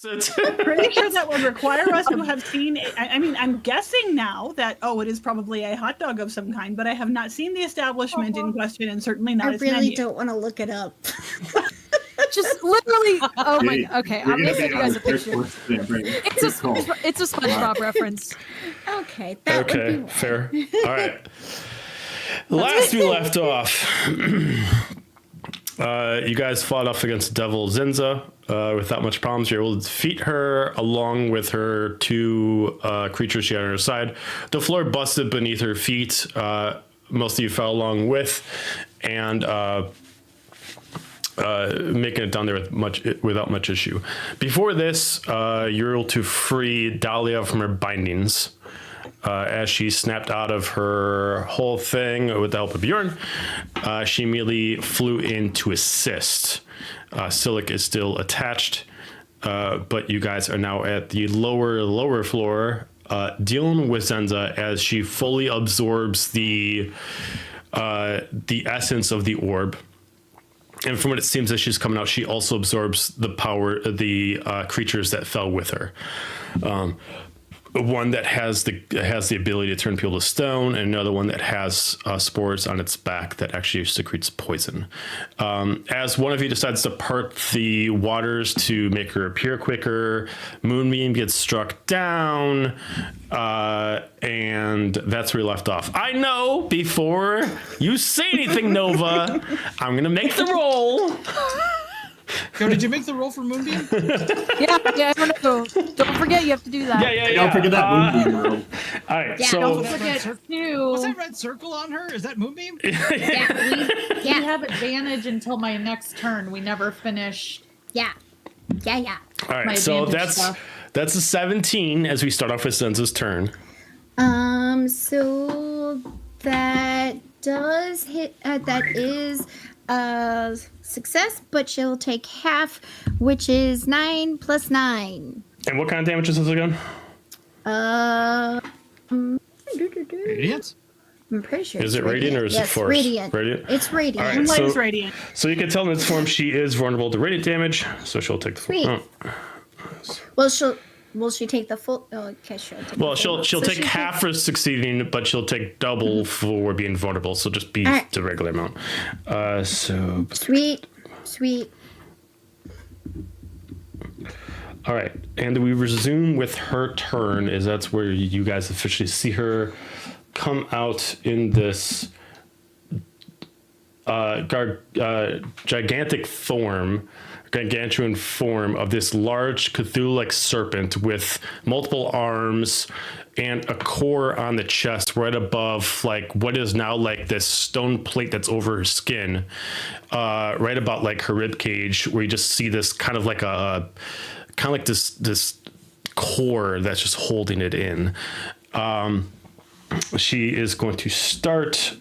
it. I'm pretty sure that would require us to have seen. I mean, I'm guessing now that it is probably a hot dog of some kind, but I have not seen the establishment in question, and certainly not. I really don't want to look it up. Just literally. Oh my. Okay, I'm gonna send you guys a picture. It's a SpongeBob reference. Okay. That would be fair. All right. Last we left off, you guys fought off against Devil Zenza without much problems. You're able to defeat her along with her two creatures she had on her side. The floor busted beneath her feet. Most of you fell along with, and making it down there without much issue. Before this, you're able to free Dahlia from her bindings. As she snapped out of her whole thing with the help of Bjorn, she immediately flew in to assist. Silic is still attached, but you guys are now at the lower floor, dealing with Zenza as she fully absorbs the essence of the orb. And from what it seems as she's coming out, she also absorbs the power of the creatures that fell with her. One that has the ability to turn people to stone, and another one that has spores on its back that actually secretes poison. As one of you decides to part the waters to make her appear quicker, Moonbeam gets struck down, and that's where we left off. I know, before you say anything, Nova, I'm going to make the roll. Yo, did you make the roll for Moonbeam? Yeah, don't forget you have to do that. Yeah. Don't forget that Moonbeam roll. All right, Yeah, so Don't forget too. What's that red circle on her? Is that Moonbeam? We have advantage until my next turn. We never finish. Yeah. all My right, so advantage that's a 17 as we start off with Zenza's turn. So that does hit. That is success, but she'll take half, which is 9 plus 9. And what kind of damage is this again? Idiots? I'm pretty sure. Is it's it radiant or is it force? Radiant. Radiant? It's radiant. All right, Moonlight so- is radiant. So you can tell in its form she is vulnerable to radiant damage, so she'll take the full. Sweet. Will she take the full? Oh, okay, she'll take. Well, the full. she'll So take half for succeeding, but she'll take double for being vulnerable. So just be right. the regular amount. So Sweet. all right, and we resume with her turn. That's where you guys officially see her come out in this gigantic gargantuan form of this large Cthulhu-like serpent with multiple arms and a core on the chest right above like what is now like this stone plate that's over her skin, right about like her rib cage, where you just see this kind of like this core that's just holding it in. She is going to start.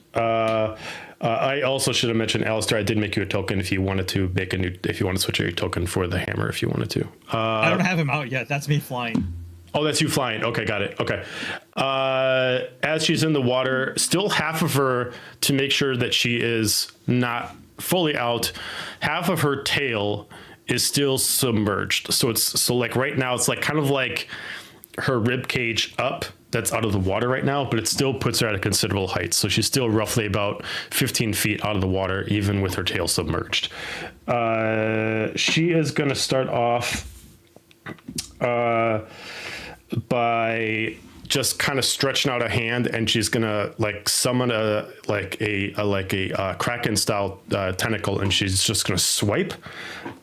I also should have mentioned, Alistair, I did make you a token if you wanted to if you want to switch your token for the hammer, if you wanted to. I don't have him out yet. That's me flying. Oh, that's you flying. Okay, got it. Okay. As she's in the water, still half of her, to make sure that she is not fully out, half of her tail is still submerged. So like right now, it's like kind of like her rib cage up that's out of the water right now, but it still puts her at a considerable height. So she's still roughly about 15 feet out of the water, even with her tail submerged. She is going to start off by just kind of stretching out a hand, and she's going to like summon a Kraken style tentacle, and she's just going to swipe.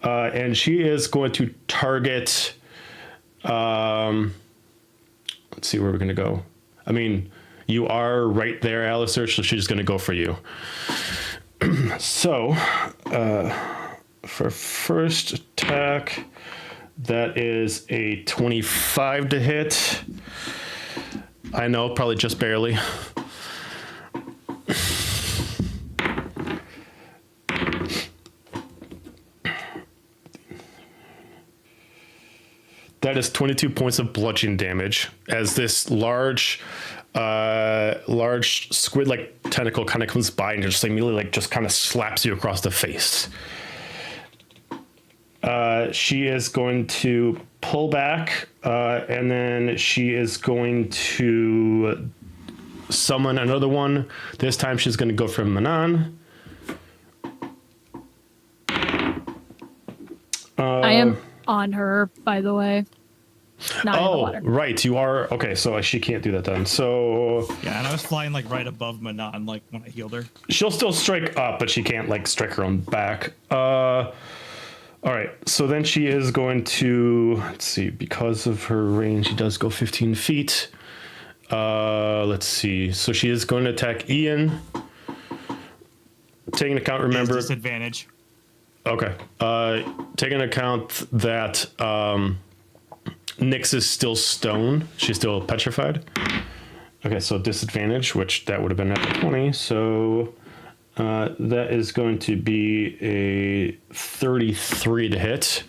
And she is going to target, let's see where we're going to go. I mean, you are right there, Alistair, so she's going to go for you. So, for first attack, that is a 25 to hit. I know, probably just barely. That is 22 points of bludgeoning damage as this large squid-like tentacle kind of comes by and just immediately just kind of slaps you across the face. She is going to pull back, and then she is going to summon another one. This time she's going to go for Manan. I am on her, by the way. Not in the water. Right. You are. Okay, so she can't do that then. So Yeah, and I was flying like right above Manon, like when I healed her. she'll still strike up, but she can't like strike her own back. All right. So then she is going to, let's see, because of her range, she does go 15 feet. Let's see. So she is going to attack Ian. Taking account, remember. Disadvantage. Okay. Taking account that Nyx is still stone. She's still petrified. Okay, so disadvantage, which that would have been at 20. So that is going to be a 33 to hit.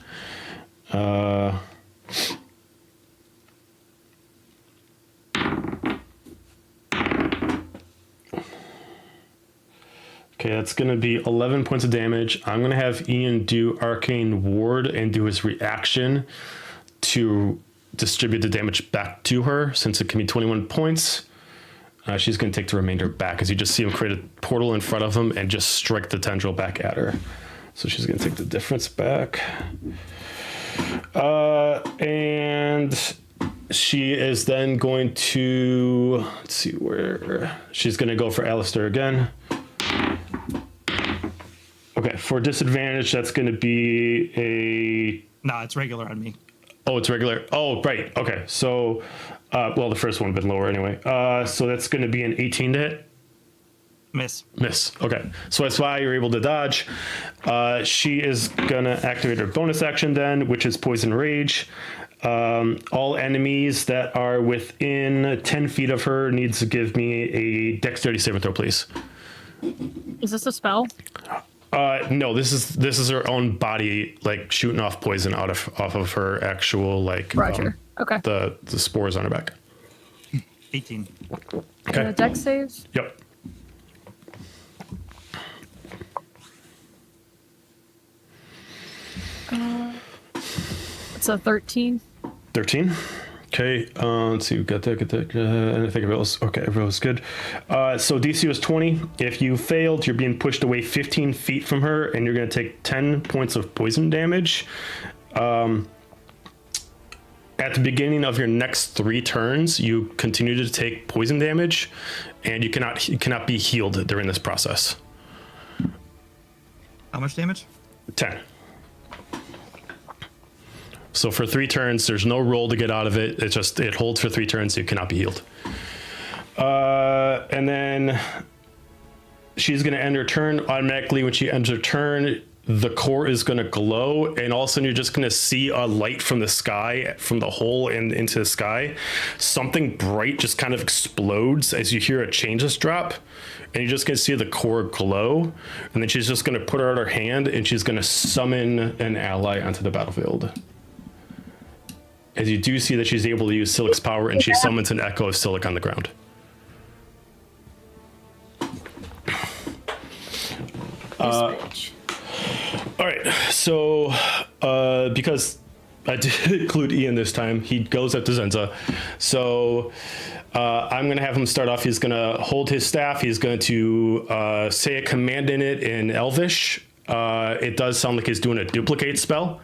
Okay, that's going to be 11 points of damage. I'm going to have Ian do Arcane Ward and do his reaction to distribute the damage back to her, since it can be 21 points. She's going to take the remainder back, as you just see him create a portal in front of him and just strike the tendril back at her. So she's going to take the difference back. And she is then going to, let's see where, she's going to go for Alistair again. Okay, for disadvantage, that's going to be a... Nah, it's regular on me. Oh, it's regular. Oh, right. Okay, so, well, the first one would have been lower anyway. So that's going to be an 18 to hit. Miss. Okay, so that's why you're able to dodge. She is going to activate her bonus action then, which is Poison Rage. All enemies that are within 10 feet of her needs to give me a Dexterity saving throw, please. Is this a spell? No, this is her own body, like shooting off poison off of her actual, like, Roger. Okay. the spores on her back. 18. Okay. Dex saves? Yep. It's a 13. 13. Okay, let's see, get that. I think everyone else. Okay, everyone's good. So DC was 20. If you failed, you're being pushed away 15 feet from her, and you're going to take 10 points of poison damage. At the beginning of your next 3 turns, you continue to take poison damage, and you cannot be healed during this process. How much damage? 10. So for 3 turns, there's no roll to get out of it. It holds for 3 turns, so you cannot be healed. And then she's going to end her turn. Automatically, when she ends her turn, the core is going to glow, and all of a sudden you're just going to see a light from the sky, from the hole and into the sky. Something bright just kind of explodes as you hear a changeless drop, and you're just going to see the core glow. And then she's just going to put out her hand, and she's going to summon an ally onto the battlefield. As you do see that she's able to use Silic's power, and she summons an echo of Silic on the ground. All right, so because I did include Ian this time, he goes up to Zenza. So I'm going to have him start off. He's going to hold his staff. He's going to say a command in it in Elvish. It does sound like he's doing a duplicate spell.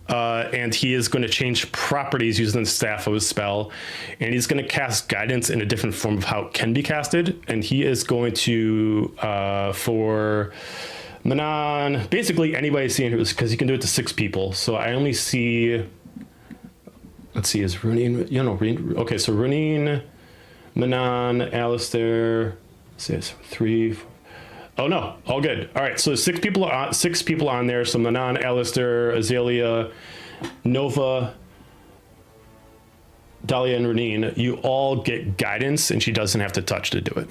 And he is going to change properties using the staff of his spell, and he's going to cast guidance in a different form of how it can be casted. And he is going to for Manon, basically anybody seeing it, because he can do it to 6 people. So I only see, let's see, is Runine, okay, so Runine, Manon, Alistair, says 3, 4. Oh no, all good. All right, so 6 people on there. So Manon, Alistair, Azalea, Nova, Dahlia, and Renine. You all get guidance, and she doesn't have to touch to do it.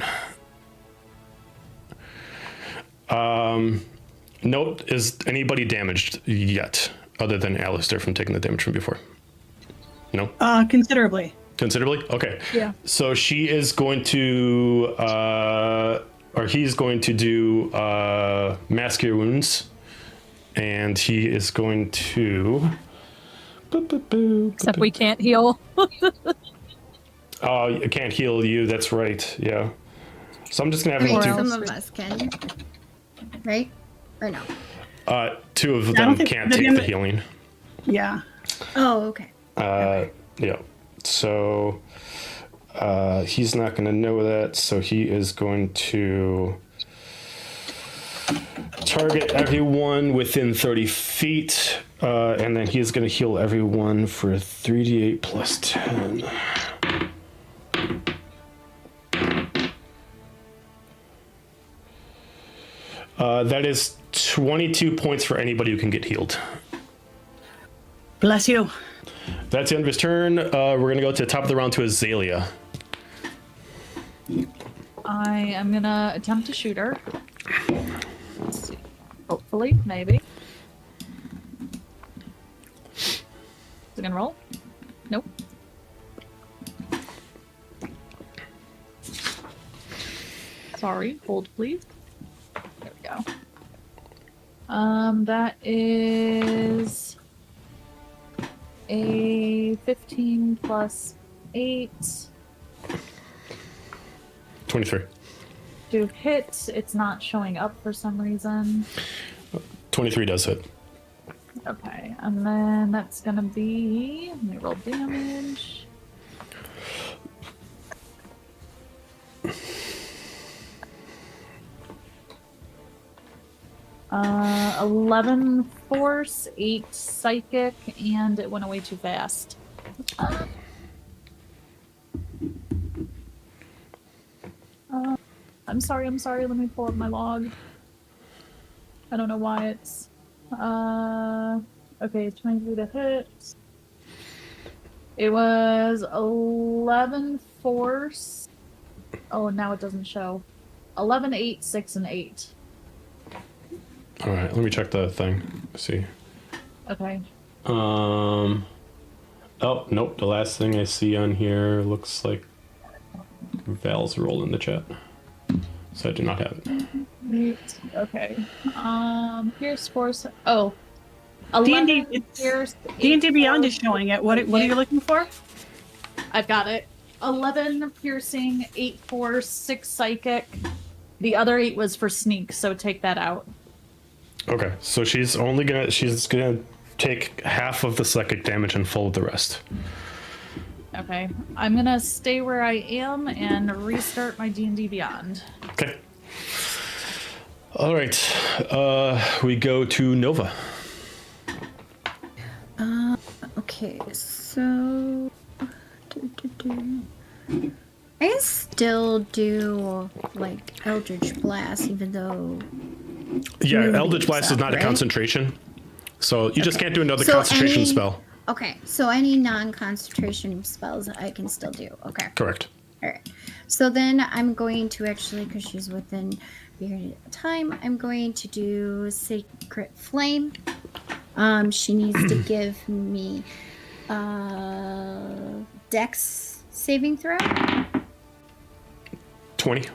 Note, is anybody damaged yet, other than Alistair from taking the damage from before? No? Considerably. Considerably? Okay. Yeah. So she is going to... or he's going to do Mass Cure Wounds, and he is going to Except we can't heal. Oh, I can't heal you. That's right. Yeah. So I'm just gonna have I mean, you some of us can, right? Or no? two of don't them think can't they're take the gonna- healing. Yeah. Oh, okay. Yeah. So he's not going to know that. So he is going to target everyone within 30 feet. And then he's going to heal everyone for 3d8 plus 10. That is 22 points for anybody who can get healed. Bless you. That's the end of his turn. We're going to go to the top of the round to Azalea. I am gonna attempt to shoot her. Let's see. Hopefully, maybe. Is it gonna roll? Nope. Sorry, hold please. There we go. That is a 15 plus 8 23. to hit. It's not showing up for some reason. 23 does hit. Okay, and then that's gonna be, let me roll damage. Uh, 11 force, 8 psychic, and it went away too fast. I'm sorry, let me pull up my log. I don't know why it's... okay, 23 to hit. It was 11 force. Oh, now it doesn't show. 11, 8, 6, and 8. All right, let me check the thing. See. Okay. Oh, nope. The last thing I see on here looks like Val's role in the chat. So I do not have it. Eight. Okay. Pierce force. Oh. 11 D&D, pierce. D&D 8 Beyond force, is showing it. What are you looking for? I've got it. 11 piercing, 8 force, 6 psychic. The other 8 was for sneak, so take that out. Okay, so she's gonna take half of the psychic damage and full of the rest. Okay. I'm gonna stay where I am and restart my D&D Beyond. Okay. All right. We go to Nova. Okay, so I can still do like Eldritch Blast, even though. Yeah, Moonbeam Eldritch Blast is stuff, not a right? concentration, so you just can't do another So concentration any- spell. Okay, so any non-concentration spells I can still do. Okay. Correct. All right. So then I'm going to actually, because she's within a period of time, I'm going to do Sacred Flame. She needs to give me Dex saving throw. 20.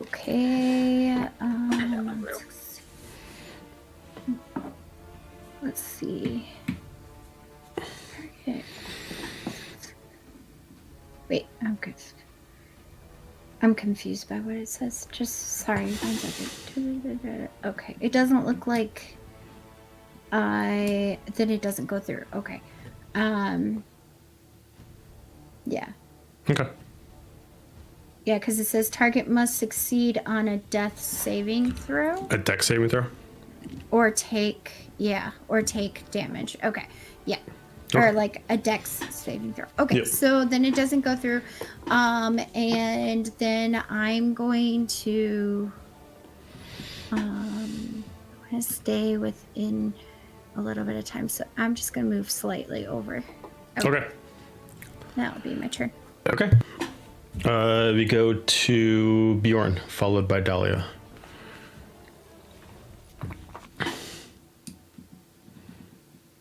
Okay. Let's see. Okay. Wait, I'm confused by what it says. Just sorry, 1 second. Okay, it doesn't look like then it doesn't go through. Okay. Yeah. Okay. Yeah, because it says target must succeed on a death saving throw A Dex saving throw. or take damage. Okay. Yeah. Okay. Or like a dex saving throw. Okay, Yep. so then it doesn't go through. And then I'm going to stay within a little bit of time. So I'm just gonna move slightly over. Okay. That'll be my turn. Okay. We go to Bjorn, followed by Dahlia.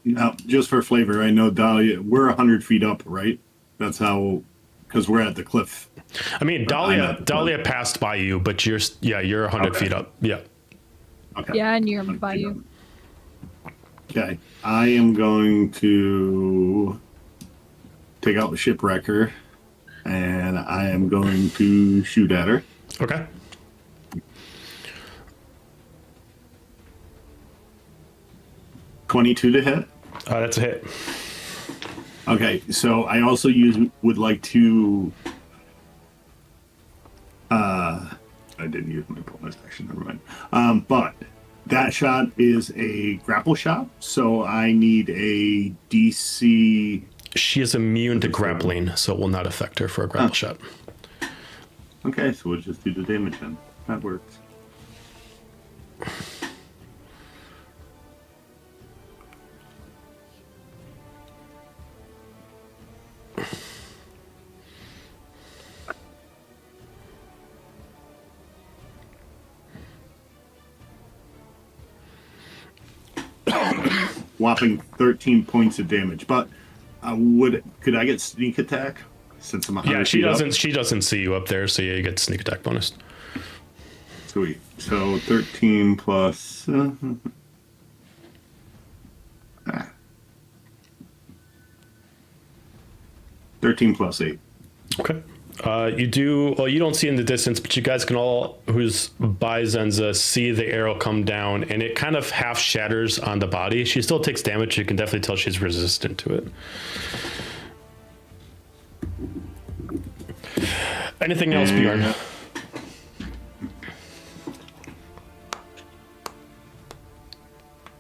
Now, just for flavor, I know Dahlia, we're 100 feet up, right? That's how, because we're at the cliff. I mean, Dahlia passed by you, but you're 100 Okay. feet up. Yeah. Okay. Yeah, and you're by you. Okay, I am going to take out the shipwrecker, and I am going to shoot at her. Okay. .22 to hit. That's a hit. Okay, so I also would like to. I didn't use my bonus action. Never mind. But that shot is a grapple shot, so I need a DC. She is immune to grappling, so it will not affect her for a grapple shot. Okay, so we'll just do the damage then. That works. Whopping 13 points of damage, but could I get sneak attack since I'm 100 Yeah, she feet doesn't. up? She doesn't see you up there, so yeah, you get sneak attack bonus. Sweet. So 13 plus. 13 plus 8. Okay. You do. Well, you don't see in the distance, but you guys can all, who's by Zenza, see the arrow come down, and it kind of half shatters on the body. She still takes damage. You can definitely tell she's resistant to it. Anything else, Bjorn?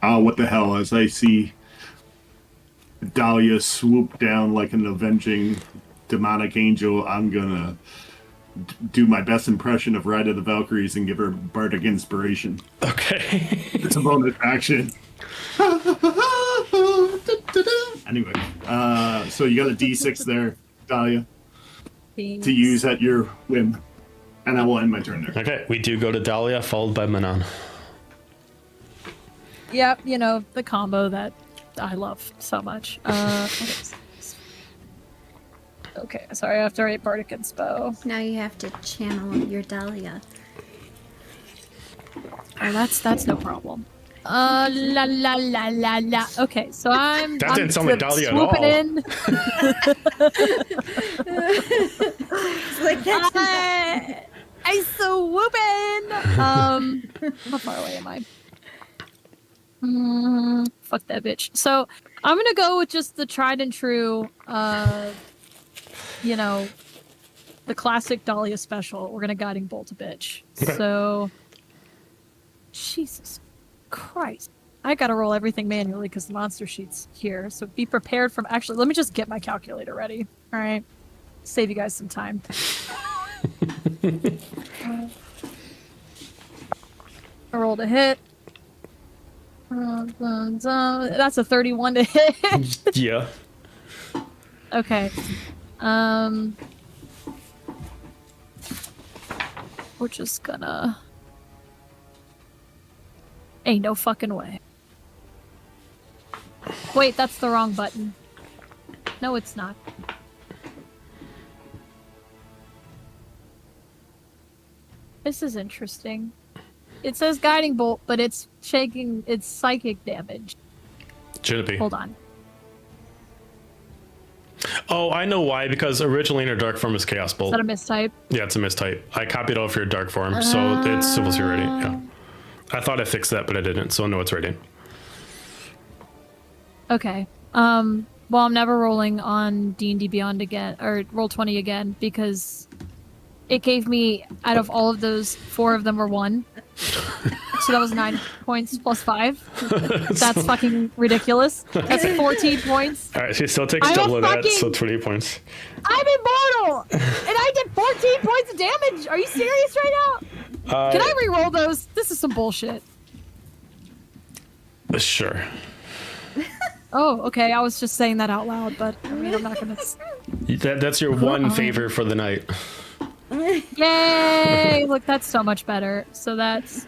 What the hell? As I see Dahlia swoop down like an avenging demonic angel, I'm gonna do my best impression of Ride of the Valkyries and give her bardic inspiration. Okay. It's a bonus action. Anyway, so you got a D6 there, Dahlia, to use at your whim, and I will end my turn there. Okay, we do go to Dahlia, followed by Manon. Yep, you know, the combo that I love so much. Okay, sorry, I have to write Bardic Inspo. Now you have to channel your Dahlia. Oh, that's no problem. La la la la la. Okay, so I'm. That didn't sound like Dahlia at all. swooping in. It's like that's I swoop in. How far away am I? Fuck that bitch. So I'm gonna go with just the tried and true. You know, the classic Dahlia special. We're gonna guiding bolt a bitch. Okay. So, Jesus Christ, I gotta roll everything manually because the monster sheet's here. So be prepared from. Actually, let me just get my calculator ready. All right, save you guys some time. I rolled a hit. That's a 31 to hit. Yeah. Okay. We're just gonna. Ain't no fucking way. Wait, that's the wrong button. No, it's not. This is interesting. It says guiding bolt, but it's shaking. It's psychic damage. Should it be? Hold on. Oh, I know why. Because originally in her dark form is Chaos Is Bolt. that a mistype? Yeah, it's a mistype. I copied off your dark form, so it's supposed to be ready. Yeah. I thought I fixed that, but I didn't. So no, it's ready. Okay. Well, I'm never rolling on D&D Beyond again, or Roll20 again, because it gave me, out of all of those, 4 of them were 1. So that was 9 points plus 5. That's fucking ridiculous. That's 14 points. All right, she still takes I'm a double of that, fucking- so 20 points. I'm immortal! And I did 14 points of damage! Are you serious right now? Can I re-roll those? This is some bullshit. Sure. Oh, okay. I was just saying that out loud, but I mean, I'm not gonna... That's your one favor for the night. Yay! Look, that's so much better. So that's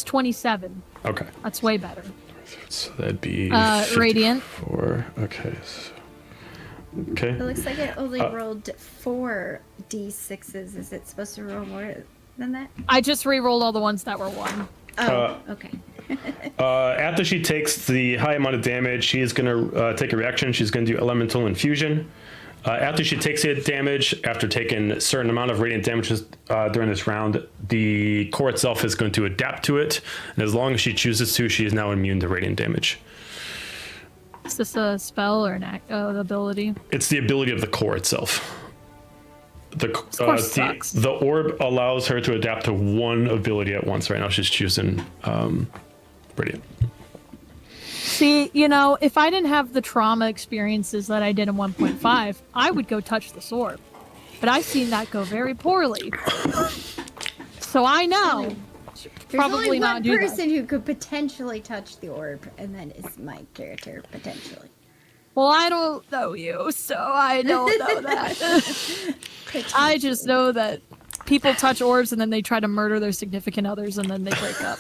27. Okay. That's way better. So that'd be Radiant. 54. Okay. So, okay. It looks like it only rolled 4 d6s. Is it supposed to roll more than that? I just re-rolled all the ones that were 1. Oh, okay. After she takes the high amount of damage, she is going to take a reaction. She's going to do Elemental Infusion. After she takes the damage, after taking a certain amount of radiant damages during this round, the core itself is going to adapt to it. And as long as she chooses to, she is now immune to radiant damage. Is this a spell or an ability? It's the ability of the core itself. Sucks. The orb allows her to adapt to one ability at once. Right now she's choosing Radiant. See, you know, if I didn't have the trauma experiences that I did in 1.5, I would go touch the sword. But I've seen that go very poorly. So I know. There's Probably only not one do that. person who could potentially touch the orb, and that is my character, potentially. Well, I don't know you, so I don't know that. I just know that people touch orbs and then they try to murder their significant others and then they break up.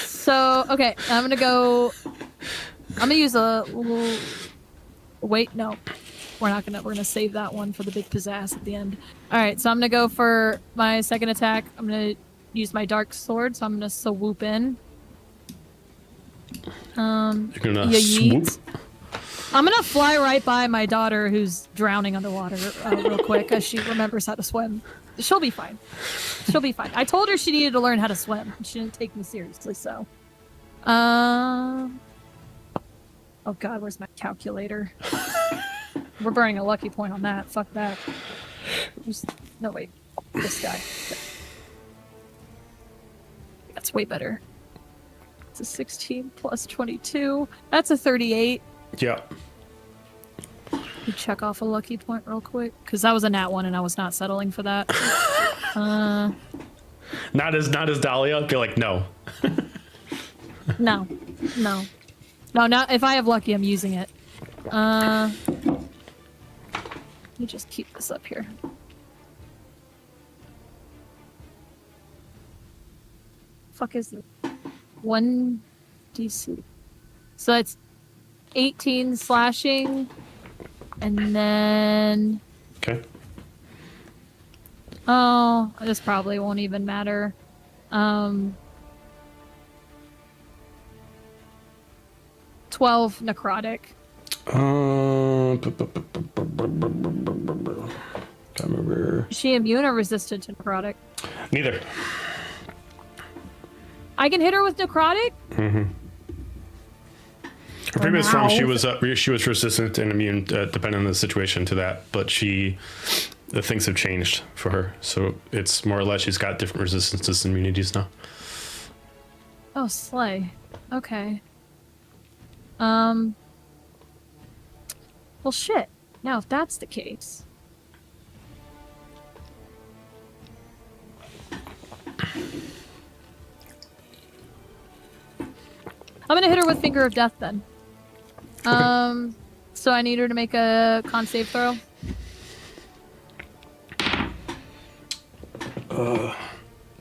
So, okay, I'm gonna use a little, wait, no. We're gonna save that one for the big pizzazz at the end. Alright, so I'm gonna go for my second attack. I'm gonna use my dark sword, so I'm gonna swoop in. You're gonna yeet. swoop. I'm gonna fly right by my daughter who's drowning underwater real quick as she remembers how to swim. She'll be fine. She'll be fine. I told her she needed to learn how to swim. She didn't take me seriously, so. Oh god, where's my calculator? We're burning a lucky point on that. Fuck that. No, wait. This guy. That's way better. It's a 16 plus 22. That's a 38. Yeah. You check off a lucky point real quick, because that was a nat 1 and I was not settling for that. Not as Dahlia. Be like, no. No. Not if I have lucky, I'm using it. Let me just keep this up here. Fuck is it? 1 DC. So it's 18 slashing, and then. Okay. Oh, this probably won't even matter. 12 necrotic. Can't remember. Is she immune or resistant to necrotic? Neither. I can hit her with necrotic? Mm-hmm. Her previous form, she was resistant and immune, depending on the situation to that. But the things have changed for her, so it's more or less she's got different resistances and immunities now. Oh, slay. Okay. Well, shit. Now, if that's the case. I'm gonna hit her with Finger of Death then. Okay. So I need her to make a con save throw.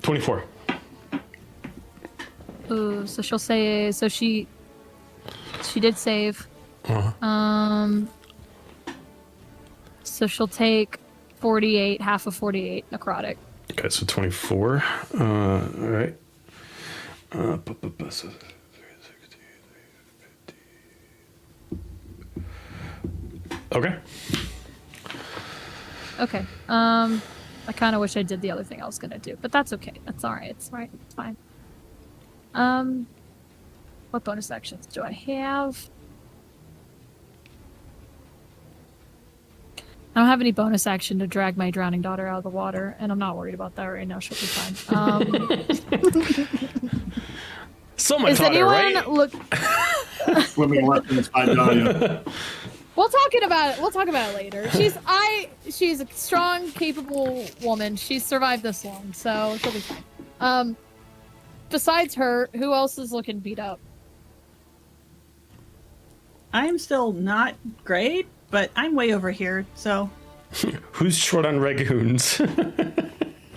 24. Ooh, so she'll say, so she did save. Uh-huh. So she'll take 48, half of 48 necrotic. Okay, so 24. All right. Okay. Okay. I kind of wish I did the other thing I was gonna do, but that's okay. That's all right. It's right. It's fine. What bonus actions do I have? I don't have any bonus action to drag my drowning daughter out of the water, and I'm not worried about that right now. She'll be fine. Someone Is taught her, anyone right? look? Swimming lessons by Dahlia. We'll talk about it later. She's a strong, capable woman. She's survived this long, so she'll be fine. Besides her, who else is looking beat up? I'm still not great, but I'm way over here, so. Who's short on ragoons?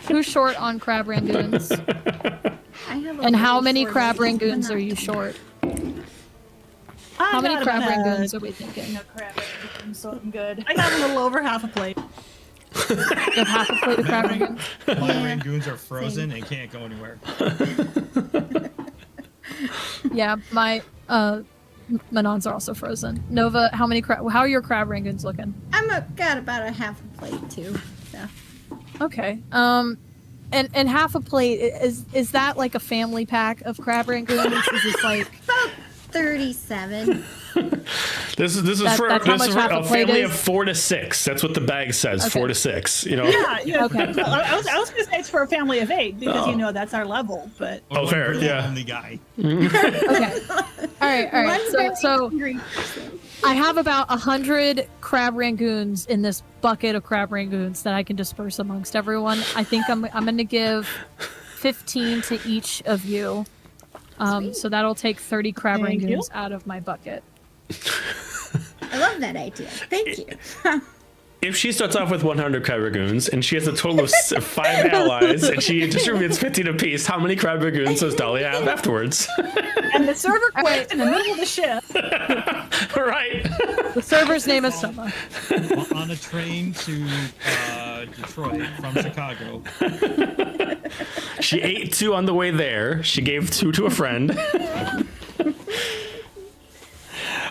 Who's short on crab rangoons? I have a And how little many sword crab race, but rangoons not are you too short? I How many got crab about rangoons are we thinking? No crap, so I'm good. I got a little over half a plate. You have half a plate of crab rangoons. My Yeah. rangoons are frozen and can't go anywhere. Yeah, my Manons are also frozen. Nova, how are your crab rangoons looking? Got about a half a plate too. So Okay. And half a plate is that like a family pack of crab rangoons? Is this like about 37. This is That's for how this much is for half a a plate family is? of 4 to 6. That's what the bag says. Okay. 4 to 6. You know. Yeah. Okay. Well, I was going to say it's for a family of 8 because Oh. that's our level. But Oh, One fair, really yeah. lonely guy. Okay. All right. One very So hungry person. I have about 100 crab rangoons in this bucket of crab rangoons that I can disperse amongst everyone. I think I'm going to give 15 to each of you. So that'll take 30 crab Thank you. rangoons out of my bucket. I love that idea. Thank you. If she starts off with 100 crab ragoons and she has a total of 5 allies and she distributes 15 apiece, how many crab ragoons does Dolly have afterwards? and the server quits in the middle of the shift. Right. The server's name is Soma. On a train to Detroit from Chicago. She ate 2 on the way there. She gave 2 to a friend.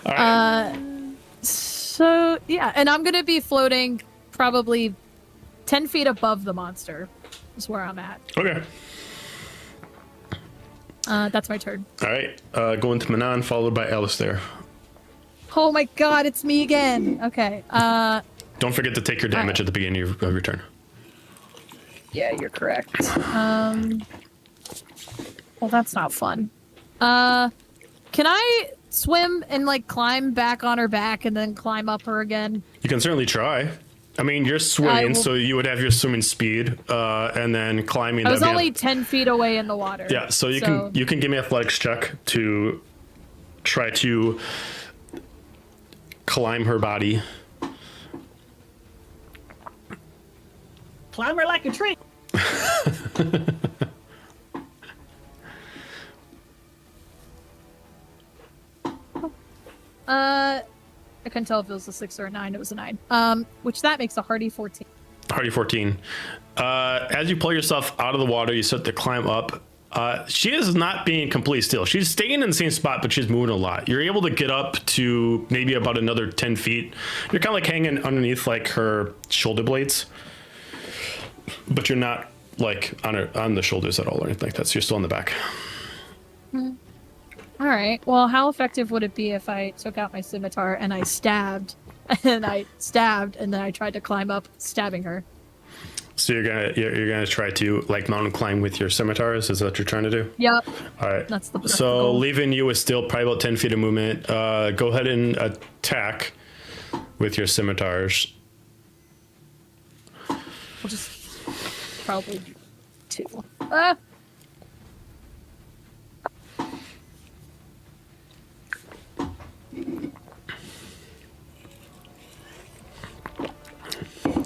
All right. So, yeah, and I'm going to be floating probably 10 feet above the monster is where I'm at. Okay. That's my turn. All right. Going to Manon, followed by Alistair. Oh my god, it's me again. Okay. Don't forget to take your damage at the beginning of your turn. Yeah, you're correct. Well, that's not fun. Can I swim and like climb back on her back and then climb up her again? You can certainly try. I mean, you're I swimming, will- so you would have your swimming speed, and then climbing. I was that'd be only 10 feet away in the water. yeah. So you can give me an athletics check to try to climb her body. Climb her like a tree. I couldn't tell if it was a 6 or a 9. It was a 9. Which that makes a hardy 14. Hardy 14. As you pull yourself out of the water, you start to climb up. She is not being completely still. She's staying in the same spot, but she's moving a lot. You're able to get up to maybe about another 10 feet. You're kind of like hanging underneath like her shoulder blades, but you're not like on the shoulders at all or anything like that. So you're still on the back. All right. Well, how effective would it be if I took out my scimitar and I stabbed, and then I tried to climb up, stabbing her? So you're gonna try to like mountain climb with your scimitars. Is that what you're trying to do? Yep. All right. That's the So goal. leaving you with still probably about 10 feet of movement. Go ahead and attack with your scimitars. We'll just probably 2. Ah.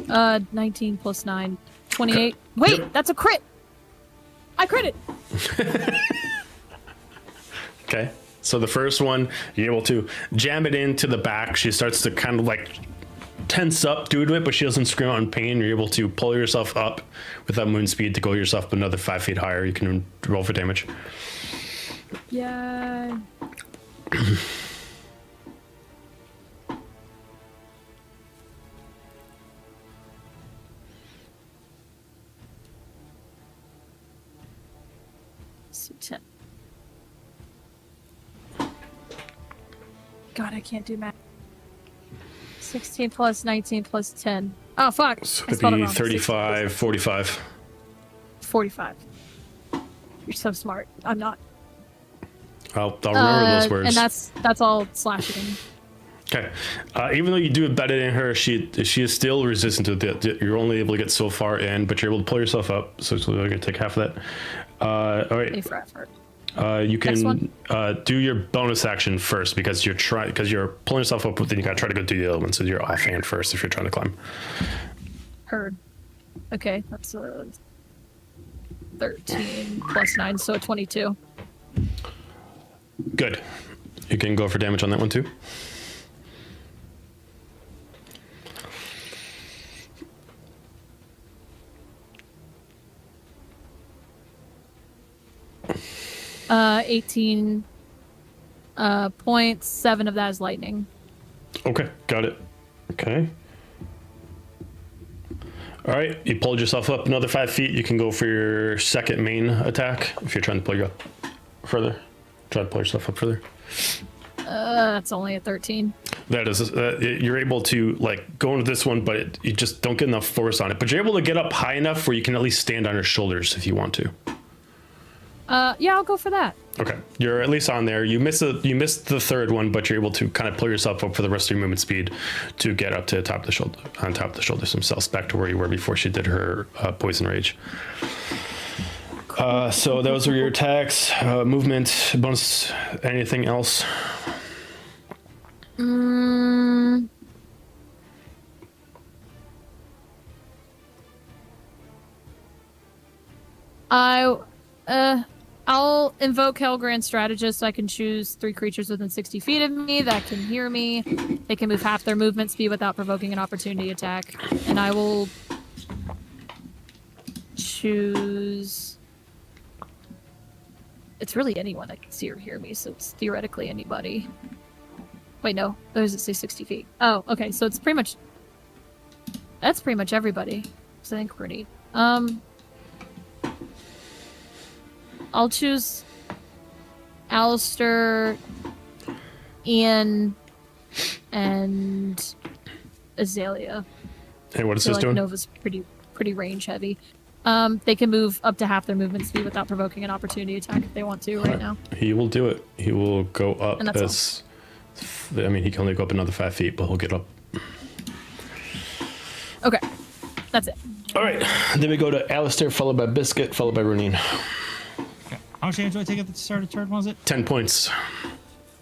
Uh, 19 plus 9, 28. Wait, Yep. that's a crit. I critted. Okay. So the first one, you're able to jam it into the back. She starts to kind of like tense up due to it, but she doesn't scream out in pain. You're able to pull yourself up with that moon speed to go yourself up another 5 feet higher. You can roll for damage. Yeah. So 10. God, I can't do math. 16 plus 19 plus 10. Oh, fuck. So I it'd spelled it be wrong. 35, 45. 45. You're so smart. I'm not. I'll remember those words. And that's all slashing. Okay. Even though you do it better than her, she is still resistant to it. You're only able to get so far in, but you're able to pull yourself up. So you're going to take half of that. All A right. for effort. You Next can one. do your bonus action first because you're pulling yourself up, but then you got to try to go do the other one. So you're offhand first if you're trying to climb. Heard. Okay, that's 13 plus 9, so 22. Good. You can go for damage on that one too. 18 points. 7 of that is lightning. Okay, got it. Okay. All right, you pulled yourself up another 5 feet. You can go for your second main attack if you're trying to pull you up further. Try to pull yourself up further. That's only a 13. That is, you're able to like go into this one, but you just don't get enough force on it. But you're able to get up high enough where you can at least stand on her shoulders if you want to. Yeah, I'll go for that. Okay, you're at least on there. You missed the third one, but you're able to kind of pull yourself up for the rest of your movement speed to get up to the top of the shoulder, on top of the shoulders themselves, back to where you were before she did her poison rage. So those were your attacks, movement, bonus, anything else? I'll invoke Helgran Strategist so I can choose 3 creatures within 60 feet of me that can hear me. They can move half their movement speed without provoking an opportunity attack. And I will choose... It's really anyone that can see or hear me, so it's theoretically anybody. Wait, no. Or does it say 60 feet? Oh, okay, so it's pretty much... That's pretty much everybody. So I think we're neat. I'll choose Alistair, Ian, and Azalea. And what is So, this like, doing? Nova's pretty range heavy. They can move up to half their movement speed without provoking an opportunity attack if they want to right now. He will do it. He will go up And that's as... I mean, he can only go up another 5 feet, but he'll get up. Okay, that's it. All right, then we go to Alistair, followed by Biscuit, followed by Runine. Okay. How much damage do I take at the start of turn, was it? 10 points.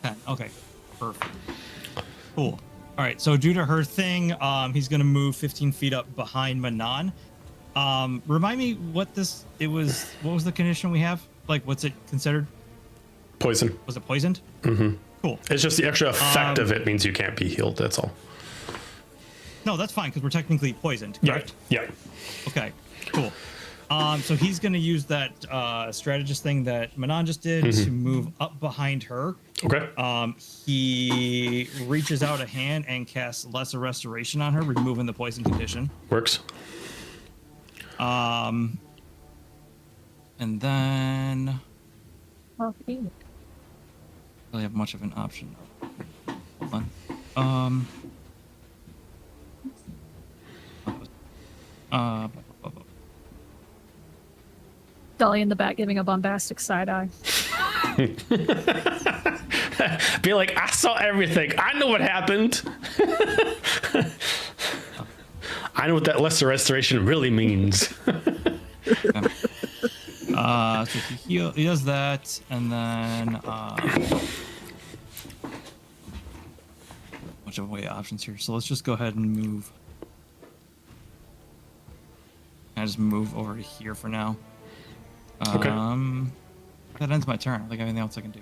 10. Okay. Perfect. Cool. All right. So due to her thing, he's going to move 15 feet up behind Manon. Remind me what was the condition we have? Like, what's it considered? Poison. Was it poisoned? Mm-hmm. Cool. It's just the extra effect of it means you can't be healed, that's all. No, that's fine because we're technically poisoned, correct? Yeah. Okay, cool. So he's going to use that strategist thing that Manon just did to move up behind her. Okay. He reaches out a hand and casts Lesser Restoration on her, removing the poison condition. Works. And then Okay. really have much of an option. Hold on. Dolly in the back giving a bombastic side eye. Be like, I saw everything. I know what happened. I know what that lesser restoration really means. So he does that, and then bunch of way options here. So let's just go ahead and move. I just move over to here for now. Okay. That ends my turn. I think anything else I can do.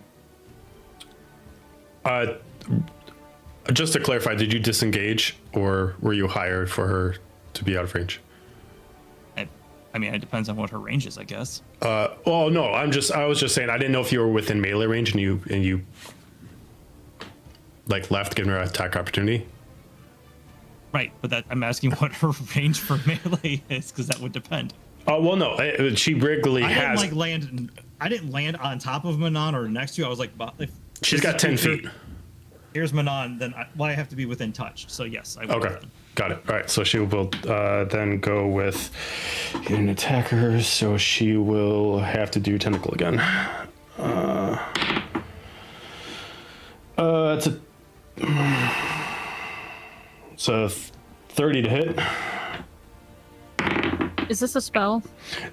Just to clarify, did you disengage, or were you hired for her to be out of range? I mean, it depends on what her range is, I guess. Oh no, I was just saying, I didn't know if you were within melee range and you like left, giving her an attack opportunity. Right, but I'm asking what her range for melee is, because that would depend. Oh well, no, she regularly has. I didn't land on top of Manon or next to you. I was like, if She's got 10 feet. Here's Manon, then I have to be within touch. So yes, I will. Okay, got it. All right, so she will then go with an attacker. So she will have to do tentacle again. It's a 30 to hit. Is this a spell?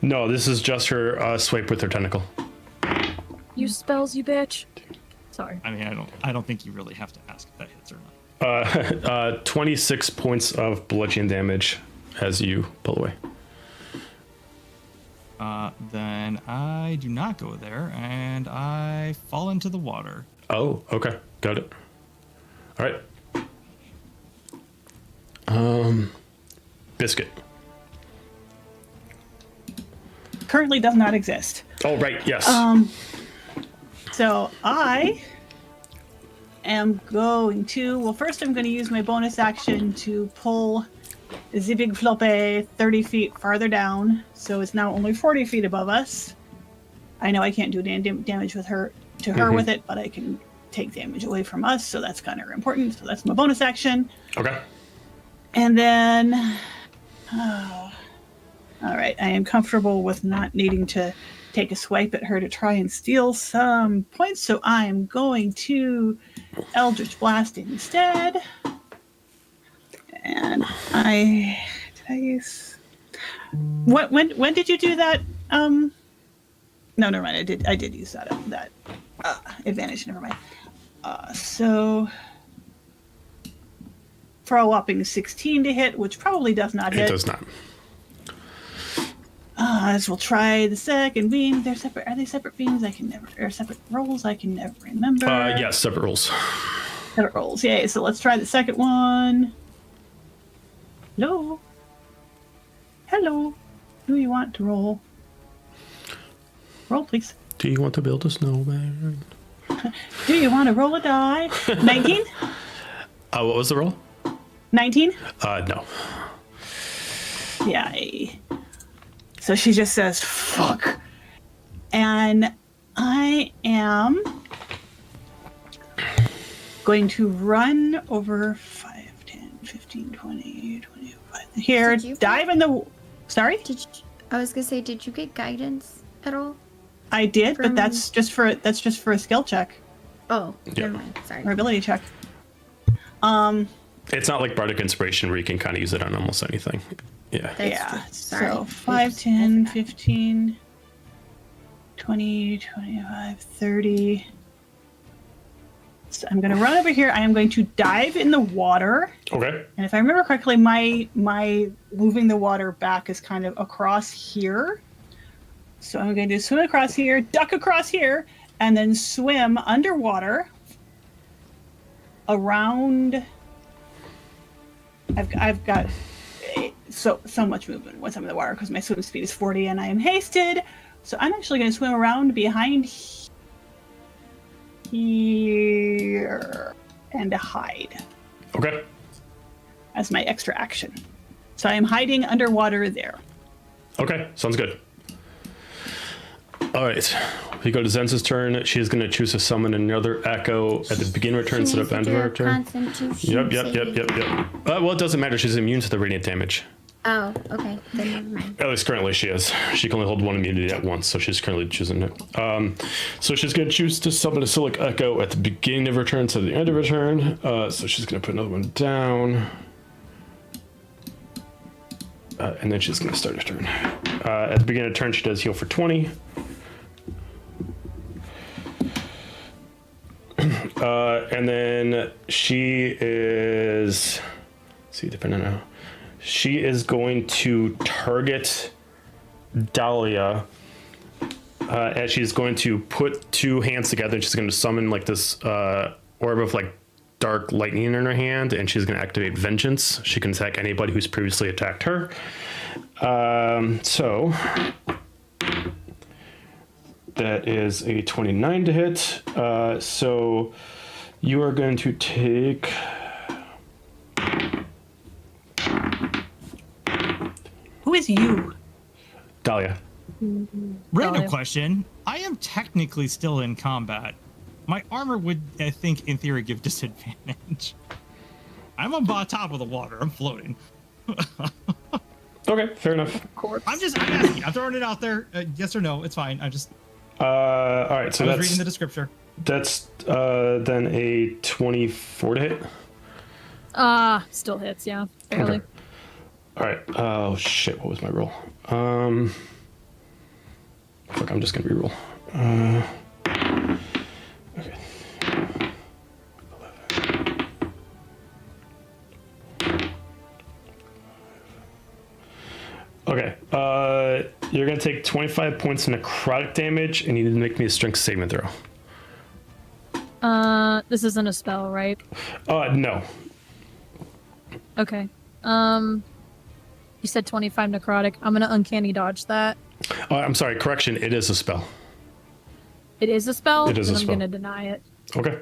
No, this is just her swipe with her tentacle. You spells, you bitch. Sorry. I mean, I don't think you really have to ask if that hits or not. 26 points of bludgeoning damage as you pull away. Then I do not go there, and I fall into the water. Oh, okay, got it. All right. Biscuit. Currently does not exist. Oh, right, yes. So I am going to. Well, first I'm going to use my bonus action to pull the big floppe 30 feet farther down, so it's now only 40 feet above us. I know I can't do damage with her with it, but I can take damage away from us, so that's kind of important. So that's my bonus action. Okay. And then, all right, I am comfortable with not needing to take a swipe at her to try and steal some points, so I am going to Eldritch Blast instead. And did I use when did you do that? No, never mind. I did use that advantage. Never mind. So for a whopping 16 to hit, which probably does not hit. It does not. As we'll try the second beam. They're separate. Are they separate beams? Or separate rolls? I can never remember. Yes, separate rolls. Separate rolls. Yay. So let's try the second one. Hello. Hello. Do you want to roll? Roll, please. Do you want to build a snowman? Do you want to roll a die? 19? What was the roll? 19? No. Yay. So she just says, fuck. And I am going to run over 5, 10, 15, 20, 25. Here, dive in the... Sorry? I was going to say, did you get guidance at all? I did, but that's just for a skill check. Oh, Yeah. never mind. Sorry. Or ability check. It's not like Bardic Inspiration where you can kind of use it on almost anything. Yeah. That's Yeah. true. Sorry. So 5, 10, 15, 20, 25, 30. So I'm going to run over here. I am going to dive in the water. Okay. And if I remember correctly, my moving the water back is kind of across here. So I'm going to swim across here, duck across here, and then swim underwater around. I've got so much movement once I'm in the water because my swim speed is 40 and I am hasted. So I'm actually going to swim around behind here and hide Okay. as my extra action. So I am hiding underwater there. Okay. Sounds good. All right. We go to Zenza's turn. She is going to choose to summon another echo at the beginning of her turn instead of end of her turn. Yep. Well, it doesn't matter. She's immune to the radiant damage. Oh, okay. Then never mind. At least currently she is. She can only hold one immunity at once, so she's currently choosing it. So she's going to choose to summon a Silic Echo at the beginning of her turn instead of the end of her turn. So she's going to put another one down. And then she's going to start her turn. At the beginning of the turn, she does heal for 20. And then she is... Let's see, depending on how... She is going to target Dahlia, and she's going to put two hands together, and she's going to summon like this orb of like dark lightning in her hand, and she's going to activate Vengeance. She can attack anybody who's previously attacked her. So that is a 29 to hit. So you are going to take... Who is you? Dahlia. Random Dahlia. question. I am technically still in combat. My armor would, I think, in theory, give disadvantage. I'm on top of the water. I'm floating. Okay, fair enough. Corpse. I'm asking. I'm throwing it out there. Yes or no? It's fine. All right, so I was that's reading the description. that's then a 24 to hit. Still hits, yeah. Barely. Okay. All right. Oh shit! What was my roll? Fuck! I'm just gonna reroll. Okay. 11. Okay. You're gonna take 25 points of necrotic damage, and you need to make me a strength saving throw. This isn't a spell, right? No. Okay. You said 25 necrotic. I'm gonna uncanny dodge that. I'm sorry. Correction. It is a spell. it is a spell, It is then a I'm spell. gonna deny it. Okay.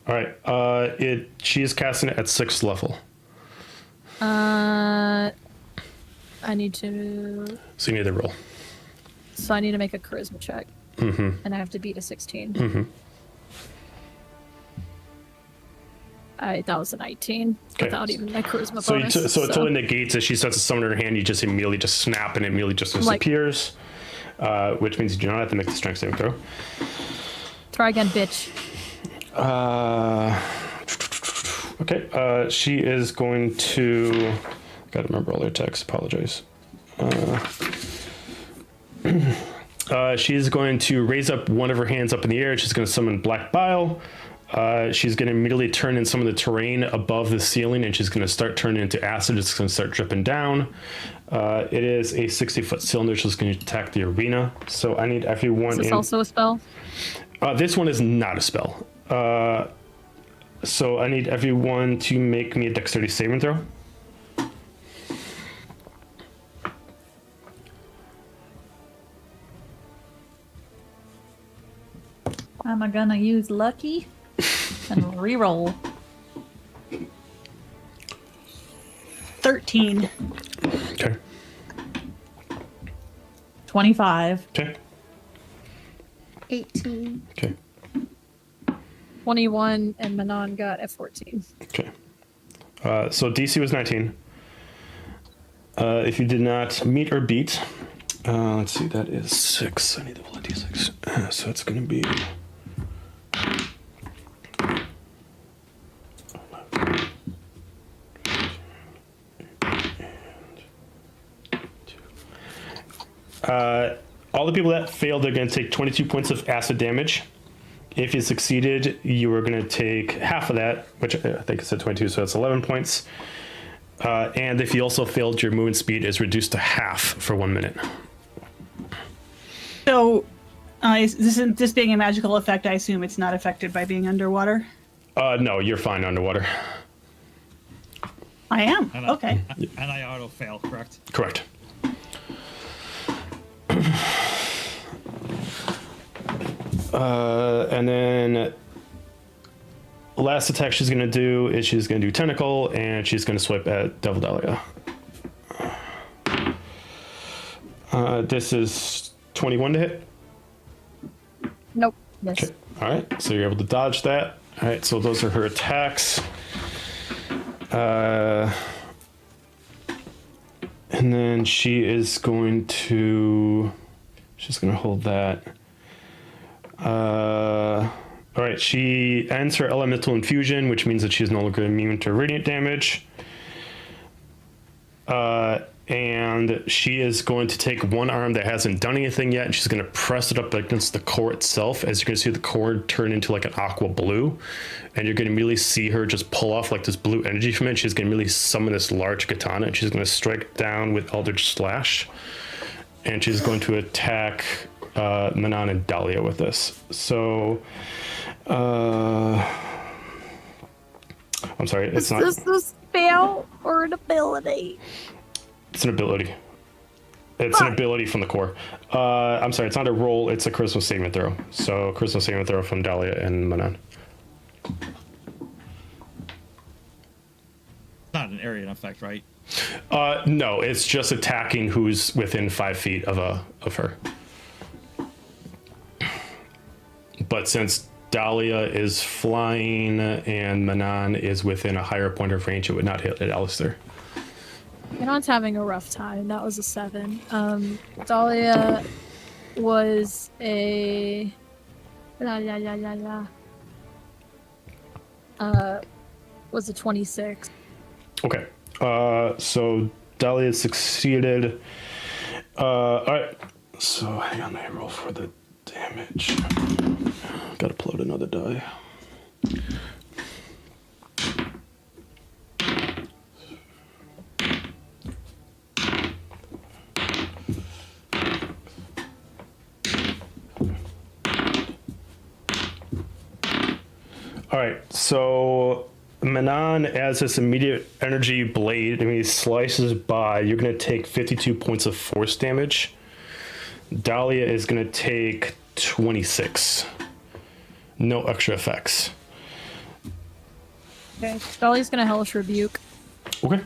All right. She is casting it at 6th level. I need to. So you need to roll. So I need to make a charisma check, and I have to beat a 16. That was a 19 Okay. without even my charisma So, bonus. so it totally negates it. She starts to summon her hand. You just immediately just snap, and it immediately just Like- disappears. Which means you do not have to make the strength saving throw. Try again, bitch. Okay. She is going to. Gotta remember all her attacks. Apologize. She's going to raise up one of her hands up in the air. She's going to summon black bile. She's going to immediately turn in some of the terrain above the ceiling, and she's going to start turning into acid. It's going to start dripping down. It is a 60-foot cylinder. She's going to attack the arena. So I need everyone Is this in. also a spell? This one is not a spell. So I need everyone to make me a dexterity saving throw. Am I gonna use lucky and reroll? 13. Okay. 25. Okay. 18. Okay. 21, and Manon got a 14. Okay. So DC was 19. If you did not meet or beat, let's see, that is 6. I need to roll a D6. So it's going to be. All the people that failed are going to take 22 points of acid damage. If you succeeded, you were going to take half of that, which I think it said 22, so that's 11 points. And if you also failed, your movement speed is reduced to half for 1 minute. So, this being a magical effect, I assume it's not affected by being underwater? No, you're fine underwater. I am. And Okay. And I auto fail, correct? Correct. And then last attack she's going to do is she's going to do Tentacle, and she's going to swipe at Devil Dahlia. This is 21 to hit. Nope. Yes. Okay. All right. So you're able to dodge that. All right. So those are her attacks. And then she's going to hold that. All right. She ends her elemental infusion, which means that she's no longer immune to radiant damage. And she is going to take one arm that hasn't done anything yet, and she's going to press it up against the core itself. As you're going to see the core turn into like an aqua blue, and you're going to immediately see her just pull off like this blue energy from it. She's going to immediately summon this large katana, and she's going to strike down with Eldritch Slash, and she's going to attack Manon and Dahlia with this. So, I'm sorry, it's not. Is this a spell or an ability? It's an ability. It's an ability from the core. I'm sorry, it's not a roll, it's a charisma saving throw. So charisma saving throw from Dahlia and Manon. Not an area effect, right? No, it's just attacking who's within 5 feet of her. But since Dahlia is flying and Manon is within a higher point of range, it would not hit at Alistair. Manon's having a rough time. That was a 7. Dahlia was a was a 26. Okay. So Dahlia succeeded. All right. So hang on, let me roll for the damage. Gotta pull out another die. All right, so Manon, as this immediate energy blade, slices by, you're going to take 52 points of force damage. Dahlia is going to take 26. No extra effects. Okay. Dolly's gonna hellish rebuke. Okay.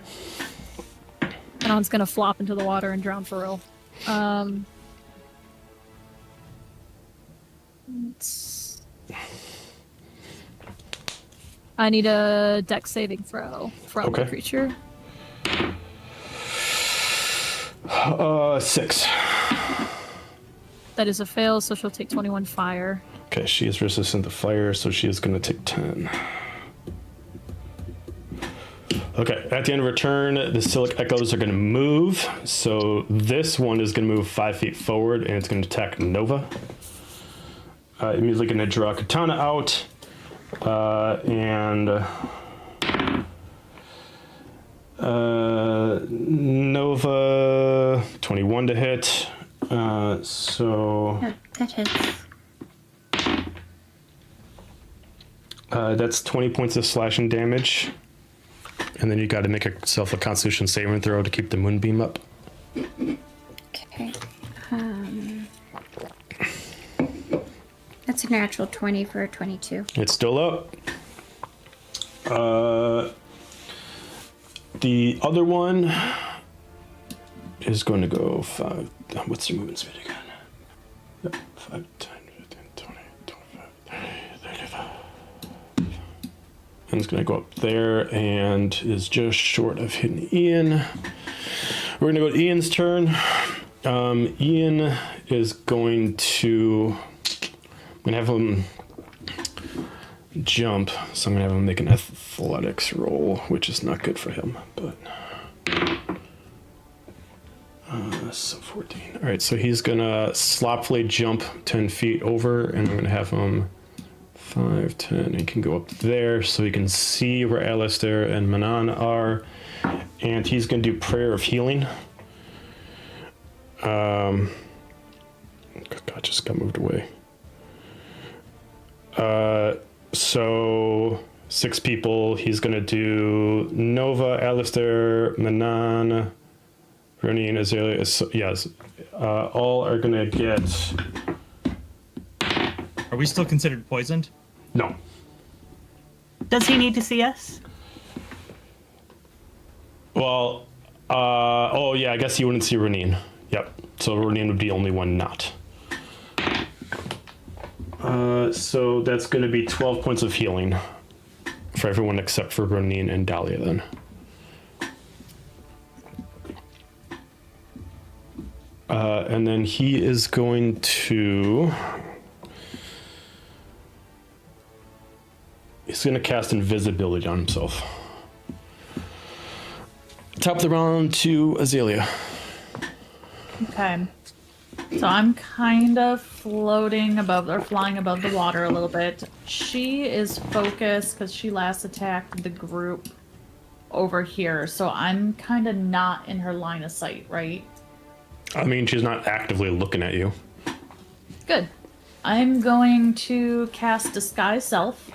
Manon's gonna flop into the water and drown for real. I need a dex saving throw from the creature. 6. That is a fail, so she'll take 21 fire. Okay, she is resistant to fire, so she is going to take 10. Okay, at the end of her turn, the Silic Echoes are going to move. So this one is going to move 5 feet forward, and it's going to attack Nova. Immediately going to draw a Katana out. Nova, 21 to hit. That hits. That's 20 points of slashing damage. And then you got to make yourself a Constitution saving throw to keep the moonbeam up. Okay. That's a natural 20 for a 22. It's still up. The other one is going to go 5. What's your movement speed again? Yep, 5, 10, 15, 20, 25, 30, 35. And it's going to go up there and is just short of hitting Ian. We're going to go to Ian's turn. Ian is going to... I'm going to have him jump, so I'm going to have him make an athletics roll, which is not good for him, but... so 14. All right, so he's going to sloppily jump 10 feet over, and I'm going to have him 5, 10. He can go up there, so he can see where Alistair and Manon are, and he's going to do Prayer of Healing. God, just got moved away. So 6 people. He's gonna do Nova, Alistair, Manon, Rooney, and Azalea. Yes, all are gonna get. Are we still considered poisoned? No. Does he need to see us? Well, oh yeah, I guess you wouldn't see Ronin. Yep. So Ronin would be the only one not. So that's going to be 12 points of healing for everyone except for Ronin and Dahlia then. And then he is going to... He's going to cast invisibility on himself. Top of the round to Azalea. Okay. So I'm kind of floating above or flying above the water a little bit. She is focused because she last attacked the group over here. So I'm kind of not in her line of sight, right? I mean, she's not actively looking at you. Good. I'm going to cast Disguise Self.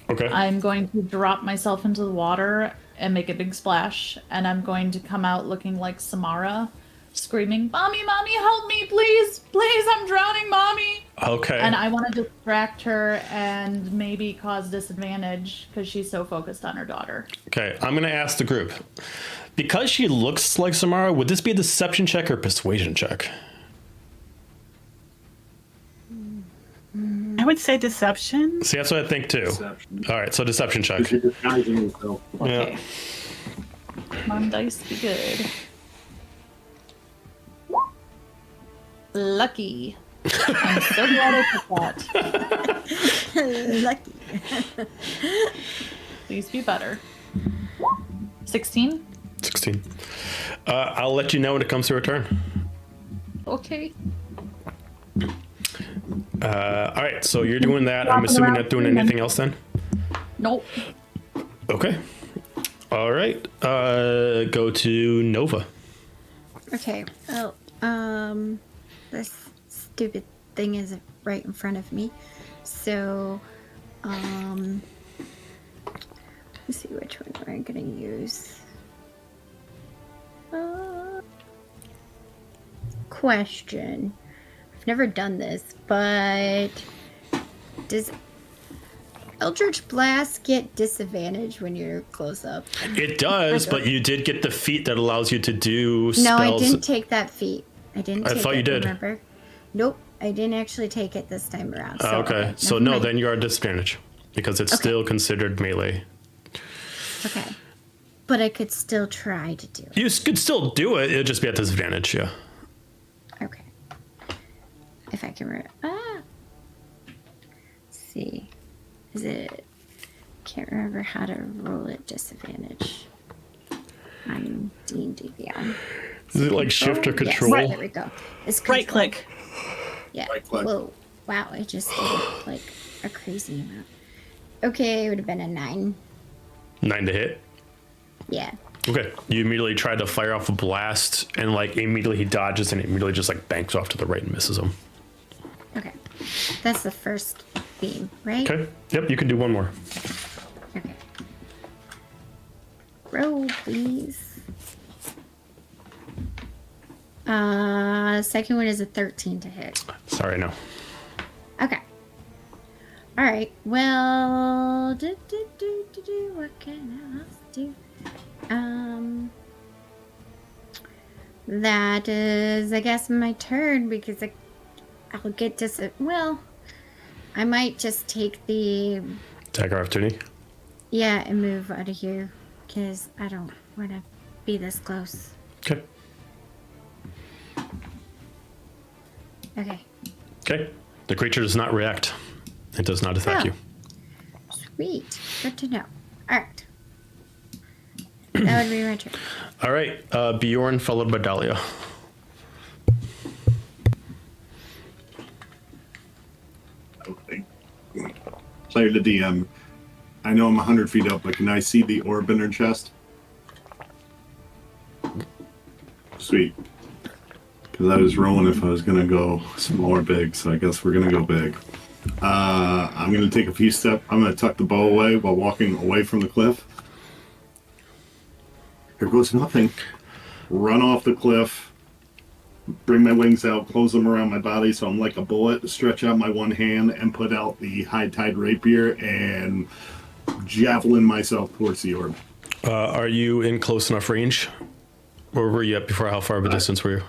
Okay. I'm going to drop myself into the water and make a big splash. And I'm going to come out looking like Samara, screaming, "Mommy, mommy, help me, please, please, I'm drowning, mommy." Okay. And I want to distract her and maybe cause disadvantage because she's so focused on her daughter. Okay, I'm going to ask the group. Because she looks like Samara, would this be a deception check or persuasion check? I would say deception. See, that's what I think too. Deception. All right, so deception check. You're disguising yourself. Okay. Yeah. Come on, dice, be good. Lucky. I'm so glad I took that. Lucky. Please be better. 16? 16. I'll let you know when it comes to her turn. Okay. All right, so you're doing that. I'm assuming not doing anything else then? Nope. Okay. All right. Go to Nova. Okay. Oh, this stupid thing is right in front of me. So, let's see which one am I gonna use. Question. I've never done this, but does Eldritch Blast get disadvantage when you're close up? It does, but you did get the feat that allows you to do spells. No, I didn't take that feat. I thought you did. Remember? Nope, I didn't actually take it this time around. So, okay, so no, then you're at disadvantage because it's still considered melee. Okay. But I could still try to do it. You could still do it. It'll just be at disadvantage, yeah. Okay. If I can let's see. Is it... Can't remember how to roll at disadvantage on D&D Beyond. Is it like shift or control? Yes, there we go. It's control. Right click. Yeah. Right click. Whoa. Wow, I just did it like a crazy amount. Okay, it would have been a 9. 9 to hit. Yeah. Okay, you immediately try to fire off a blast, and like immediately he dodges and immediately just like banks off to the right and misses him. Okay. That's the first beam, right? Okay, yep, you can do one more. Okay. Roll, please. Second one is a 13 to hit. Sorry, no. Okay. All right. Well, what can I do? That is, I guess, my turn because I'll get to. Well, I might just take the Attack of opportunity. Yeah, and move out of here because I don't want to be this close. Okay. Okay. Okay. The creature does not react. It does not attack you. Sweet. Good to know. All right. That would be my turn. All right. Bjorn followed by Dahlia. Okay. Player to DM. I know I'm 100 feet up, but can I see the orb in her chest? Sweet. Because I was rolling if I was going to go small or big, so I guess we're going to go big. I'm going to take a few steps. I'm going to tuck the bow away while walking away from the cliff. Here goes nothing. Run off the cliff. Bring my wings out, close them around my body so I'm like a bullet. Stretch out my one hand and put out the high tide rapier and javelin myself towards the orb. Are you in close enough range? Where were you at before? How far of a distance were you?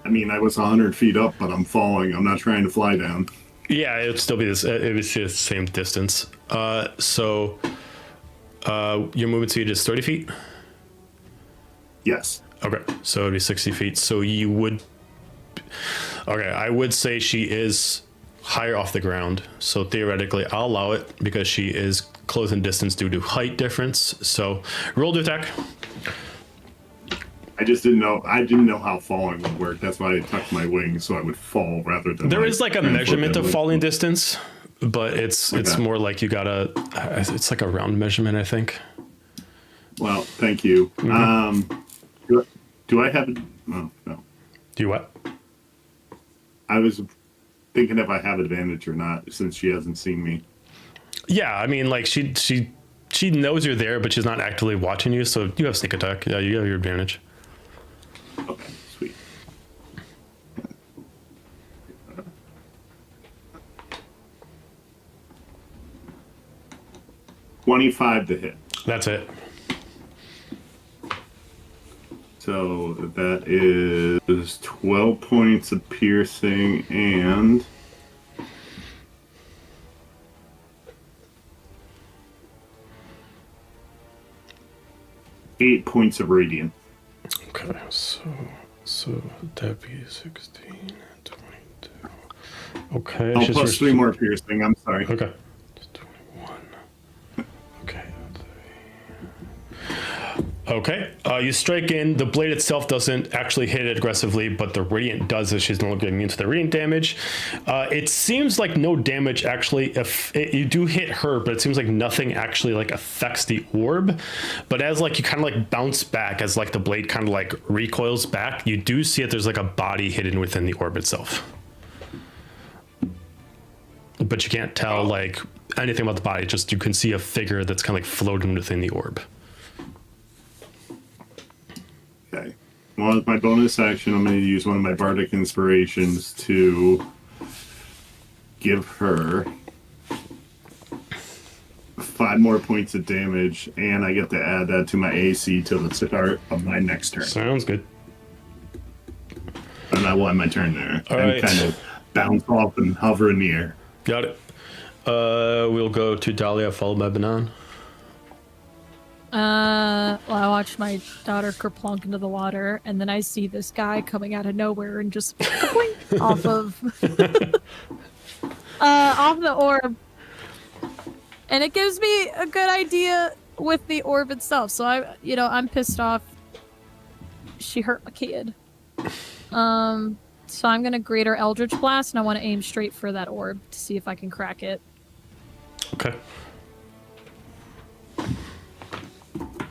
I mean, I was 100 feet up, but I'm falling. I'm not trying to fly down. Yeah, it'd still be this. It was the same distance. So your movement speed is 30 feet? Yes. Okay, so it'd be 60 feet. So you would... Okay, I would say she is higher off the ground. So theoretically, I'll allow it because she is close in distance due to height difference. So roll to attack. I just didn't know. I didn't know how falling would work. That's why I tucked my wings so I would fall rather than. There is like a measurement of falling distance, but it's Okay. more like you gotta. It's like a round measurement, I think. Well, thank you. Do I have? Oh, no. Do you what? I was thinking if I have advantage or not since she hasn't seen me. Yeah, I mean, like she knows you're there, but she's not actively watching you. So you have sneak attack. Yeah, you have your advantage. Okay, sweet. 25 to hit. That's it. So that is 12 points of piercing and 8 points of radiant. Okay, so that'd be 16, 22. Okay. Oh, plus 3 more piercing. I'm sorry. Okay. 21. Okay. Okay. You strike in. The blade itself doesn't actually hit it aggressively, but the radiant does, as she's no longer immune to the radiant damage. It seems like no damage actually. If you do hit her, but it seems like nothing actually like affects the orb. But as like you kind of like bounce back, as like the blade kind of like recoils back, you do see that there's like a body hidden within the orb itself. But you can't tell like anything about the body. Just you can see a figure that's kind of like floating within the orb. Okay. Well, as my bonus action, I'm going to use one of my bardic inspirations to give her 5 more points of damage, and I get to add that to my AC till the start of my next turn. Sounds good. And I will end my turn there. All and right. kind of bounce off and hover in the air. Got it. We'll go to Dahlia, followed by Banan. Well, I watched my daughter kerplunk into the water, and then I see this guy coming out of nowhere and just off of off the orb, and it gives me a good idea with the orb itself. So I'm pissed off. She hurt my kid. So I'm gonna Greater Eldritch Blast, and I want to aim straight for that orb to see if I can crack it. Okay.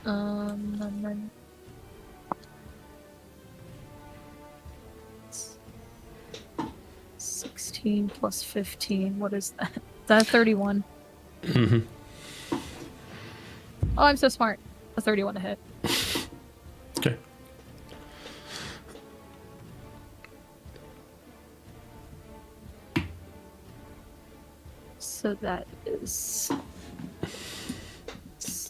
And then 16 plus 15. What is that? That 31. Mm-hmm. Oh, I'm so smart. A 31 to hit. Okay. So that is.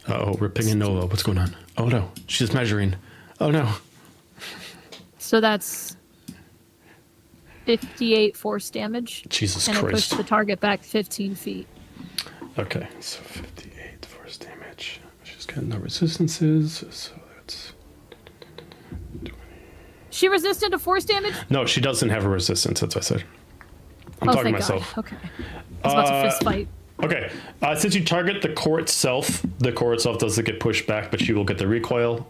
Oh, we're pinging Nova. What's going on? Oh no, she's measuring. Oh no. So that's 58 force damage. Jesus and Christ. it pushed the target back 15 feet. Okay, so 58 force damage. She's got no resistances, so that's. She resistant to force damage? No, she doesn't have a resistance. That's what I said. I'm Oh, talking thank myself. God. Okay. I was about to fist fight. Okay, since you target the core itself doesn't get pushed back, but she will get the recoil.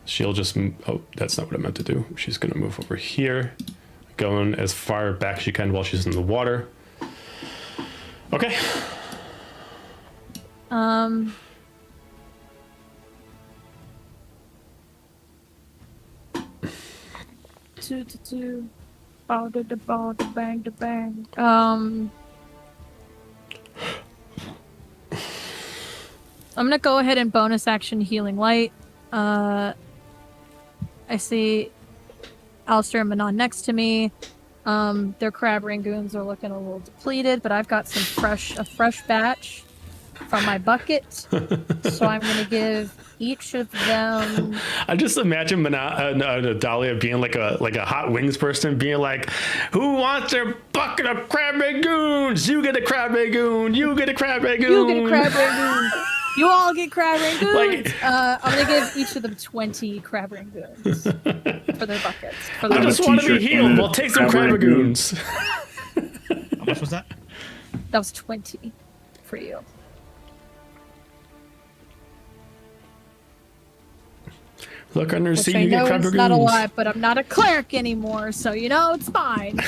She'll just. Oh, that's not what I meant to do. She's gonna move over here, going as far back as she can while she's in the water. Okay. Two. Ball to the ball, the bang to bang. I'm gonna go ahead and bonus action Healing Light. I see Alistair and Manon next to me. Their crab rangoons are looking a little depleted, but I've got a fresh batch from my bucket. So I'm gonna give each of them. I just imagine Dahlia being like a hot wings person, being like, "Who wants their bucket of crab rangoons? You get a crab rangoon. You get a crab rangoon. You get a crab rangoon. You all get crab rangoons. Like- I'm gonna give each of them 20 crab rangoons for their buckets. For their I just a want to be t-shirt healed. and a Well, take some crab crab rangoon. rangoons. How much was that? That was 20 for you. Look under the Which seat. I You get know crab it's not a rangoons. lot, but I'm not a cleric anymore, so it's fine.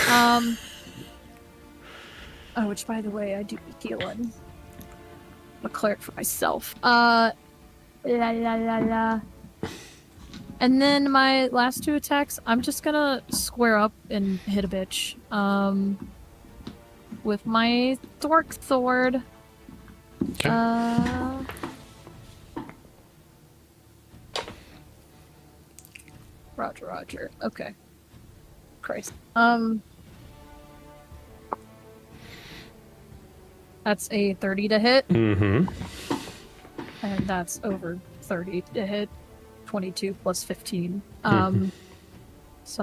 Oh, which by the way, I do be healing. I'm a cleric for myself. La la la la. And then my last 2 attacks, I'm just gonna square up and hit a bitch. With my Thork Sword. Okay. Roger. Okay. Christ. That's a 30 to hit, Mm-hmm. and that's over 30 to hit. 22 plus 15. So I'm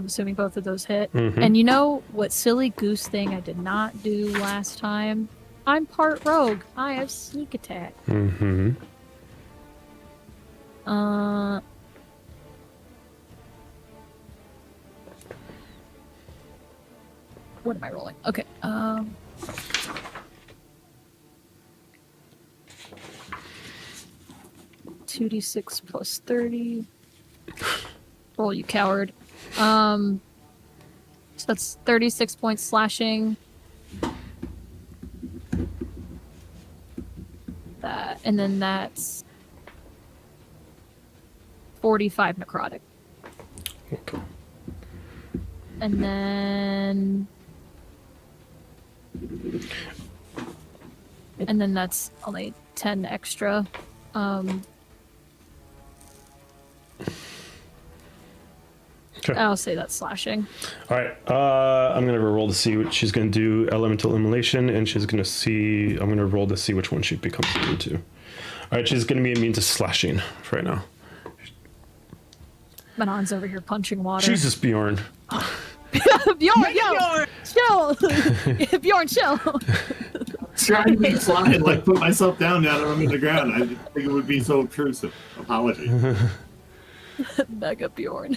assuming both of those hit. Mhm. And you know what silly goose thing I did not do last time? I'm part rogue. I have sneak attack. Mm-hmm. What am I rolling? Okay. 2d6 plus 30. Roll, you coward. So that's 36 points slashing. That, and then that's 45 necrotic. Okay. And then that's only 10 extra. Okay. I'll say that's slashing. All right. I'm gonna roll to see what she's gonna do. Elemental immolation, and she's gonna see. I'm gonna roll to see which one she becomes immune to. All right. She's gonna be immune to slashing right now. Manon's over here punching water. Jesus, Bjorn. Bjorn, yo, chill. Bjorn, chill. Trying to be fly and like put myself down now that I'm in the ground. I didn't think it would be so obtrusive. Apology. Mega Bjorn.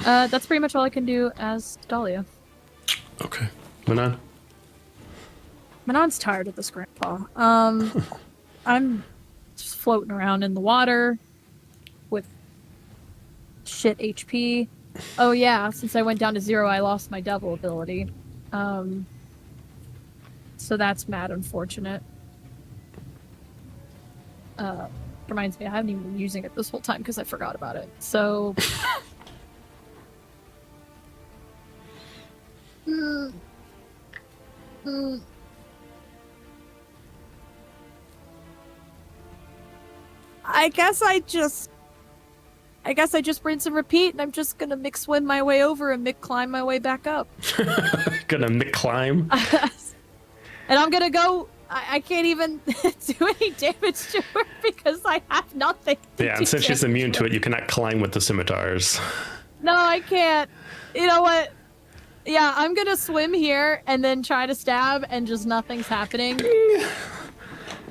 That's pretty much all I can do as Dahlia. Okay. Manon. Manon's tired of this, Grandpa. I'm just floating around in the water with shit HP. Oh yeah, since I went down to 0, I lost my devil ability. So that's mad unfortunate. Reminds me, I haven't even been using it this whole time because I forgot about it. So... I guess I just rinse and repeat, and I'm just gonna Mick swim my way over and Mick climb my way back up. Gonna Mick climb. And I'm gonna go. I can't even do any damage to her because I have nothing. Yeah, and since she's immune to it, you cannot climb with the scimitars. No, I can't. You know what? Yeah, I'm gonna swim here and then try to stab, and just nothing's happening.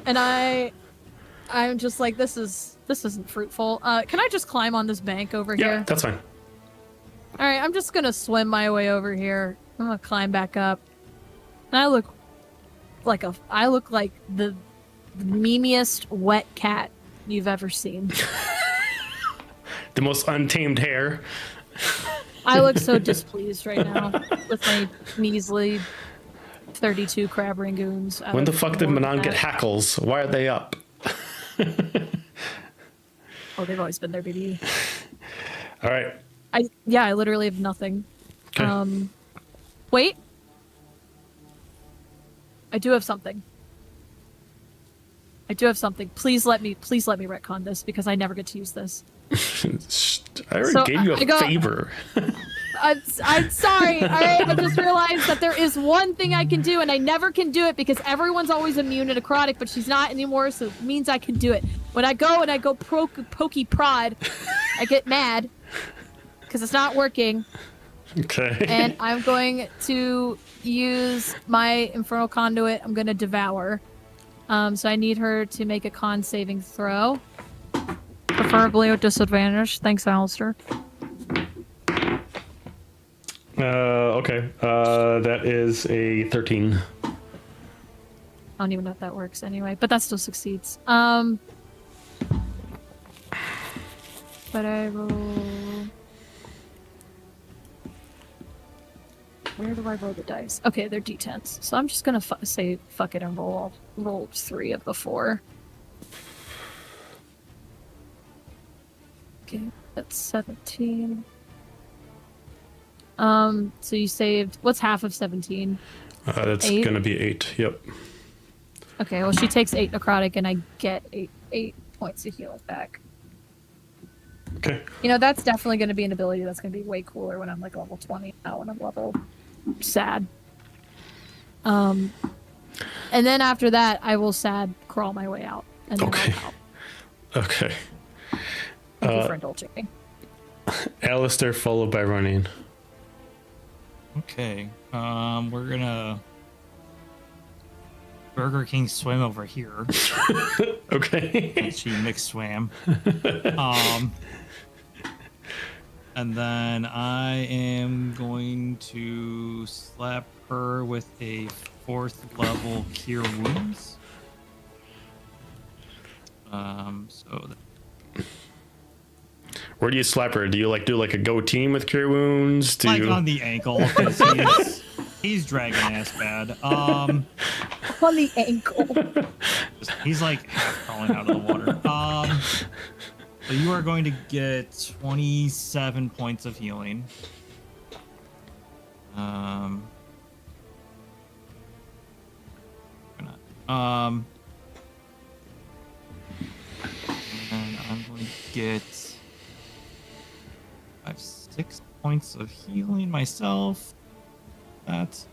And I'm just like, this isn't fruitful. Can I just climb on this bank over here? Yeah, that's fine. All right, I'm just gonna swim my way over here. I'm gonna climb back up. And I look like the memeiest wet cat you've ever seen. The most untamed hair. I look so displeased right now with my measly 32 crab rangoons. When the fuck did Manon get hackles? Why are they up? Oh, they've always been there, baby. All right. I literally have nothing. Okay. Wait. I do have something. Please let me retcon this because I never get to use this. I already gave you a favor. I'm sorry. All right, I just realized that there is one thing I can do, and I never can do it because everyone's always immune to necrotic, but she's not anymore, so it means I can do it. When I go pokey prod, I get mad because it's not working. Okay. And I'm going to use my Infernal Conduit. I'm going to devour. So I need her to make a con saving throw. Preferably with disadvantage. Thanks, Alistair. Okay. That is a 13. I don't even know if that works anyway, but that still succeeds. But I roll... Where do I roll the dice? Okay, they're d10s. So I'm just gonna say fuck it and roll 3 of the 4. Okay, that's 17. So you saved... What's half of 17? That's 8? gonna be 8. Yep. Okay, well she takes 8 necrotic and I get 8 points of healing back. Okay. You know, that's definitely going to be an ability that's going to be way cooler when I'm like level 20 now when I'm level sad. And then after that, I will sad crawl my way out. And then Okay. I'll out. Okay. Thank you for indulging me. Alistair followed by running. Okay. We're gonna Burger King swim over here. Okay. She mixed swam. And then I am going to slap her with a 4th level Cure Wounds. Where do you slap her? Do you do a go team with Cure Wounds? Do Like you... on the ankle, because he's dragging ass bad. On the ankle. He's like half crawling out of the water. So you are going to get 27 points of healing. And I'm going to get 6 points of healing myself. That.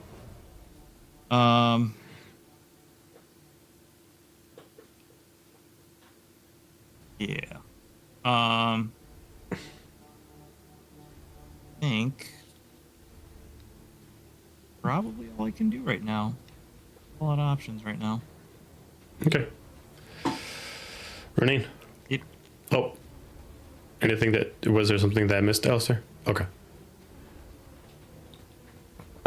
Yeah. I think probably all I can do right now. A lot of options right now. Okay. Renine? It, Oh. Was there something that I missed, Alistair? Okay.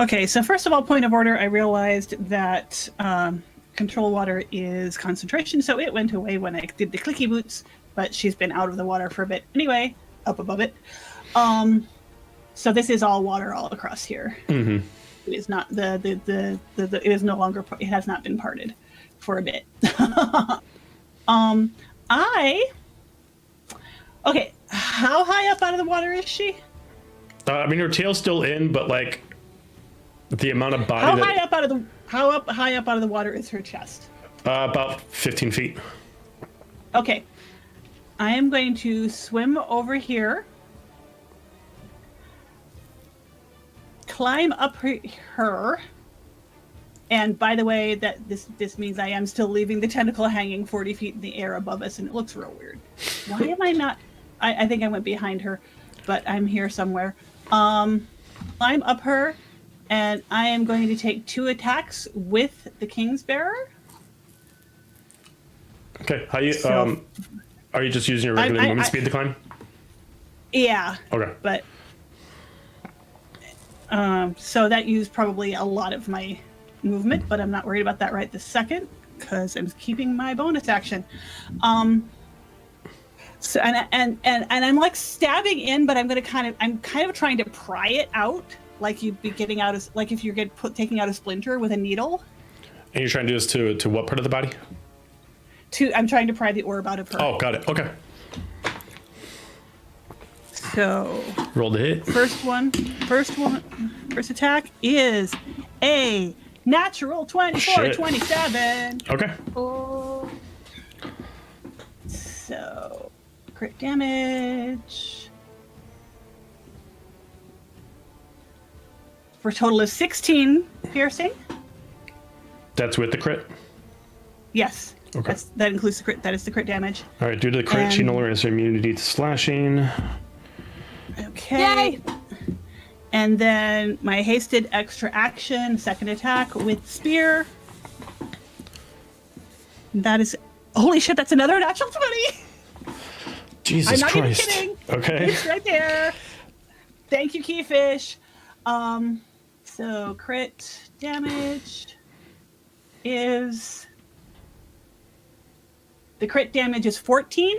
Okay, so first of all, point of order, I realized that control water is concentration, so it went away when I did the clicky boots, but she's been out of the water for a bit anyway, up above it. So this is all water all across here. Mm-hmm. It is not it is no longer, it has not been parted for a bit. Okay, how high up out of the water is she? I mean, her tail's still in, but like the amount of body How high up out of the water is her chest? About 15 feet. Okay, I am going to swim over here, climb up her, and by the way, that this means I am still leaving the tentacle hanging 40 feet in the air above us, and it looks real weird. Why am I not? I think I went behind her, but I'm here somewhere. Climb up her, and I am going to take 2 attacks with the King's Bearer. Okay. How you are you just using your regular movement speed to climb? Yeah. Okay. But so that used probably a lot of my movement, but I'm not worried about that right this second because I'm keeping my bonus action. So and I'm like stabbing in, but I'm kind of trying to pry it out, like you'd be getting out of, like if you're taking out a splinter with a needle. And you're trying to do this to what part of the body? I'm trying to pry the orb out of her. Oh, got it. Okay. So Roll the hit. First attack is a natural 24, 27. Okay. Oh. So, crit damage. For a total of 16 piercing. That's with the crit? Yes. Okay. That includes the crit. That is the crit damage. All right, due to the crit, she no longer has immunity to slashing. Okay. Yay! And then my hasted extra action, second attack with spear. That is, holy shit, that's another natural 20. Jesus I'm not Christ. even kidding. Okay. It's right there. Thank you, Keyfish. So crit damage is, the crit damage is 14.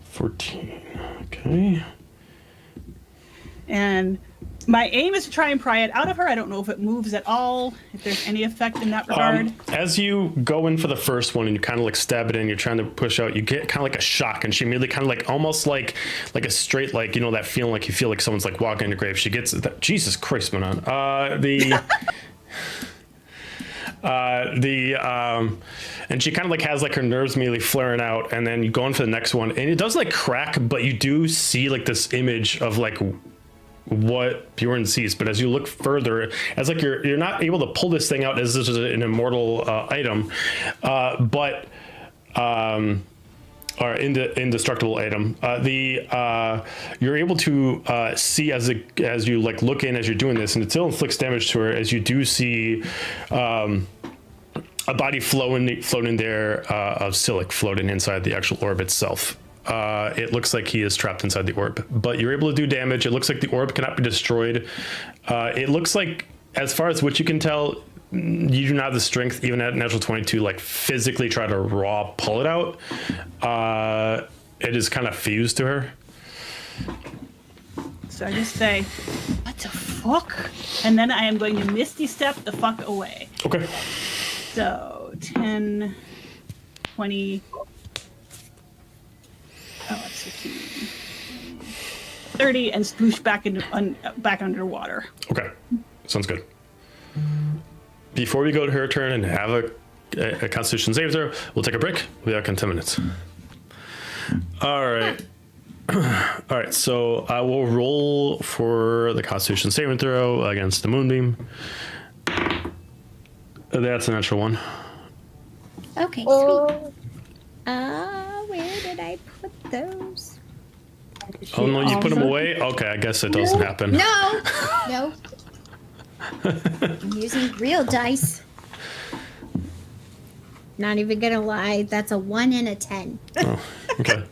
14. Okay. And my aim is to try and pry it out of her. I don't know if it moves at all, if there's any effect in that regard. As you go in for the first one and you kind of like stab it in, you're trying to push out, you get kind of like a shock, and she immediately kind of like almost like a straight, like, you know, that feeling like you feel like someone's like walking in your grave. She gets that. Jesus Christ, Manon. And she kind of like has like her nerves immediately flaring out, and then you go in for the next one, and it does like crack, but you do see like this image of like what Bjorn sees. But as you look further, as like you're not able to pull this thing out as this is an immortal item, or indestructible item. You're able to see as you like look in as you're doing this, and it still inflicts damage to her, as you do see a body floating there of Silic floating inside the actual orb itself. It looks like he is trapped inside the orb, but you're able to do damage. It looks like the orb cannot be destroyed. It looks like, as far as what you can tell, you do not have the strength, even at natural 22, like physically try to raw pull it out. It is kind of fused to her. So I just say, what the fuck? And then I am going to Misty Step the fuck away. Okay. So 10, 20, that's 15, 30, and sploosh back underwater. Okay. Sounds good. Before we go to her turn and have a a Constitution saving throw. We'll take a break. We'll be back in 10 minutes. All right. All right, so I will roll for the Constitution saving throw against the Moonbeam. That's a natural one. Okay, sweet. Where did I put those? Oh, no, you put them away? Okay, I guess it doesn't happen. No, no. I'm using real dice. Not even gonna lie, that's a 1 and a 10. Oh, okay.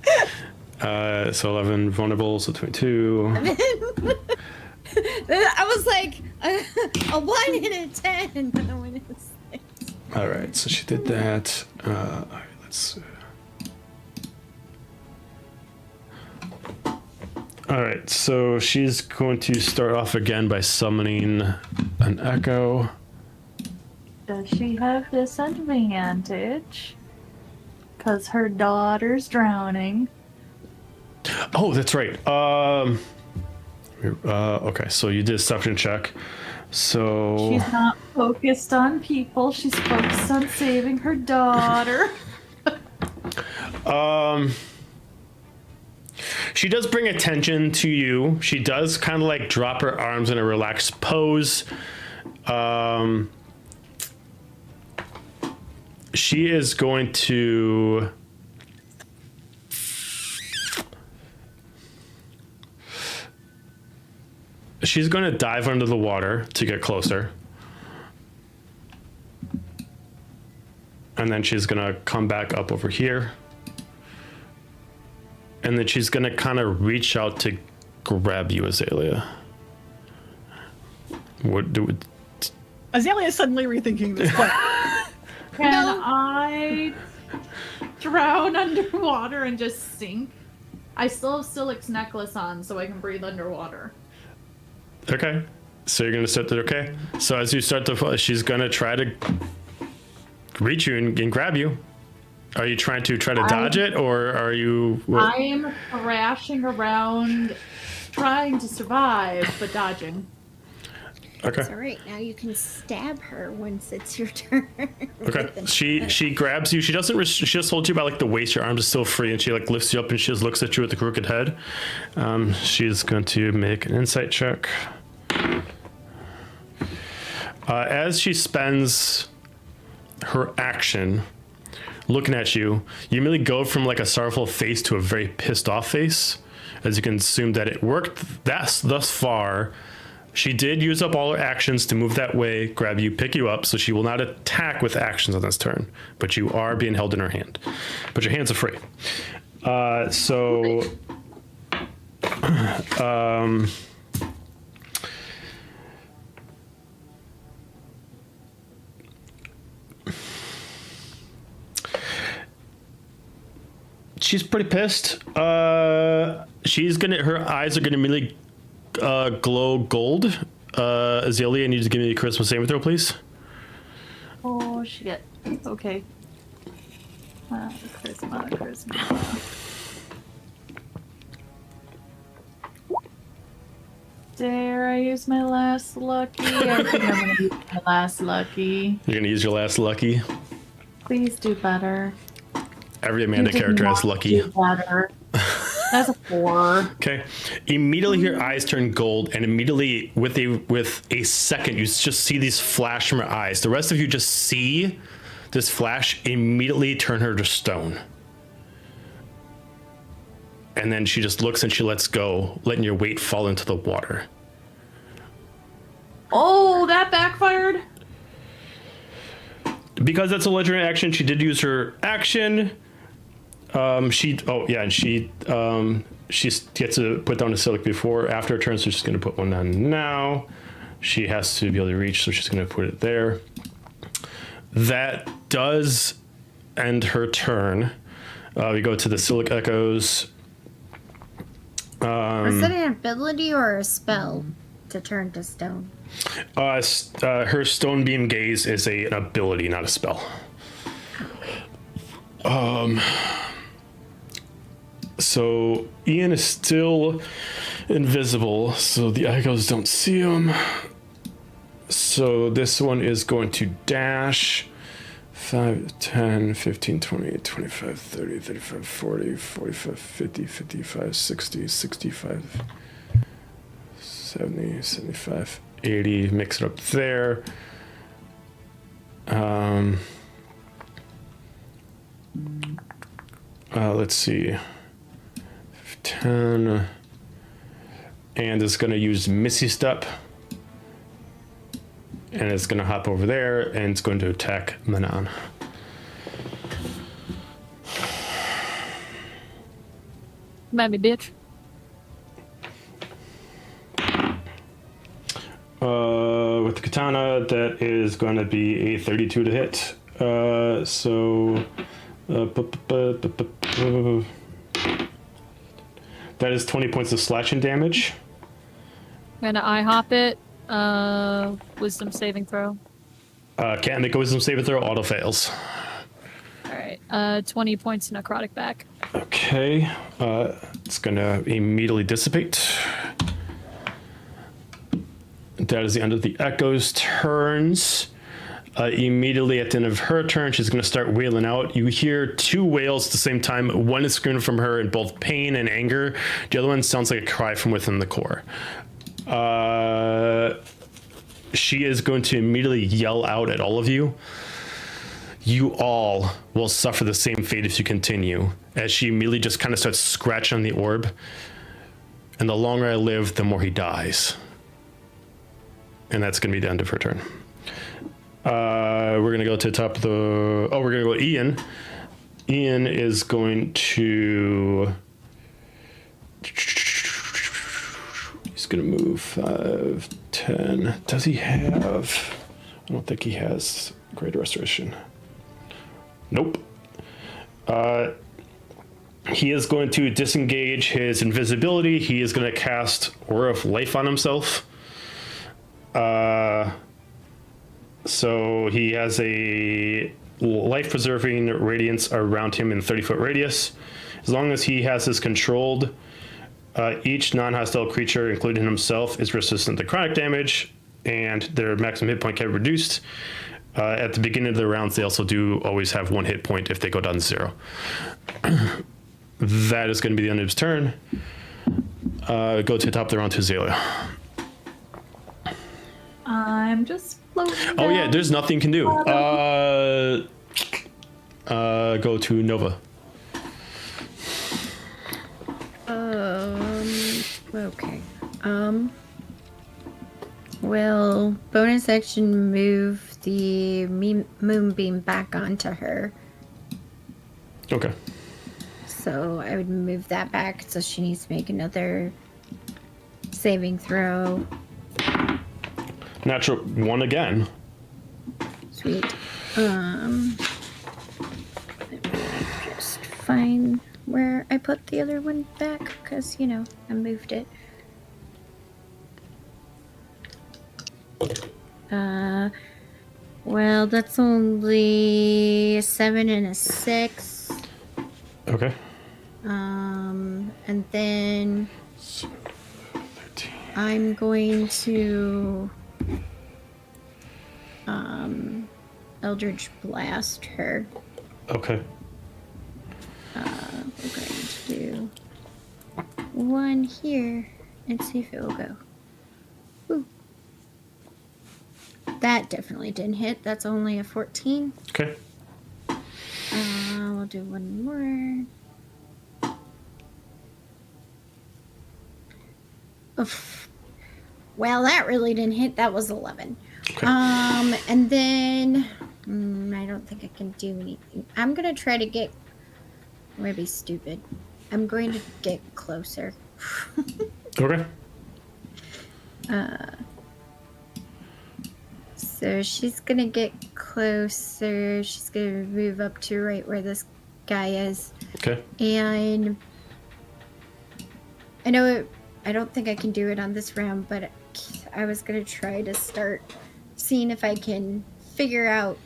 So 11 vulnerable, so 22. I was like, a 1 and a 10. All right, so she did that. All right, let's see. All right, so she's going to start off again by summoning an echo. Does she have disadvantage? Because her daughter's drowning. Oh, that's right. Okay, so you did a deception check. So She's not focused on people. She's focused on saving her daughter. she does bring attention to you. She does kind of like drop her arms in a relaxed pose. She is going to she's going to dive under the water to get closer. And then she's going to come back up over here. And then she's going to kind of reach out to grab you, Azalea. What do Azalea is suddenly rethinking this plan. Can I drown underwater and just sink? I still have Silic's necklace on, so I can breathe underwater. Okay. So you're going to start the, okay. So as you start to fall, she's going to try to reach you and grab you. Are you trying to dodge it, or are you... I am thrashing around, trying to survive, but dodging. Okay. It's all right. Now you can stab her once it's your turn. Okay. She grabs you. She doesn't. She just holds you by like the waist. Your arms are still free, and she like lifts you up and she just looks at you with the crooked head. She's going to make an insight check. As she spends her action looking at you, you immediately go from like a sorrowful face to a very pissed off face. As you can assume that it worked thus far. She did use up all her actions to move that way, grab you, pick you up, so she will not attack with actions on this turn. But you are being held in her hand. But your hands are free. She's pretty pissed. Her eyes are gonna immediately glow gold. Azalea, I need you to give me a charisma saving throw, please. Oh, shit. Okay. Charisma. Dare I use my last lucky? I think I'm gonna use my last lucky. You're gonna use your last lucky. Please do better. Every Amanda You did character has not lucky. do better. That's a 4. Okay. Immediately your eyes turn gold, and immediately with a second, you just see these flash from her eyes. The rest of you just see this flash immediately turn her to stone. And then she just looks and she lets go, letting your weight fall into the water. Oh, that backfired. Because that's a legendary action, she did use her action. She gets to put down a Silic before, after her turn, so she's going to put one on now. She has to be able to reach, so she's going to put it there. That does end her turn. We go to the Silic Echoes. Was it an ability or a spell to turn to stone? Her Stone Beam Gaze is an ability, not a spell. So Ian is still invisible, so the echoes don't see him. So this one is going to dash 5, 10, 15, 20, 25, 30, 35, 40, 45, 50, 55, 60, 65, 70, 75, 80. Mix it up there. Let's see. 10. And it's going to use Missy Step. And it's going to hop over there, and it's going to attack Manon. Come at me, bitch. With the katana, that is going to be a 32 to hit. That is 20 points of slashing damage. I'm gonna IHOP it. Wisdom saving throw. Can't make a wisdom saving throw, auto fails. Alright, 20 points necrotic back. Okay, it's gonna immediately dissipate. That is the end of the Echo's turns. Immediately at the end of her turn, she's going to start wailing out. You hear two wails at the same time. One is screaming from her in both pain and anger. The other one sounds like a cry from within the core. She is going to immediately yell out at all of you. You all will suffer the same fate if you continue. As she immediately just kind of starts scratching on the orb. And the longer I live, the more he dies. And that's going to be the end of her turn. We're going to go to the top of the... Oh, we're going to go Ian. Ian is going to... He's going to move 5, 10. Does he have... I don't think he has Greater Restoration. Nope. He is going to disengage his invisibility. He is going to cast Aura of Life on himself. So he has a life-preserving radiance around him in 30-foot radius. As long as he has this controlled, each non-hostile creature, including himself, is resistant to chronic damage, and their maximum hit point can be reduced. At the beginning of the rounds, they also do always have 1 hit point if they go down to 0. That is going to be the end of his turn. Go to the top of the round to Azalea. I'm just floating down. Oh yeah, there's nothing you can do. Go to Nova. Okay. Will bonus action move the moonbeam back onto her? Okay. So I would move that back, so she needs to make another saving throw. Natural 1 again. Sweet. Just find where I put the other one back, because, you know, I moved it. Well, that's only a 7 and a 6. Okay. And then 13. I'm going to Eldritch Blast her. Okay. We're going to do 1 here and see if it will go. Ooh. That definitely didn't hit. That's only a 14. Okay. We'll do 1 more. Oof. Well, that really didn't hit. That was 11. Okay. And then I don't think I can do anything. I'm gonna try to get. I'm gonna be stupid. I'm going to get closer. Okay. So she's gonna get closer. She's gonna move up to right where this guy is. Okay. And I know it, I don't think I can do it on this round, but I was gonna try to start seeing if I can figure out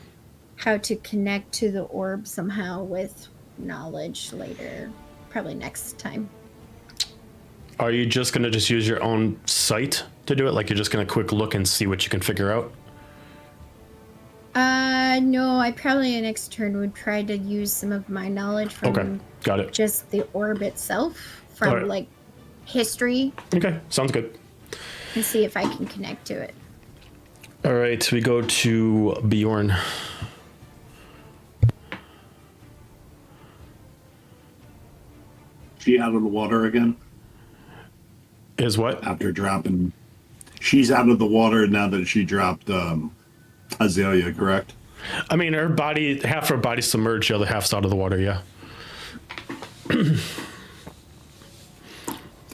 how to connect to the orb somehow with knowledge later, probably next time. Are you just going to just use your own sight to do it? Like you're just going to quick look and see what you can figure out? No, I probably next turn would try to use some of my knowledge from Okay, got it. just the orb itself, from Alright. like history, Okay, sounds good. and see if I can connect to it. All right, we go to Bjorn. She out of the water again Is what? after dropping. She's out of the water now that she dropped Azalea, correct? I mean, her body, half her body's submerged, the other half's out of the water, yeah.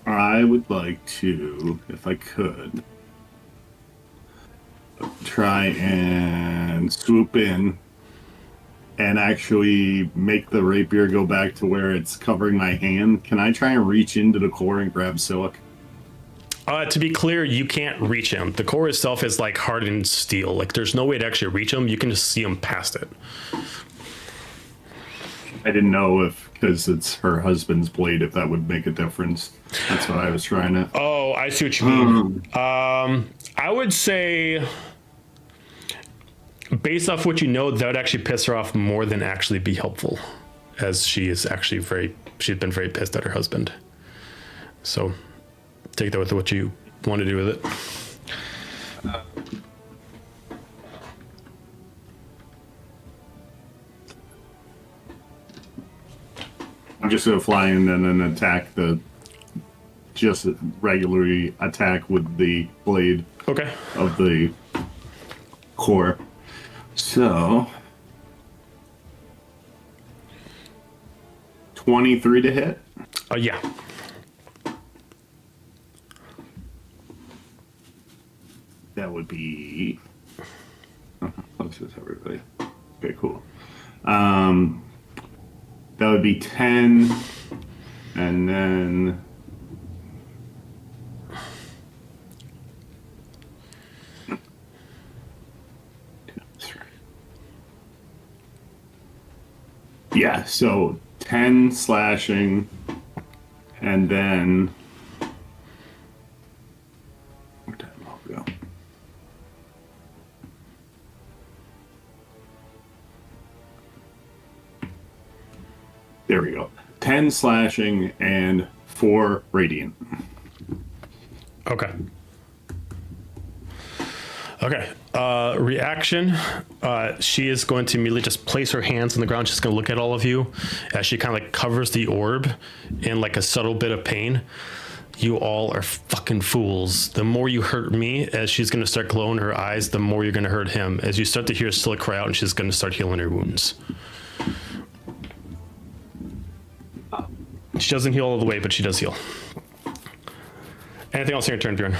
I would like to, if I could, try and swoop in and actually make the rapier go back to where it's covering my hand. Can I try and reach into the core and grab Silic? To be clear, you can't reach him. The core itself is like hardened steel. Like, there's no way to actually reach him. You can just see him past it. I didn't know if, because it's her husband's blade, if that would make a difference. That's what I was trying to. Oh, I see what you mean. I would say, based off what you know, that would actually piss her off more than actually be helpful, as she is actually she's been very pissed at her husband. So take that with what you want to do with it. I'm just going to fly in and then attack just regularly attack with the blade Okay. of the core. So 23 to hit. Yeah. That would be. Close to everybody. Okay, cool. That would be 10, and then. Yeah, so 10 slashing, and then. Where did I go? There we go. 10 slashing and 4 radiant. Okay. Okay. Reaction. She is going to immediately just place her hands on the ground. She's going to look at all of you as she kind of like covers the orb in like a subtle bit of pain. You all are fucking fools. The more you hurt me, as she's going to start glowing her eyes, the more you're going to hurt him. As you start to hear Scylla cry out, and she's going to start healing her wounds. She doesn't heal all the way, but she does heal. Anything else in your turn, Bjorn?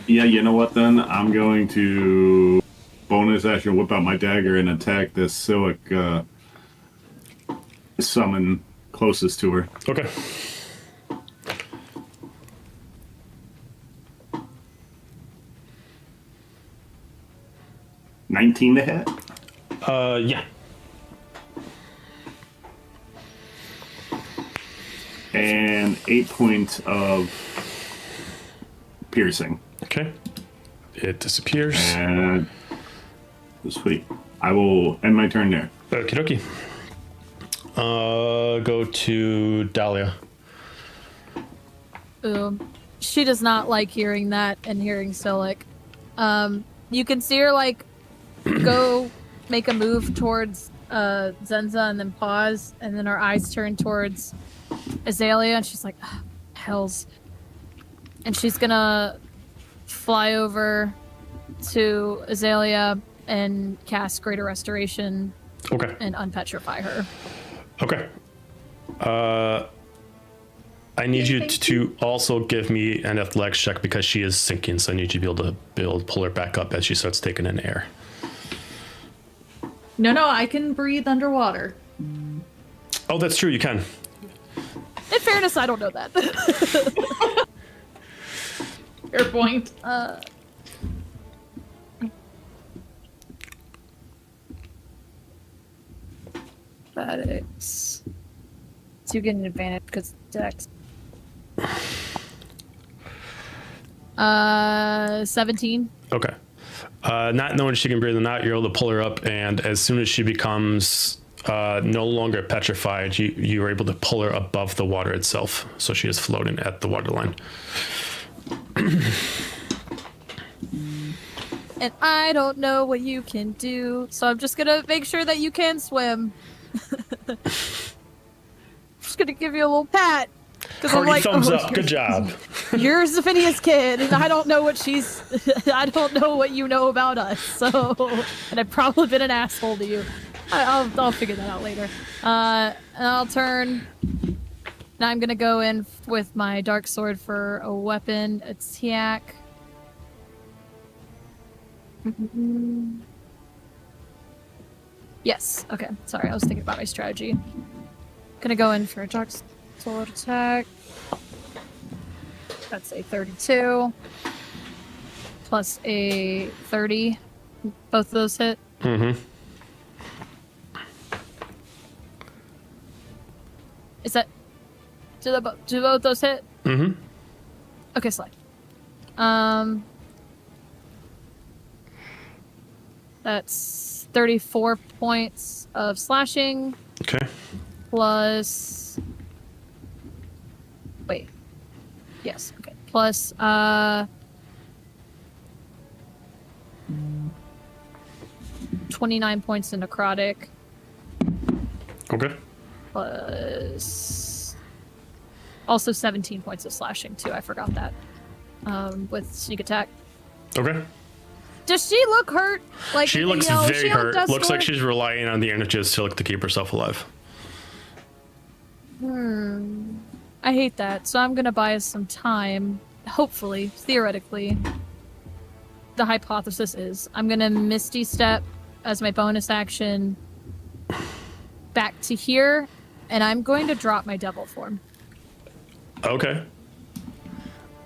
Yeah, you know what then? I'm going to bonus action whip out my dagger and attack this Silic summon closest to her. Okay. $19 to hit. Yeah. And 8 points of piercing. Okay. It disappears. And sweet. I will end my turn there. Okie dokie. Go to Dahlia. Ooh. She does not like hearing that and hearing Silic. You can see her like go make a move towards Zenza and then pause, and then her eyes turn towards Azalea, and she's like, "Ah, hells." And she's gonna fly over to Azalea and cast Greater Restoration Okay. and unpetrify her. Okay. I need you to also give me an athletics check because she is sinking, so I need you to be able to pull her back up as she starts taking in air. No, I can breathe underwater. Oh, that's true. You can. In fairness, I don't know that. Fair point. Athletics. So you get an advantage because Dex. 17. Okay. Not knowing she can breathe or not, you're able to pull her up, and as soon as she becomes no longer petrified, you are able to pull her above the water itself, so she is floating at the waterline. And I don't know what you can do, so I'm just gonna make sure that you can swim. Just gonna give you a little pat. Because I'm Hearty like, thumbs oh, up. Good job. You're Zephinia's kid, and I don't know what she's. I don't know what you know about us. So, and I've probably been an asshole to you. I'll figure that out later. And I'll turn. Now I'm gonna go in with my dark sword for a weapon attack. Yes. Okay. Sorry, I was thinking about my strategy. Gonna go in for a dark sword attack. That's a 32 plus a 30. Both of those hit. Mm-hmm. Is that do both those hit? Mm-hmm. Okay, slide. That's 34 points of slashing. Okay. Plus. Wait. Yes. Okay. Plus 29 points of necrotic. Okay. Plus also 17 points of slashing too. I forgot that. With sneak attack. Okay. Does she look hurt? Like She looks you know, very she on hurt. death's Looks like door? she's relying on the energies to keep herself alive. I hate that. So I'm gonna buy us some time. Hopefully, theoretically, the hypothesis is I'm gonna Misty Step as my bonus action back to here, and I'm going to drop my devil form. Okay.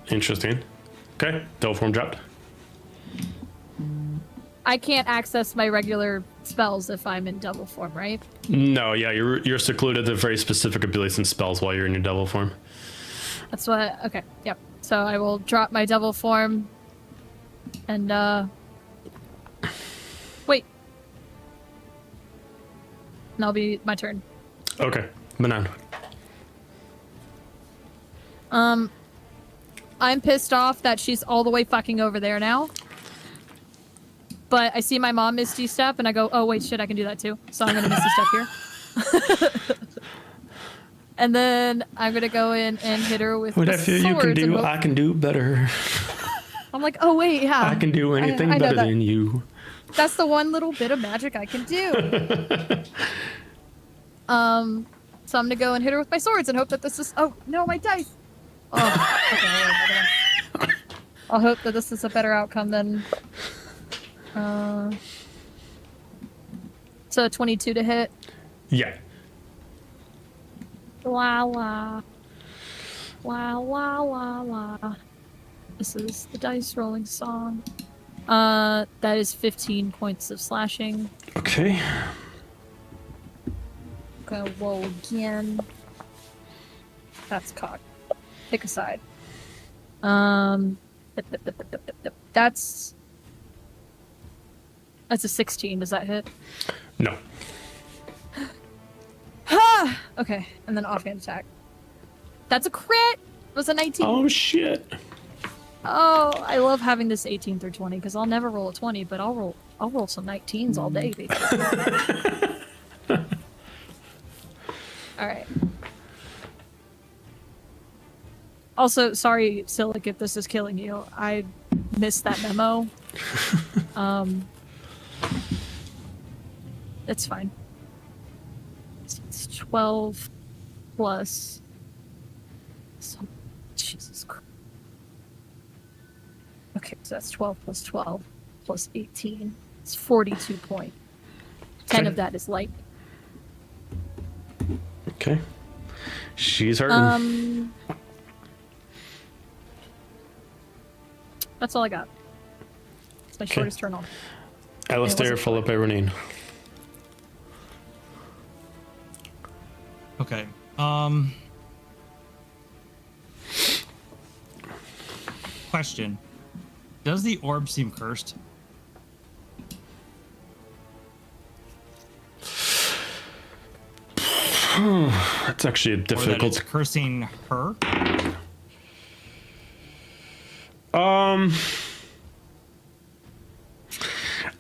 Interesting. Okay. Devil form dropped. I can't access my regular spells if I'm in devil form, right? No, yeah, you're secluded to very specific abilities and spells while you're in your devil form. That's what. Okay. Yep. So I will drop my devil form, and wait. And that'll be my turn. Okay. Manan. I'm pissed off that she's all the way fucking over there now. But I see my mom Misty Step, and I go, oh, wait, shit, I can do that too. So I'm going to Misty Step here. And then I'm going to go in and hit her with What the I feel you can swords and do, hope- I can do better. I'm like, oh, wait, yeah. I can do anything I know better that. than you. That's the one little bit of magic I can do. So I'm going to go and hit her with my swords and hope that this is... Oh, no, my dice! Oh, okay, another one. I'll hope that this is a better outcome than... So 22 to hit. Yeah. La la. La la la la. This is the dice rolling song. That is 15 points of slashing. Okay. Gonna roll again. That's cocked. Pick a side. That's a 16. Does that hit? No. Okay, and then offhand attack. That's a crit. It was a 19. Oh shit. Oh, I love having this 18 through 20 because I'll never roll a 20, but I'll roll some 19s all day, basically. All right. Also, sorry, Silic, if this is killing you. I missed that memo. It's fine. It's 12 plus. Jesus Christ. Okay, so that's 12 plus 12 plus 18. It's 42 point. 10 Okay. of that is light. Okay. She's hurting. That's all I got. It's my shortest turn on. Alistair, wasn't followed by Renine. Okay. Question. Does the orb seem cursed? That's actually a Or that it's difficult. cursing her?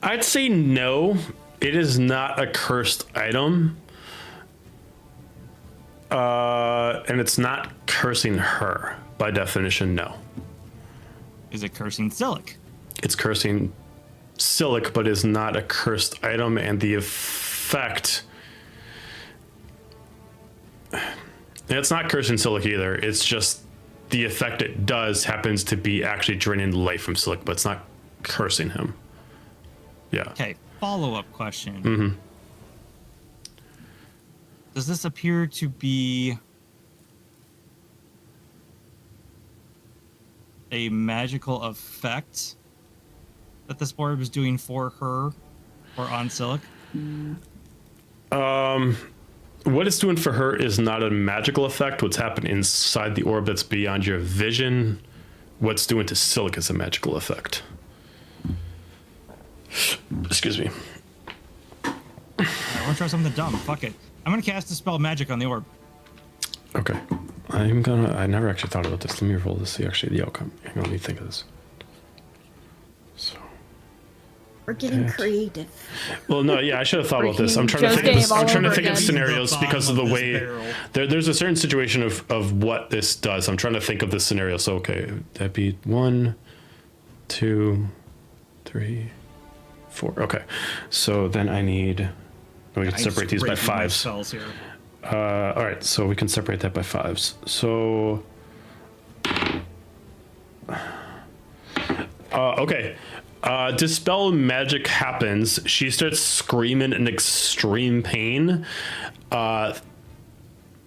I'd say no. It is not a cursed item. And it's not cursing her. By definition, no. Is it cursing Silic? It's cursing Silic, but is not a cursed item, and the effect. And it's not cursing Silic either. It's just the effect it does happens to be actually draining life from Silic, but it's not cursing him. Yeah. Okay, follow-up question. Mm-hmm. Does this appear to be a magical effect that this orb is doing for her or on Silic? What it's doing for her is not a magical effect. What's happening inside the orb that's beyond your vision, what's doing to Silic is a magical effect. Excuse me. I want to try something dumb. Fuck it. I'm going to cast a spell magic on the orb. Okay. I never actually thought about this. Let me roll to see actually the outcome. Hang on, let me think of this. So. We're getting That. creative. Well, no, yeah, I should have thought about this. I'm trying Joe's to think of this. game all I'm trying to over think of again. scenarios The because of the bottom of way this barrel. there's a certain situation of what this does. I'm trying to think of this scenario. So, okay, that'd be 1, 2, 3, 4. Okay, so then I need. We can separate these by scraping my fives. spells here. All right, so we can separate that by fives. So, okay. Dispel magic happens. She starts screaming in extreme pain,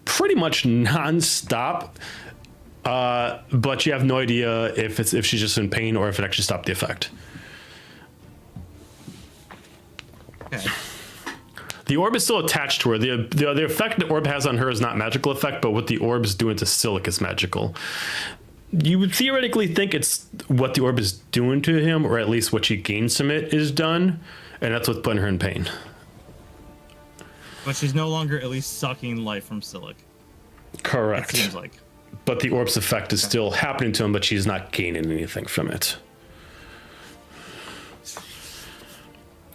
pretty much nonstop. But you have no idea if she's just in pain or if it actually stopped the effect. Okay. The orb is still attached to her. The effect the orb has on her is not magical effect, but what the orb is doing to Silic is magical. You would theoretically think it's what the orb is doing to him, or at least what she gains from it is done, and that's what's putting her in pain. But she's no longer at least sucking life from Silic. It Correct. seems like. But the orb's effect is still happening to him, but she's not gaining anything from it.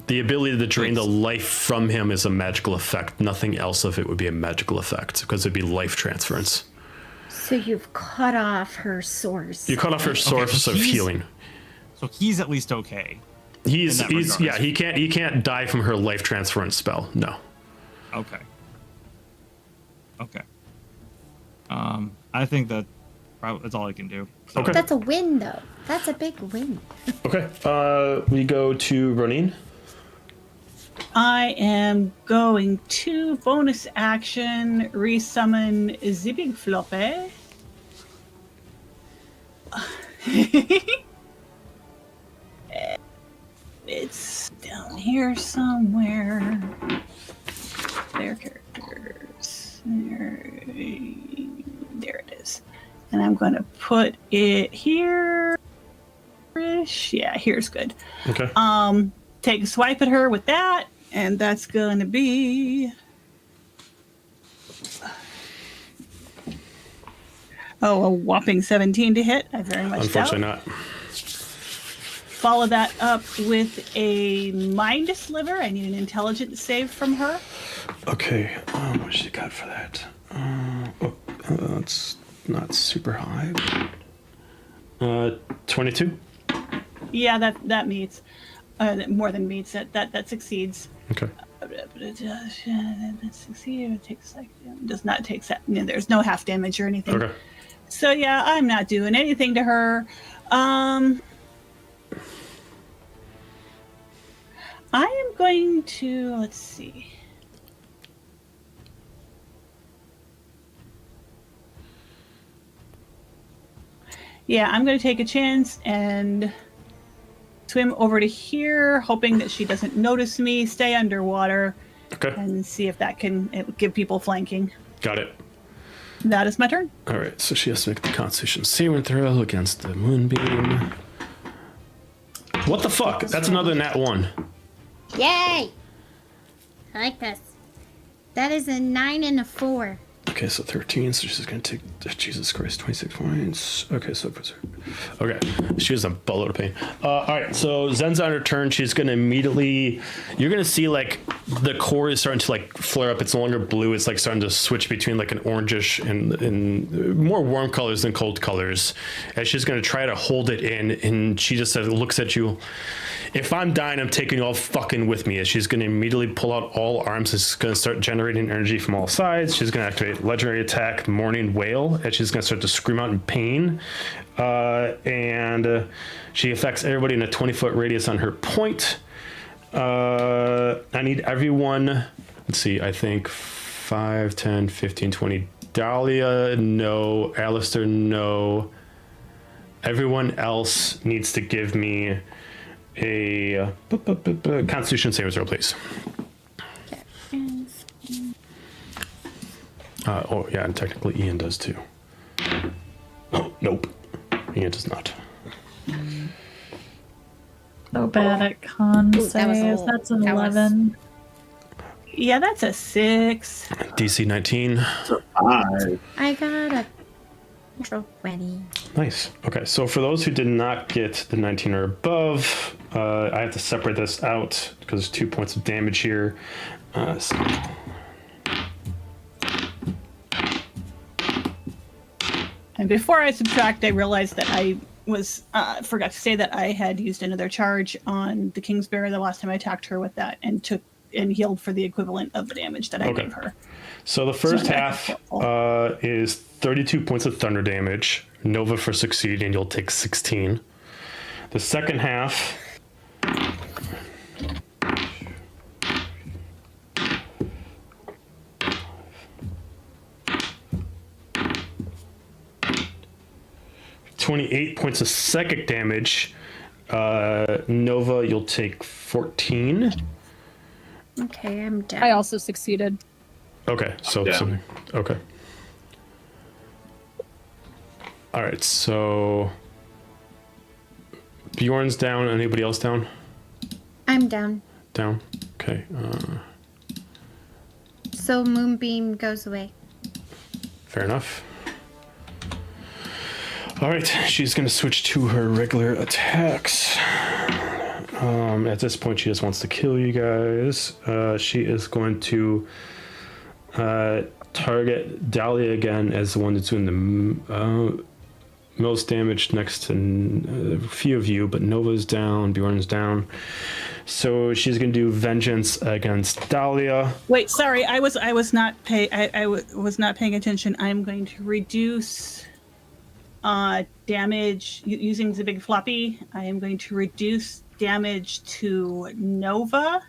The ability to drain the life from him is a magical effect. Nothing else of it would be a magical effect, because it'd be life transference. So you've cut off her source. You cut off her source of he's- healing. So he's at least okay. He's in that regard. yeah, he can't die from her life transference spell. No. Okay. Okay. I think that's all I can do. So, Okay. That's a win, though. That's a big win. Okay. We go to Ronin. I am going to bonus action resummon Zibig Floppe. It's down here somewhere. Their characters. There it is. And I'm going to put it here. Yeah, here's good. Okay. Take a swipe at her with that, and that's going to be. Oh, a whopping 17 to hit. I very much doubt. Unfortunately not. Follow that up with a mind sliver. I need an intelligence save from her. Okay. What she got for that? That's not super high. 22. Yeah, that meets. More than meets. That succeeds. Okay. That succeeds. It takes does not take. There's no half damage or anything. Okay. So yeah, I'm not doing anything to her. I am going to, let's see. Yeah, I'm going to take a chance and swim over to here, hoping that she doesn't notice me, stay underwater, Okay. and see if that can give people flanking. Got it. That is my turn. All right. So she has to make the Constitution saving throw against the moonbeam. What the fuck? That's another nat 1. Yay! I like this. That is a 9 and a 4. Okay, so 13. So she's gonna take Jesus Christ, 26 points. Okay, so okay, she has a buttload of pain. All right, so Zenza on her turn, she's gonna immediately. You're gonna see like the core is starting to like flare up. It's no longer blue. It's like starting to switch between like an orangish and more warm colors than cold colors. And she's gonna try to hold it in, and she just looks at you. If I'm dying, I'm taking you all fucking with me. She's going to immediately pull out all arms. It's going to start generating energy from all sides. She's going to activate legendary attack, Morning Wail, and she's going to start to scream out in pain. And she affects everybody in a 20-foot radius on her point. I need everyone. Let's see. I think 5, 10, 15, 20. Dahlia, no. Alistair, no. Everyone else needs to give me a Constitution saving throw, please. Oh, yeah, and technically Ian does too. Oh, nope. Ian does not. So bad at con Ooh, that was a saves. little- That's an that was- 11. Yeah, that's a 6. DC 19. I got a natural 20. Nice. Okay, so for those who did not get the 19 or above, I have to separate this out because there's 2 points of damage here. So And before I subtract, I realized that I was forgot to say that I had used another charge on the Kingsbearer the last time I attacked her with that, and took and healed for the equivalent of the damage that I gave her. So the first So half is 32 points of thunder damage. Nova for succeed, and you'll take 16. The second half. $28 points of psychic damage. Nova, you'll take 14. Okay, I'm down. I also succeeded. Okay, so Yeah. something. Okay. All right, so Bjorn's down. Anybody else down? I'm down. Down. Okay. So Moonbeam goes away. Fair enough. All right, she's gonna switch to her regular attacks. At this point, she just wants to kill you guys. She is going to target Dahlia again as the one that's doing the most damage next to a few of you, but Nova's down, Bjorn's down. So she's going to do vengeance against Dahlia. Wait, sorry, I was not was not paying attention. I'm going to reduce damage using the big floppy. I am going to reduce damage to Nova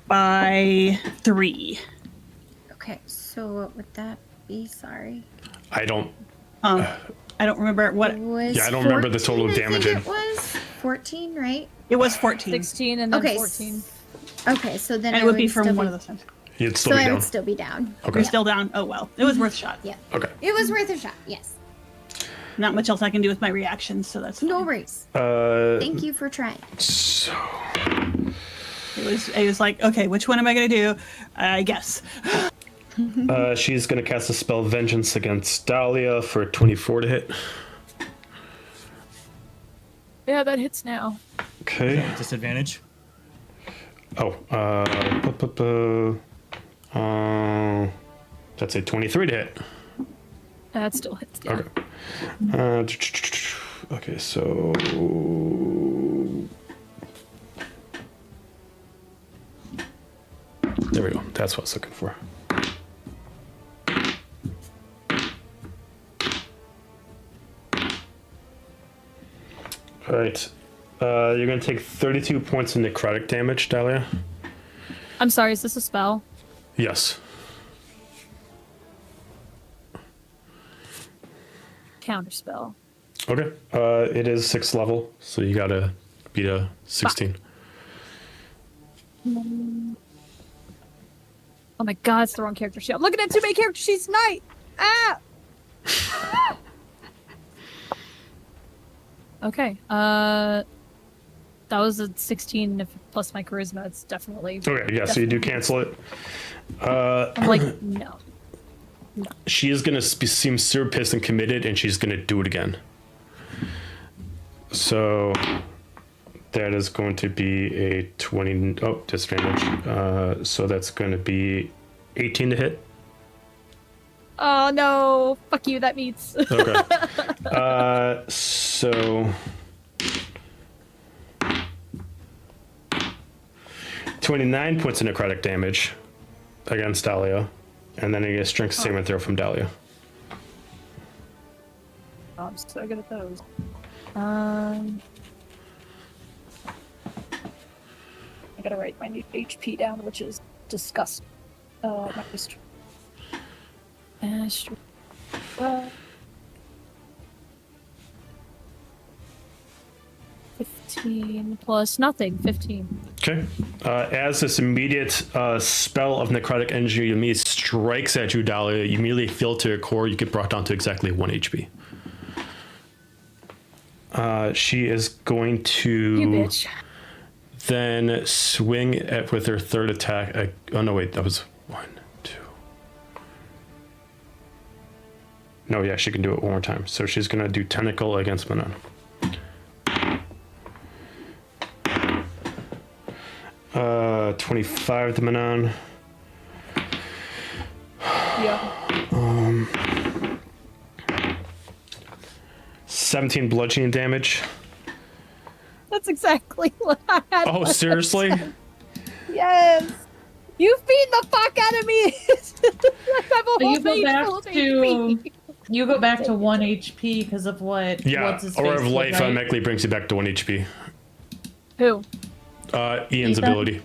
by 3. Okay, so what would that be? Sorry. I don't I don't remember what It was Yeah, I don't remember the total 14, I think damage. It was 14, right? it was. 14, 16 and then Okay. 14. Okay, so then and I it would be still from one of those times. You'd So still be I down. would still be down. Okay. You're still down. Oh well, it was worth a shot. Yeah. Okay. It was worth a shot. Yes. Not much else I can do with my reactions, so that's No fine. worries. Thank you for trying. So It was like, okay, which one am I going to do? I guess. she's going to cast a spell Vengeance against Dahlia for 24 to hit. Yeah, that hits now. Okay. Disadvantage. Oh, that's a 23 to hit. That still hits. Yeah. Okay. Okay, so there we go. That's what I was looking for. All right. You're going to take 32 points of necrotic damage, Dahlia. I'm sorry, is this a spell? Yes. Counterspell. Okay. It is 6th level, so you got to beat a 16. Oh my god, it's the wrong character sheet. I'm looking at too many character sheets tonight! Ah! Okay, that was a 16 plus my charisma. It's definitely. Okay, yeah, so you do cancel it. I'm like, no. She is going to seem super pissed and committed, and she's going to do it again. So that is going to be a 20. Oh, disadvantage. So that's going to be 18 to hit. Oh no! Fuck you. That meets. Okay. So 29 points of necrotic damage against Dahlia, and then I get a strength saving throw from Dahlia. I'm so good at those. I gotta write my new HP down, which is disgusting. My history. 15 plus nothing. 15. Okay. As this immediate spell of necrotic energy immediately strikes at you, Dahlia, you immediately feel to your core. You get brought down to exactly 1 HP. She is going to You bitch. then swing with her third attack. Oh no, wait, that was 1, 2. No, yeah, she can do it one more time. So she's gonna do tentacle against Manon. 25 to Manon. Yeah. 17 bludgeoning damage. That's exactly what I had. Oh, seriously? Yes. You've beaten the fuck out of me. I'm a So whole you go page back full of to HP. you go back to 1 HP because of what? Yeah, what's his Aura face of did, Life right? automatically brings you back to 1 HP. Who? Ian's Ethan? ability.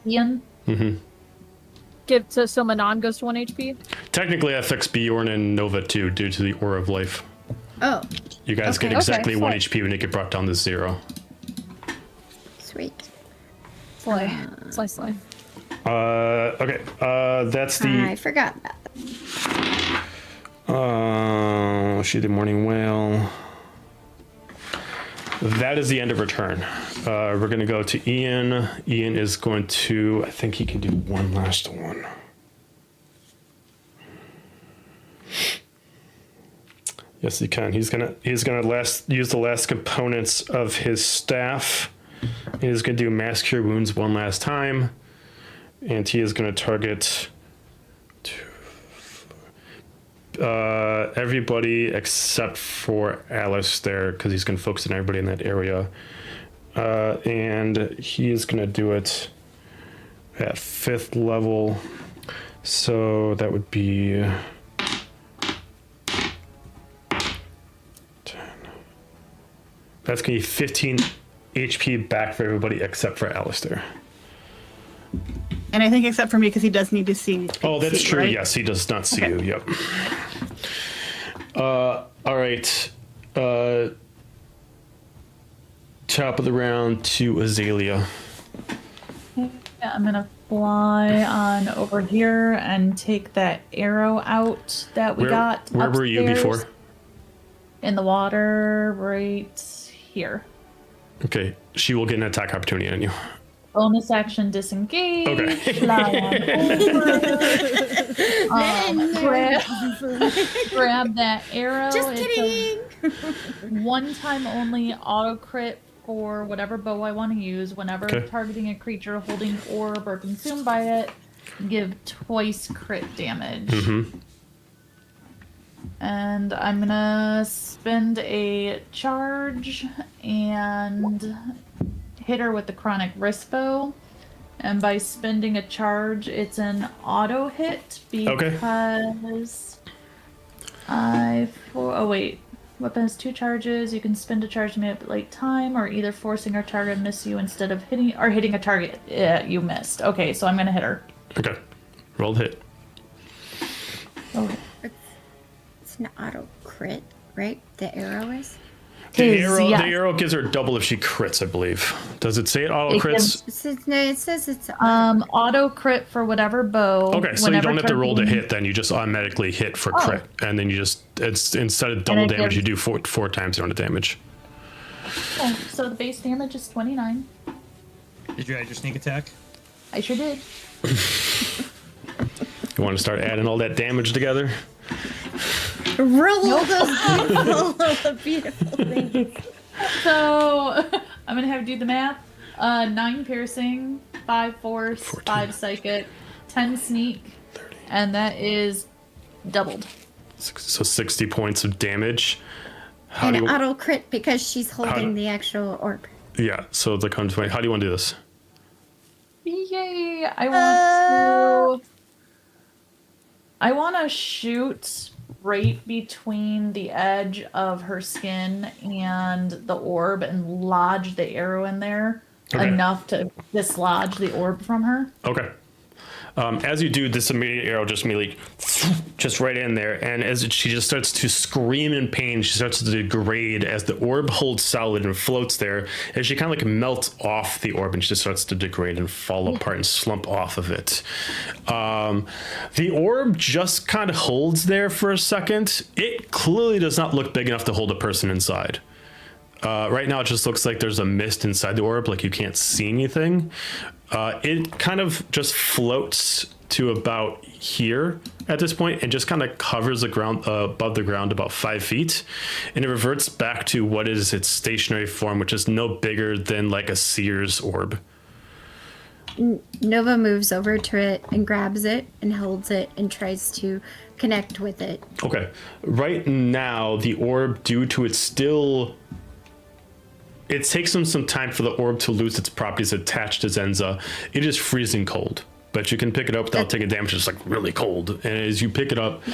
Ian. So Manon goes to 1 HP? Technically, that affects Bjorn and Nova too, due to the Aura of Life. Oh, You guys Okay. get exactly Okay, 1 fine. HP when you get brought down to 0. sweet. Slice. Okay. That's I the. forgot about that. She did Morning Whale. That is the end of her turn. We're going to go to Ian. Ian is going to. I think he can do one last one. Yes, he can. He's gonna use the last components of his staff. He's gonna do mass cure wounds one last time, and he is gonna target everybody except for Alistair, because he's gonna focus on everybody in that area, and he is gonna do it at 5th level. So that would be. That's going to be 15 HP back for everybody except for Alistair. And I think except for me because he does need to see. Oh, that's see, true. right? Yes, he does not see you. Yep. All right. Top of the round to Azalea. Yeah, I'm gonna fly on over here and take that arrow out that we got. Where were you upstairs. before? In the water, right here. Okay, she will get an attack opportunity on you. Bonus action disengage. Okay. Fly on over. Grab that arrow. Just It's kidding. a one-time only auto crit for whatever bow I want to use. Whenever Okay. targeting a creature holding orb or consumed by it, give twice crit damage. Mm-hmm. And I'm gonna spend a charge and hit her with the chronic wrist bow. And by spending a charge, it's an auto hit because oh wait, weapon has 2 charges. You can spend a charge to manipulate time, or either forcing our target to miss you instead of hitting a target you missed. Okay, so I'm gonna hit her. Okay. Rolled hit. Oh. It's an auto crit, right? The arrow is? The Yeah. arrow gives her double if she crits, I believe. Does it say it auto It crits? It says it's Auto crit for whatever bow. Okay, so you whenever don't have to roll to targeting- hit, then you just automatically hit for Oh. crit, and then you just it's instead of double it damage, you gives- do four times the amount of damage. Oh, so the base damage is 29. Did you add your sneak attack? I sure did. You want to start adding all that damage together? Roll all those beautiful things. So I'm gonna have to do the math. 9 piercing, 5 force, 14. 5 psychic, 10 sneak, and that is doubled. So 60 points of damage. How And do you, auto crit because she's holding do- the actual orb. yeah, so the comes 20. How do you want to do this? Yay! I want to shoot right between the edge of her skin and the orb and lodge the arrow in there Okay. enough to dislodge the orb from her. Okay. As you do, this immediate arrow just immediately, just right in there, and as she just starts to scream in pain, she starts to degrade as the orb holds solid and floats there. As she kind of like melts off the orb, and she just starts to degrade and fall apart and slump off of it. The orb just kind of holds there for a second. It clearly does not look big enough to hold a person inside. Right now, it just looks like there's a mist inside the orb, like you can't see anything. It kind of just floats to about here at this point and just kind of covers the ground above the ground about 5 feet, and it reverts back to what is its stationary form, which is no bigger than like a Sears orb. Nova moves over to it and grabs it and holds it and tries to connect with it. Okay, right now the orb, due to its still, it takes them some time for the orb to lose its properties attached to Zenza. It is freezing cold, but you can pick it up without taking damage. It's like really cold, and as you pick it up,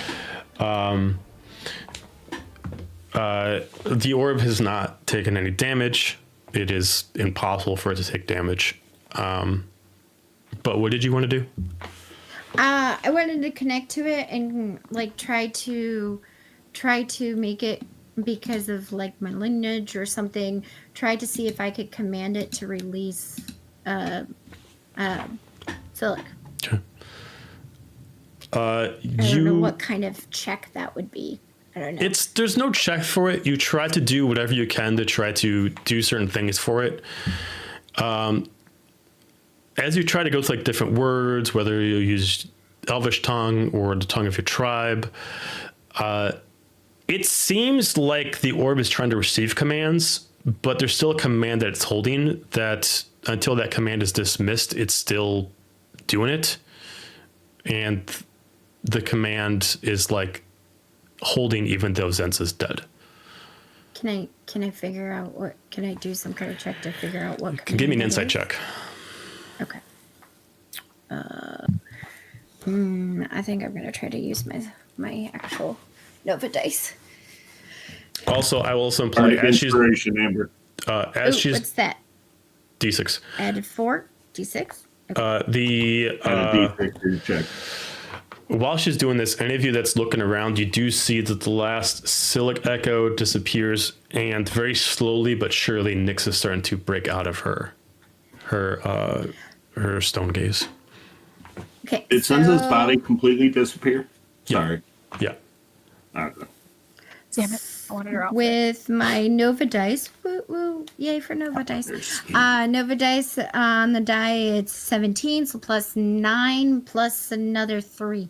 the orb has not taken any damage. It is impossible for it to take damage. But what did you want to do? I wanted to connect to it and like try to make it, because of like my lineage or something, try to see if I could command it to release Silic. Okay. I don't know what kind of check that would be. I don't know. There's no check for it. You try to do whatever you can to try to do certain things for it. As you try to go to like different words, whether you use Elvish tongue or the tongue of your tribe, it seems like the orb is trying to receive commands, but there's still a command that it's holding that until that command is dismissed, it's still doing it. And the command is like holding even though Zenza's dead. Can I figure out what, can I do some kind of check to figure out what Give me an command it insight is? check. Okay. I think I'm gonna try to use my actual Nova dice. Also, I will also imply as she's Inspiration, Amber. as Ooh, she's what's that? D6. Added 4 d6. Okay. And a D6 for your check. While she's doing this, any of you that's looking around, you do see that the last Silic echo disappears, and very slowly but surely, Nyx is starting to break out of her stone gaze. Okay. Did Senza's body completely disappear? Sorry. Yeah. Okay. Damn it. I wanted her out. With my Nova dice, woo woo, yay for Nova dice. Nova dice on the die, it's 17, so plus 9 plus another 3.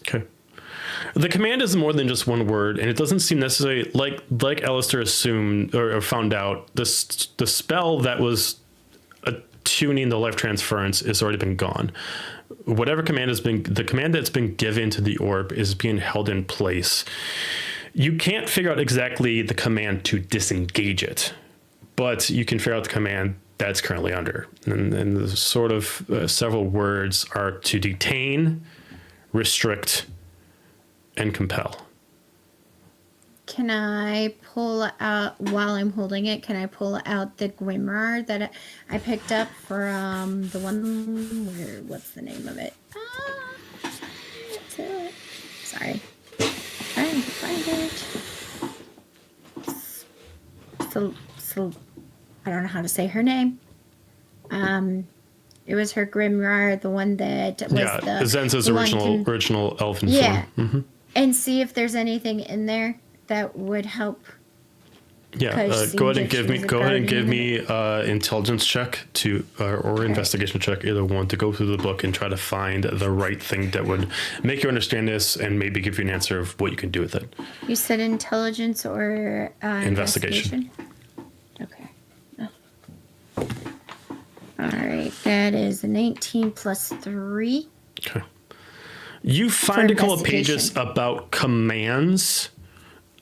Okay. The command is more than just one word, and it doesn't seem necessary. Like Alistair assumed or found out, the spell that was attuning the life transference has already been gone. Whatever command has been, the command that's been given to the orb is being held in place. You can't figure out exactly the command to disengage it, but you can figure out the command that's currently under. And the sort of several words are to detain, restrict, and compel. Can I pull out, while I'm holding it, can I pull out the grimoire that I picked up from the one, what's the name of it? That's it. Sorry. Trying to find it. So, I don't know how to say her name. It was her grimoire, the one that was Zenza's the one original elfin yeah. form. Mm-hmm. And see if there's anything in there that would help Yeah, 'Cause go ahead seems and like give she me was a go ahead and give guardian. me intelligence check to or investigation check, either one, to go through the book and try to find the right thing that would make you understand this and maybe give you an answer of what you can do with it. You said intelligence or Investigation. Okay. All right, that is a 19 plus 3. Okay. You find a couple of pages investigation. about commands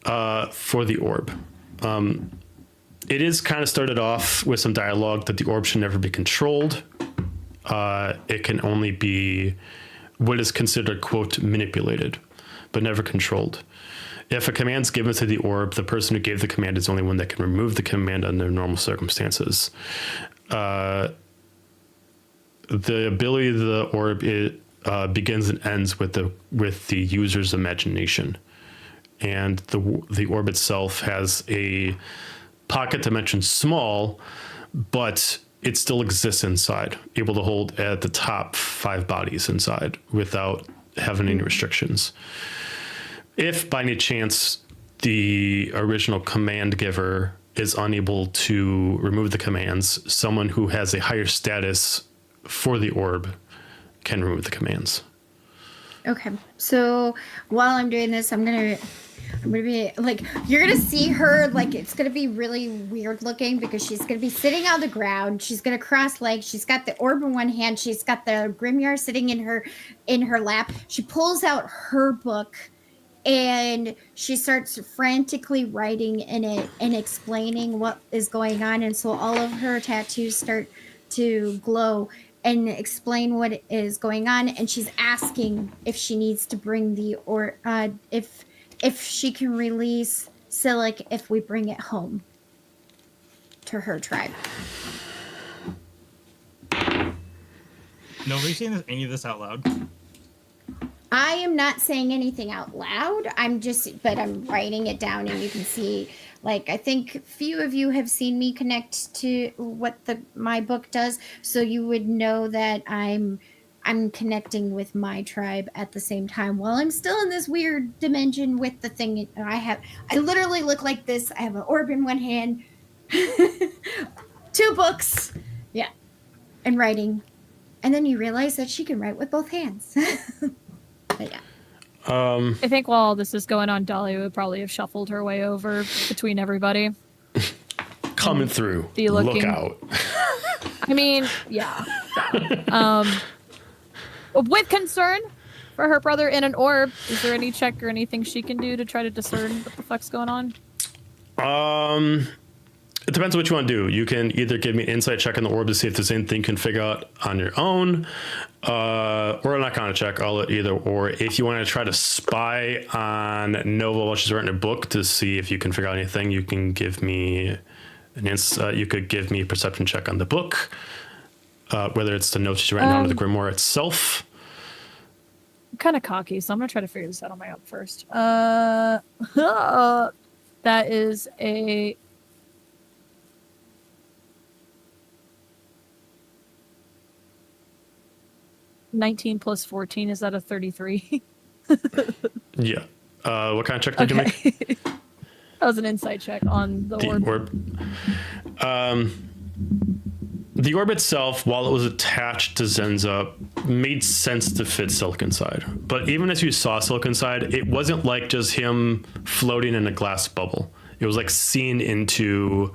for the orb. It is kind of started off with some dialogue that the orb should never be controlled. It can only be what is considered, quote, manipulated, but never controlled. If a command's given to the orb, the person who gave the command is the only one that can remove the command under normal circumstances. The ability of the orb begins and ends with the user's imagination, and the orb itself has a pocket dimension small, but it still exists inside, able to hold at the top 5 bodies inside without having any restrictions. If by any chance the original command giver is unable to remove the commands, someone who has a higher status for the orb can remove the commands. Okay, so while I'm doing this, I'm gonna be like, you're gonna see her, like, it's gonna be really weird looking because she's gonna be sitting on the ground. She's gonna cross legs. She's got the orb in one hand. She's got the grimoire sitting in her lap. She pulls out her book and she starts frantically writing in it and explaining what is going on. And so all of her tattoos start to glow and explain what is going on. And she's asking if she needs to bring if she can release Silic if we bring it home to her tribe. Nobody's saying any of this out loud. I am not saying anything out loud. But I'm writing it down, and you can see, like, I think few of you have seen me connect to what my book does, so you would know that I'm connecting with my tribe at the same time while I'm still in this weird dimension with the thing I literally look like this. I have an orb in one hand, 2 books, yeah, and writing. And then you realize that she can write with both hands. But yeah. I think while all this is going on, Dahlia would probably have shuffled her way over between everybody. Coming through. Be looking. Look out. I mean, yeah. With concern for her brother in an orb, is there any check or anything she can do to try to discern what the fuck's going on? It depends on what you want to do. You can either give me an insight check on the orb to see if there's anything you can figure out on your own, or an arcana check. I'll let either. Or if you want to try to spy on Nova while she's writing a book to see if you can figure out anything, you can give me you could give me a perception check on the book, whether it's the notes she's writing down or the grimoire itself. I'm kind of cocky, so I'm gonna try to figure this out on my own first. That is a 19 plus 14. Is that a 33? Yeah. What kind of check did you make? That was an insight check on the orb. The orb itself, while it was attached to Zenza, made sense to fit Silk inside. But even as you saw Silk inside, it wasn't like just him floating in a glass bubble. It was like seen into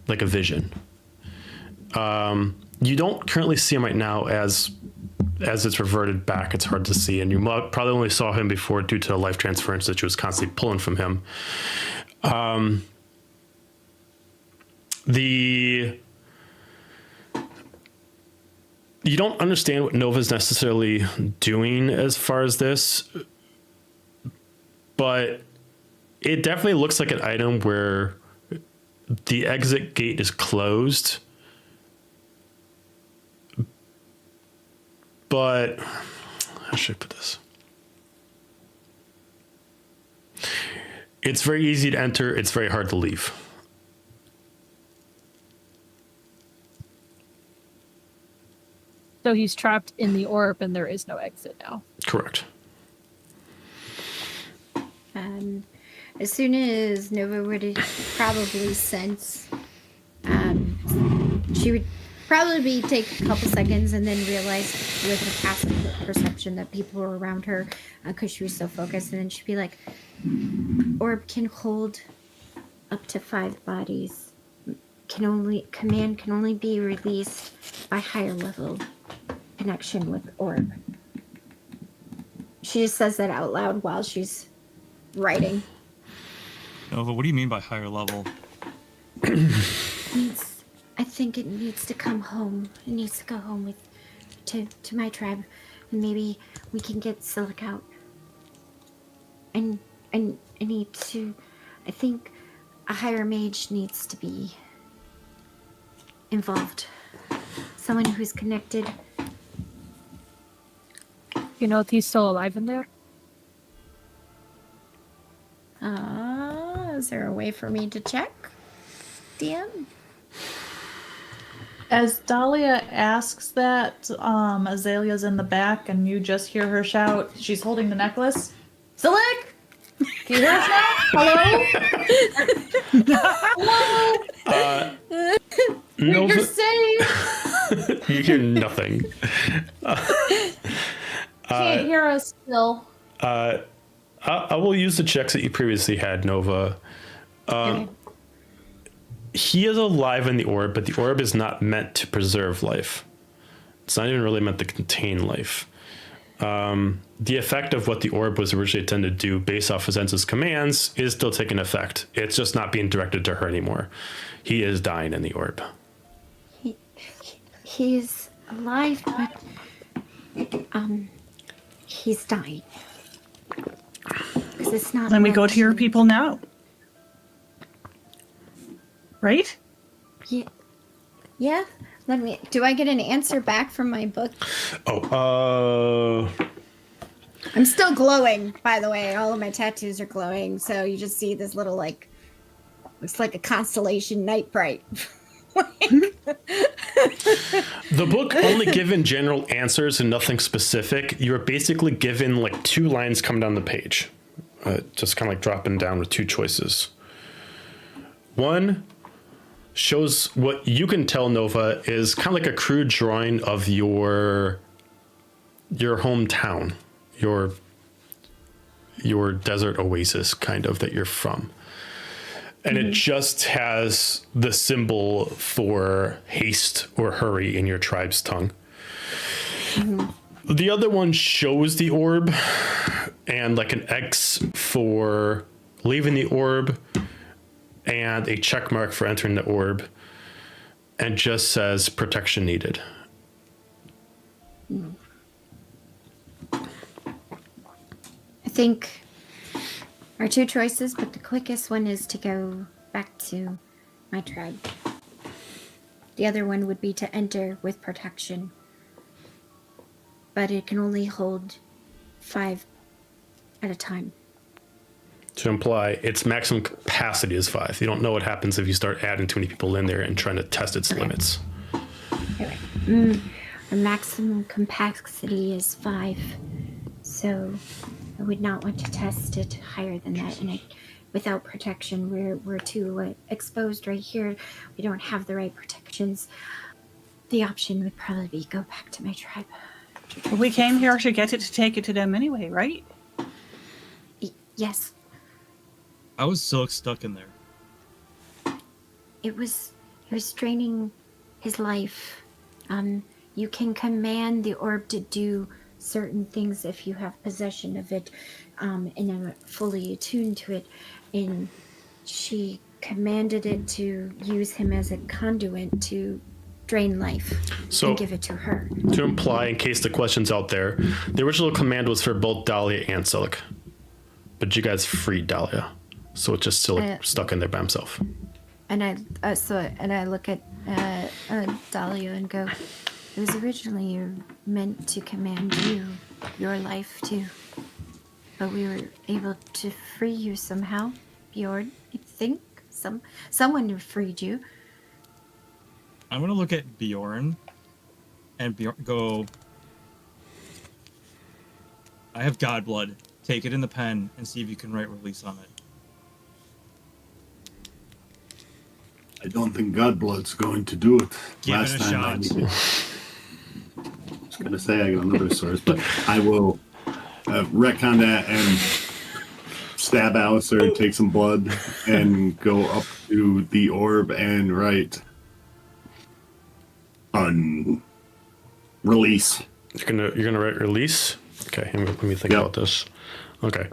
like a vision. You don't currently see him right now as it's reverted back. It's hard to see, and you probably only saw him before due to the life transference that you was constantly pulling from him. You don't understand what Nova's necessarily doing as far as this, but it definitely looks like an item where the exit gate is closed, but how should I put this? It's very easy to enter. It's very hard to leave. So he's trapped in the orb and there is no exit now. Correct. as soon as Nova would probably sense, she would probably take a couple seconds and then realize with her passive perception that people were around her because she was so focused, and then she'd be like, orb can hold up to 5 bodies. Command can only be released by higher level connection with orb. She just says that out loud while she's writing. Nova, what do you mean by higher level? I think it needs to come home. It needs to go home to my tribe, and maybe we can get Silk out. And I need to. I think a higher mage needs to be involved. Someone who's connected. You know if he's still alive in there? Is there a way for me to check? DM? As Dahlia asks that, Azalea's in the back, and you just hear her shout. She's holding the necklace. Silik! Can you hear us now? Hello? Hello? Nova, You're safe! you hear nothing. Can't hear us still. I will use the checks that you previously had, Nova. Okay. He is alive in the orb, but the orb is not meant to preserve life. It's not even really meant to contain life. The effect of what the orb was originally intended to do based off of Zenza's commands is still taking effect. It's just not being directed to her anymore. He is dying in the orb. He is alive, but he's dying. Because it's not. Then we go meant to your people now. Right? Yeah. Yeah. Do I get an answer back from my book? I'm still glowing, by the way. All of my tattoos are glowing, so you just see this little looks like a constellation night bright. The book only given general answers and nothing specific. You are basically given like 2 lines coming down the page, just kind of like dropping down with 2 choices. One shows what you can tell, Nova, is kind of like a crude drawing of your hometown, your desert oasis kind of that you're from. And it just has the symbol for haste or hurry in your tribe's tongue. The other one shows the orb and like an X for leaving the orb and a check mark for entering the orb, and just says protection needed. I think our 2 choices, but the quickest one is to go back to my tribe. The other one would be to enter with protection. But it can only hold 5 at a time. To imply its maximum capacity is 5. You don't know what happens if you start adding too many people in there and trying to test its limits. Anyway, our maximum capacity is 5. So I would not want to test it higher than that. And without protection, we're too exposed right here. We don't have the right protections. The option would probably be go back to my tribe. But we came here to get it to take it to them anyway, right? Yes. I was so stuck in there. It was draining his life. You can command the orb to do certain things if you have possession of it, and are fully attuned to it. And she commanded it to use him as a conduit to drain life and give it to her. To imply, in case the question's out there, the original command was for both Dahlia and Silik. But you guys freed Dahlia. So it's just Silik stuck in there by himself. And I look at Dahlia and go, it was originally meant to command you, your life too. But we were able to free you somehow, Bjorn. I think someone freed you. I'm gonna look at Bjorn and go. I have God blood. Take it in the pen and see if you can write release on it. I don't think Godblood's going to do it. Give Last it a time I shot. needed. I was going to say I got another source, but I will retcon that and stab Alistair, take some blood, and go up to the orb and write release. You're gonna write release. Okay, let me think Yep. about this. Okay.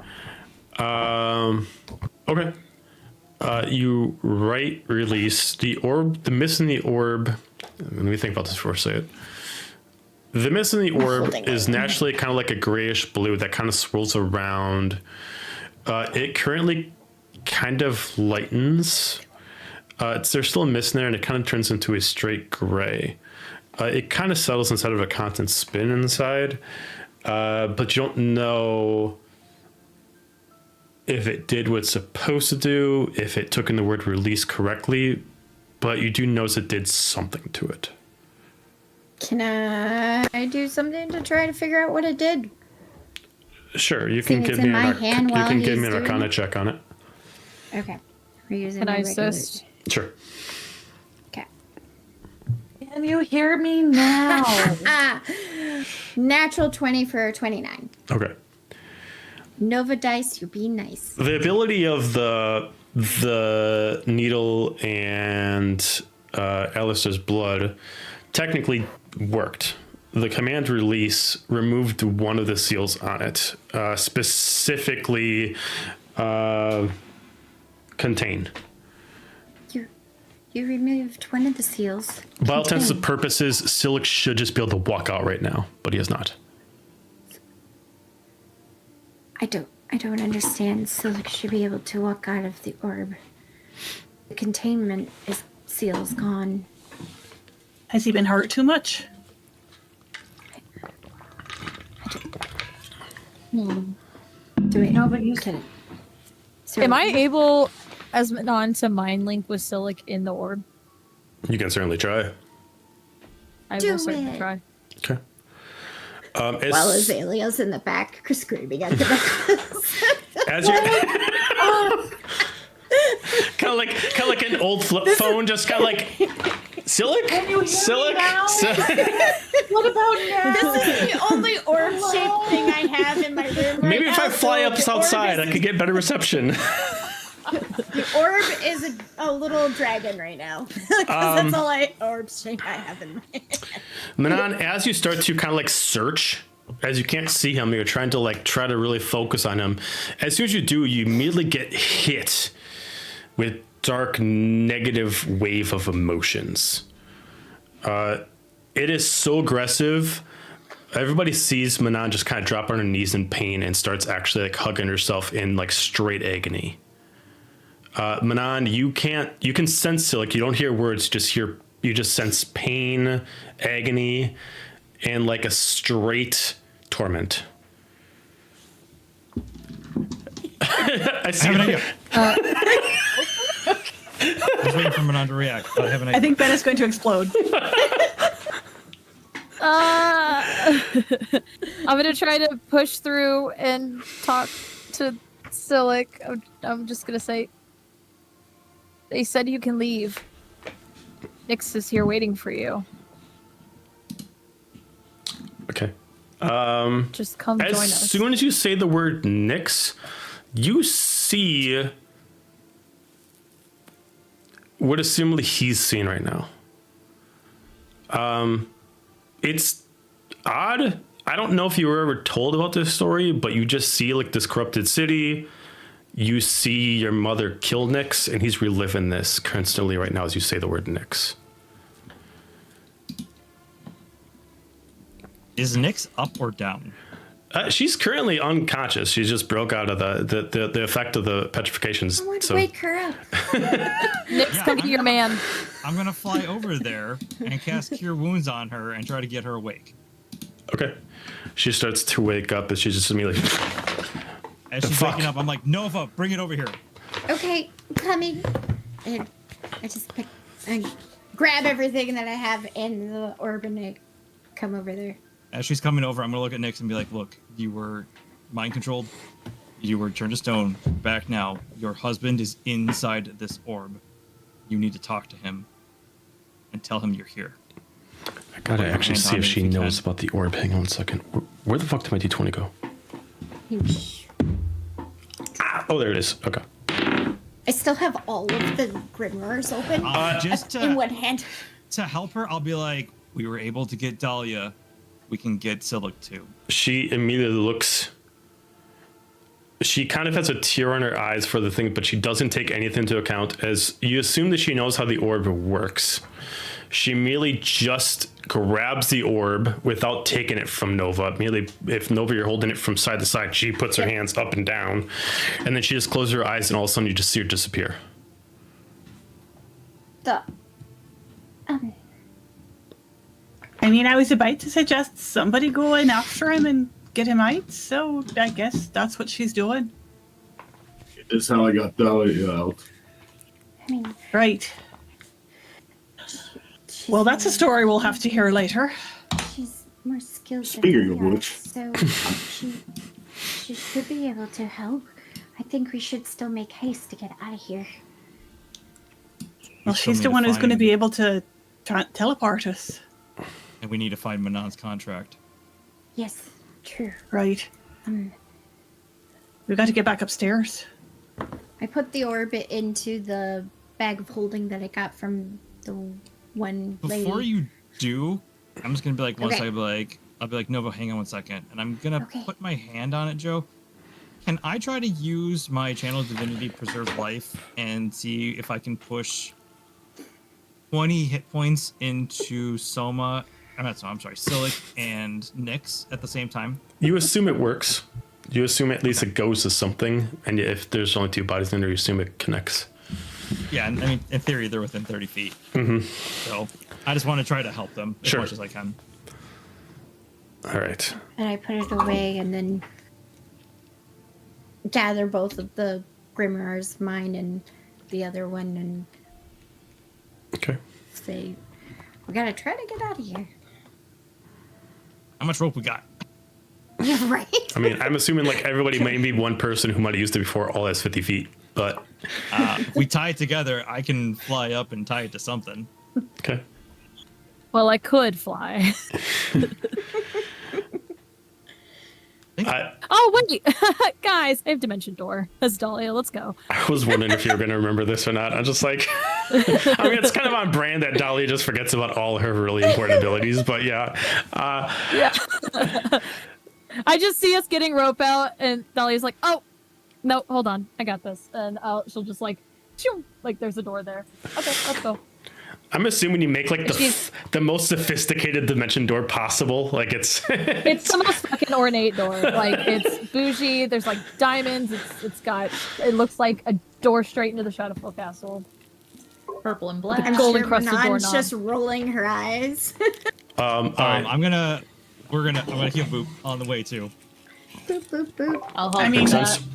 Okay. You write release. The orb, the mist in the orb. Let me think about this before I say it. The mist in the orb holding is it. naturally kind of like a grayish blue that kind of swirls around. It currently kind of lightens. There's still a mist in there, and it kind of turns into a straight gray. It kind of settles inside of a constant spin inside, but you don't know if it did what it's supposed to do, if it took in the word release correctly, but you do notice it did something to it. Can I do something to try to figure out what it did? Sure, you can Seeing give it's me in an my arc- hand you while can give he's me an doing Arcana it? check on it. Okay. We're using Can I my regular- assist? Sure. Okay. Can you hear me now? Ah, natural 20 for 29. Okay. Nova dice, you're being nice. The ability of the needle and Alistair's blood technically worked. The command release removed one of the seals on it, specifically contain. You removed one of the seals. By all intents and Contain. purposes, Silic should just be able to walk out right now, but he is not. I don't understand. Silic should be able to walk out of the orb. The containment seal's gone. Has he been hurt too much? Do it. No, but you Get it. So, Am I able, as Manon, to mind link with Silic in the orb? You can certainly try. I Do will certainly it. try. Okay. While Azalea's in the back screaming at the back. As you're kind of like an old flip phone, just kind of like Silic, Can you hear me Silic. now? What about now? This is the only orb-shaped thing I have in my room right Maybe if now, I fly so up the orb outside, I is- could get better reception. The orb is a little dragon right now. 'Cause that's all orb shape I have in my hand. Manon, as you start to kind of like search, as you can't see him, you're trying to like try to really focus on him. As soon as you do, you immediately get hit with dark negative wave of emotions. It is so aggressive. Everybody sees Manon just kind of drop on her knees in pain and starts actually like hugging herself in like straight agony. Manon, you can sense it, like you don't hear words, you just sense pain, agony, and like a straight torment. I see. I have an idea. I was waiting for Manon to react, but I have an idea. I think Ben is going to explode. I'm gonna try to push through and talk to Silic. I'm just gonna say, they said you can leave. Nyx is here waiting for you. Okay. Just come join As us. soon as you say the word Nyx, you see what assumably he's seeing right now. It's odd. I don't know if you were ever told about this story, but you just see like this corrupted city. You see your mother kill Nyx, and he's reliving this constantly right now as you say the word Nyx. Is Nyx up or down? She's currently unconscious. She just broke out of the effect of the petrifications. I want to So wake her up. Nyx, Yeah, come get your man. I'm gonna fly over there and cast Cure Wounds on her and try to get her awake. okay, she starts to wake up, and she's just immediately. As The she's fuck? waking up, I'm like, Nova, bring it over here. Okay, coming. And I just grab everything that I have in the orb and I come over there. As she's coming over, I'm gonna look at Nyx and be like, look, you were mind controlled. You were turned to stone. Back now. Your husband is inside this orb. you need to talk to him and tell him you're here. I gotta Put your actually hand see on if it she if you knows can. about the orb. Hang on a second. Where the fuck did my D20 go? Oh, there it is. Okay. I still have all of the grimoires open Just in one hand. to help her, I'll be like, we were able to get Dahlia. We can get Silik too. She immediately looks. She kind of has a tear in her eyes for the thing, but she doesn't take anything into account, as you assume that she knows how the orb works. She merely just grabs the orb without taking it from Nova. Merely, if Nova, you're holding it from side to side, she puts her hands up and down, and then she just closes her eyes, and all of a sudden you just see her disappear. I mean, I was about to suggest somebody go in after him and get him out, so I guess that's what she's doing. This is how I got Dahlia out. I mean, Right. Well, that's a story we'll have to hear later. she's more skilled Speaking than of we are, which. so she should be able to help. I think we should still make haste to get out of here. Well, still she's need the to one who's going to find- be able to teleport us. And we need to find Manon's contract. Yes, true. Right. We've got to get back upstairs. I put the orb into the bag of holding that I got from the one lady. Before you do, I'm just gonna be like, Okay. I'll be like, Nova, hang on 1 second, and I'm gonna Okay. put my hand on it, Joe. Can I try to use my channel divinity preserve life and see if I can push 20 hit points into Soma? I'm sorry, Silik and Nyx at the same time. You assume it works. You assume at least it goes to something, and if there's only two bodies in there, you assume it connects. Yeah, and I mean, in theory, they're within 30 feet. So I just want to try to help them as Sure. much as I can. All right. And I put it away and then gather both of the grimoires, mine and the other one, and Okay. say, we gotta try to get out of here. How much rope we got? Yeah, right? I mean, I'm assuming like everybody, maybe one person who might have used it before, all has 50 feet, but If we tie it together, I can fly up and tie it to something. okay. Well, I could fly. Oh wait, guys, I have Dimension Door. That's Dahlia. Let's go. I was wondering if you were going to remember this or not. I'm just like, I mean, it's kind of on brand that Dahlia just forgets about all her really important abilities, but yeah. Yeah. I just see us getting rope out, and Dahlia's like, "Oh, no, hold on, I got this," and she'll just like, shoo, like there's a door there. Okay, let's go. I'm assuming you make like She's- the most sophisticated dimension door possible. Like it's It's the most fucking ornate door. Like it's bougie. There's like diamonds. It looks like a door straight into the Shadowfell Castle. Purple and black. I'm Gold sure encrusted Manon's doorknob. just rolling her eyes. all right. I'm gonna heal Boop on the way too. Boop, boop, boop. I'll help I mean, with sense. that.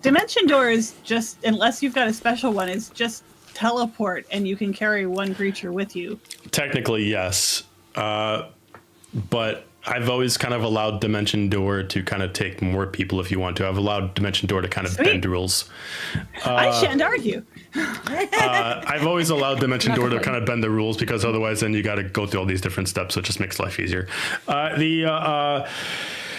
Dimension door is just, unless you've got a special one, it's just teleport and you can carry one creature with you. Technically, yes. But I've always kind of allowed Dimension Door to kind of take more people if you want to. I've allowed Dimension Door to kind of Sweet. bend rules. I shan't argue. I've always allowed Dimension Not Door to complaining. kind of bend the rules because otherwise then you got to go through all these different steps. So it just makes life easier.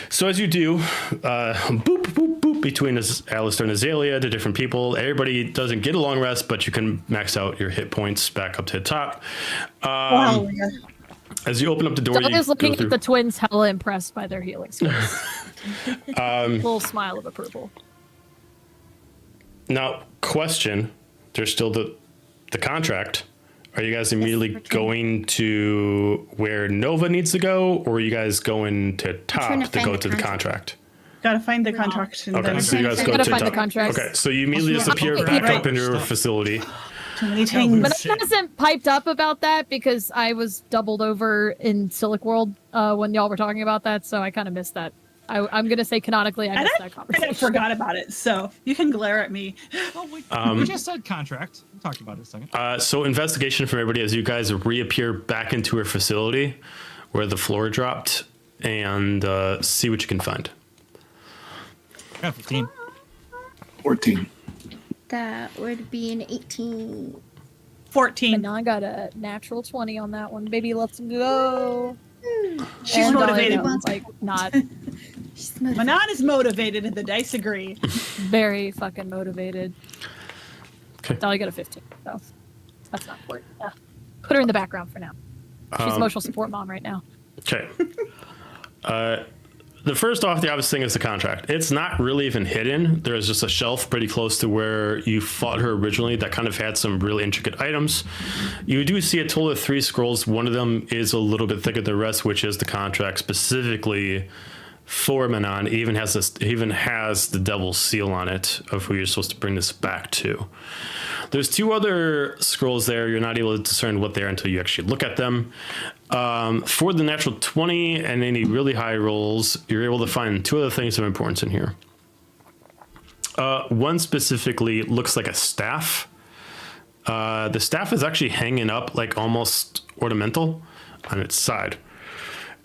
So as you do, boop, boop, boop, between Alistair and Azalea, the different people, everybody doesn't get a long rest, but you can max out your hit points back up to the top. Well, yeah. As you open up the door, you Dahlia's go looking through. at the twins, hella impressed by their healing skills. Little smile of approval. Now, question, there's still the contract. Are you guys immediately we're trying- going to where Nova needs to go, or are you guys going to trying top to to go find to the the contract. contract? Gotta find the contract and Okay, then so you guys I go gotta to find the top. contract. Okay, so you immediately Yeah. disappear Okay, back right. up into your facility. too many things. But I hasn't piped up about that because I was doubled over in Silic World when y'all were talking about that, so I kind of missed that. I'm gonna say canonically, I And missed I that kind conversation. of forgot about it, so you can glare at me. Oh, we just said contract. We talked about it a second. So investigation from everybody as you guys reappear back into her facility where the floor dropped, and see what you can find. Yeah, 15. 14. That would be an 18. 14. Manon got a natural 20 on that one. Baby, let's go. She's And motivated. Dahlia, like, not She's motivated. Manon is motivated, and the dice agree. very fucking motivated. Okay. Dahlia got a 15, so that's not important. Put her in the background for now. She's emotional support mom right now. Okay. The first off, the obvious thing is the contract. It's not really even hidden. There is just a shelf pretty close to where you fought her originally that kind of had some really intricate items. You do see a total of 3 scrolls. One of them is a little bit thicker than the rest, which is the contract specifically for Manon. It even has the devil's seal on it of who you're supposed to bring this back to. There's 2 other scrolls there. You're not able to discern what they are until you actually look at them. For the natural 20 and any really high rolls, you're able to find 2 other things of importance in here. One specifically looks like a staff. The staff is actually hanging up like almost ornamental on its side.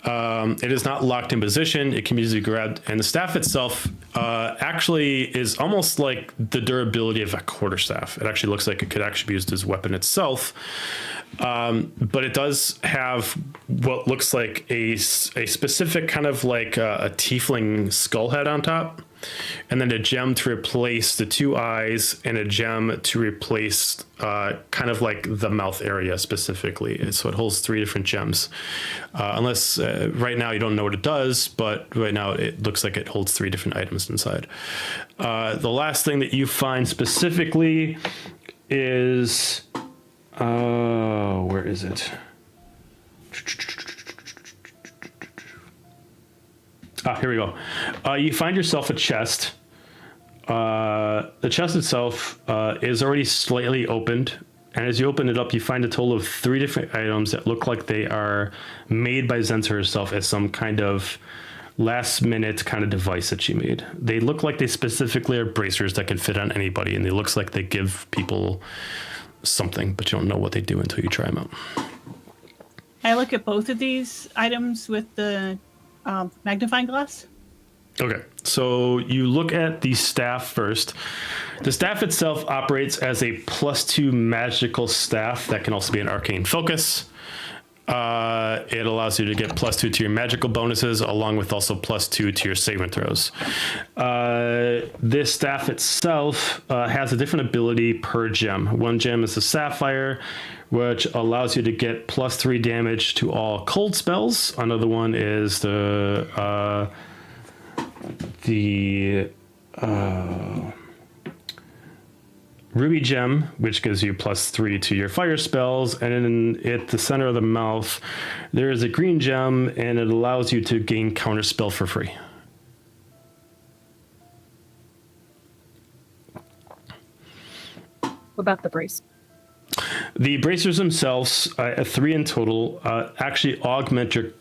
It is not locked in position. It can be easily grabbed. And the staff itself actually is almost like the durability of a quarterstaff. It actually looks like it could actually be used as a weapon itself. But it does have what looks like a specific kind of like a tiefling skull head on top. And then a gem to replace the 2 eyes and a gem to replace kind of like the mouth area specifically. So it holds 3 different gems. Unless right now you don't know what it does, but right now it looks like it holds 3 different items inside. The last thing that you find specifically is... where is it? Here we go. You find yourself a chest. The chest itself is already slightly opened. And as you open it up, you find a total of 3 different items that look like they are made by Zenza herself as some kind of last minute kind of device that she made. They look like they specifically are bracers that can fit on anybody. And it looks like they give people something, but you don't know what they do until you try them out. I look at both of these items with the magnifying glass. Okay, so you look at the staff first. The staff itself operates as a +2 magical staff that can also be an arcane focus. It allows you to get +2 to your magical bonuses, along with also +2 to your saving throws. This staff itself has a different ability per gem. One gem is a sapphire, which allows you to get +3 damage to all cold spells. Another one is the ruby gem, which gives you +3 to your fire spells. And then at the center of the mouth, there is a green gem, and it allows you to gain counterspell for free. What about the brace? The bracers themselves, 3 in total, actually augment your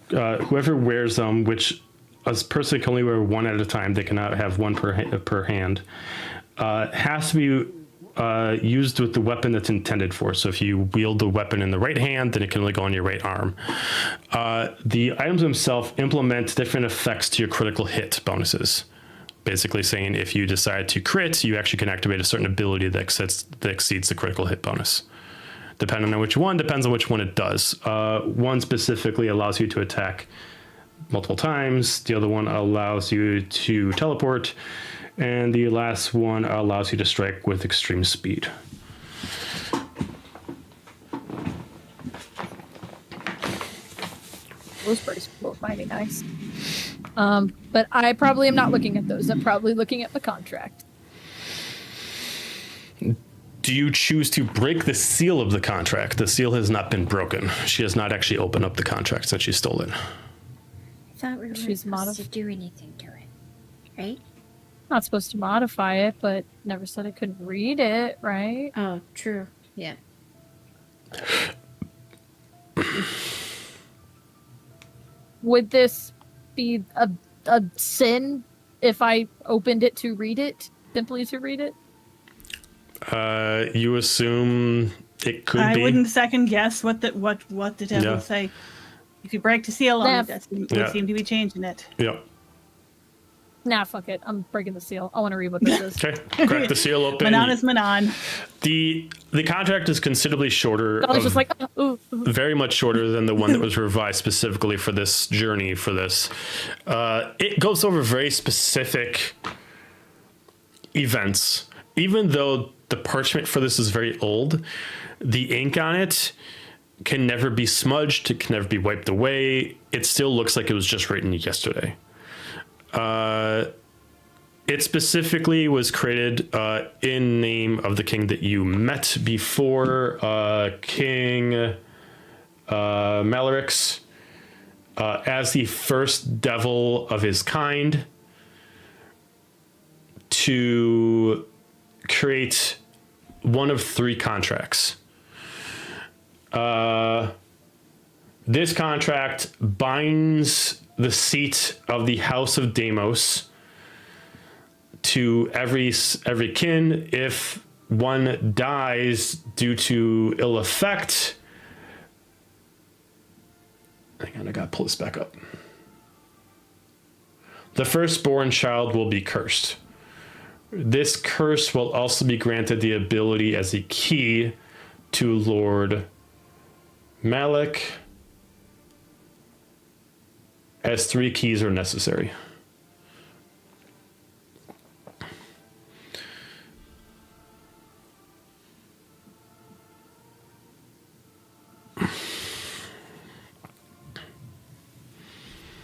whoever wears them, which a person can only wear 1 at a time. They cannot have 1 per hand. Has to be used with the weapon that's intended for. So if you wield the weapon in the right hand, then it can only go on your right arm. The items themselves implement different effects to your critical hit bonuses. Basically saying if you decide to crit, you actually can activate a certain ability that exceeds the critical hit bonus. Depending on which one, depends on which one it does. One specifically allows you to attack multiple times. The other one allows you to teleport. And the last one allows you to strike with extreme speed. Those braces both might be nice. But I probably am not looking at those. I'm probably looking at the contract. Do you choose to break the seal of the contract? The seal has not been broken. She has not actually opened up the contract since she stole it. I thought we were She's supposed to do anything to it, right? Not supposed to modify it, but never said I couldn't read it, right? Oh, true. Yeah. Would this be a sin if I opened it to read it? Simply to read it? You assume it could I be. wouldn't second guess what the devil Yeah. would say. If you break the seal on it, that would Yeah. seem to be changing it. Yeah. Nah, fuck it. I'm breaking the seal. I want to read what this is. Okay, crack the seal open. Manon is Manon. The contract is considerably shorter. I was just like, ooh. Very much shorter than the one that was revised specifically for this journey. For this, it goes over very specific events. Even though the parchment for this is very old, the ink on it can never be smudged. It can never be wiped away. It still looks like it was just written yesterday. It specifically was created in name of the king that you met before, King Malarix, as the first devil of his kind, to create one of 3 contracts. This contract binds the seat of the House of Deimos to every kin. If one dies due to ill effect, hang on, I gotta pull this back up. The firstborn child will be cursed. This curse will also be granted the ability as a key to Lord Malik, as 3 keys are necessary.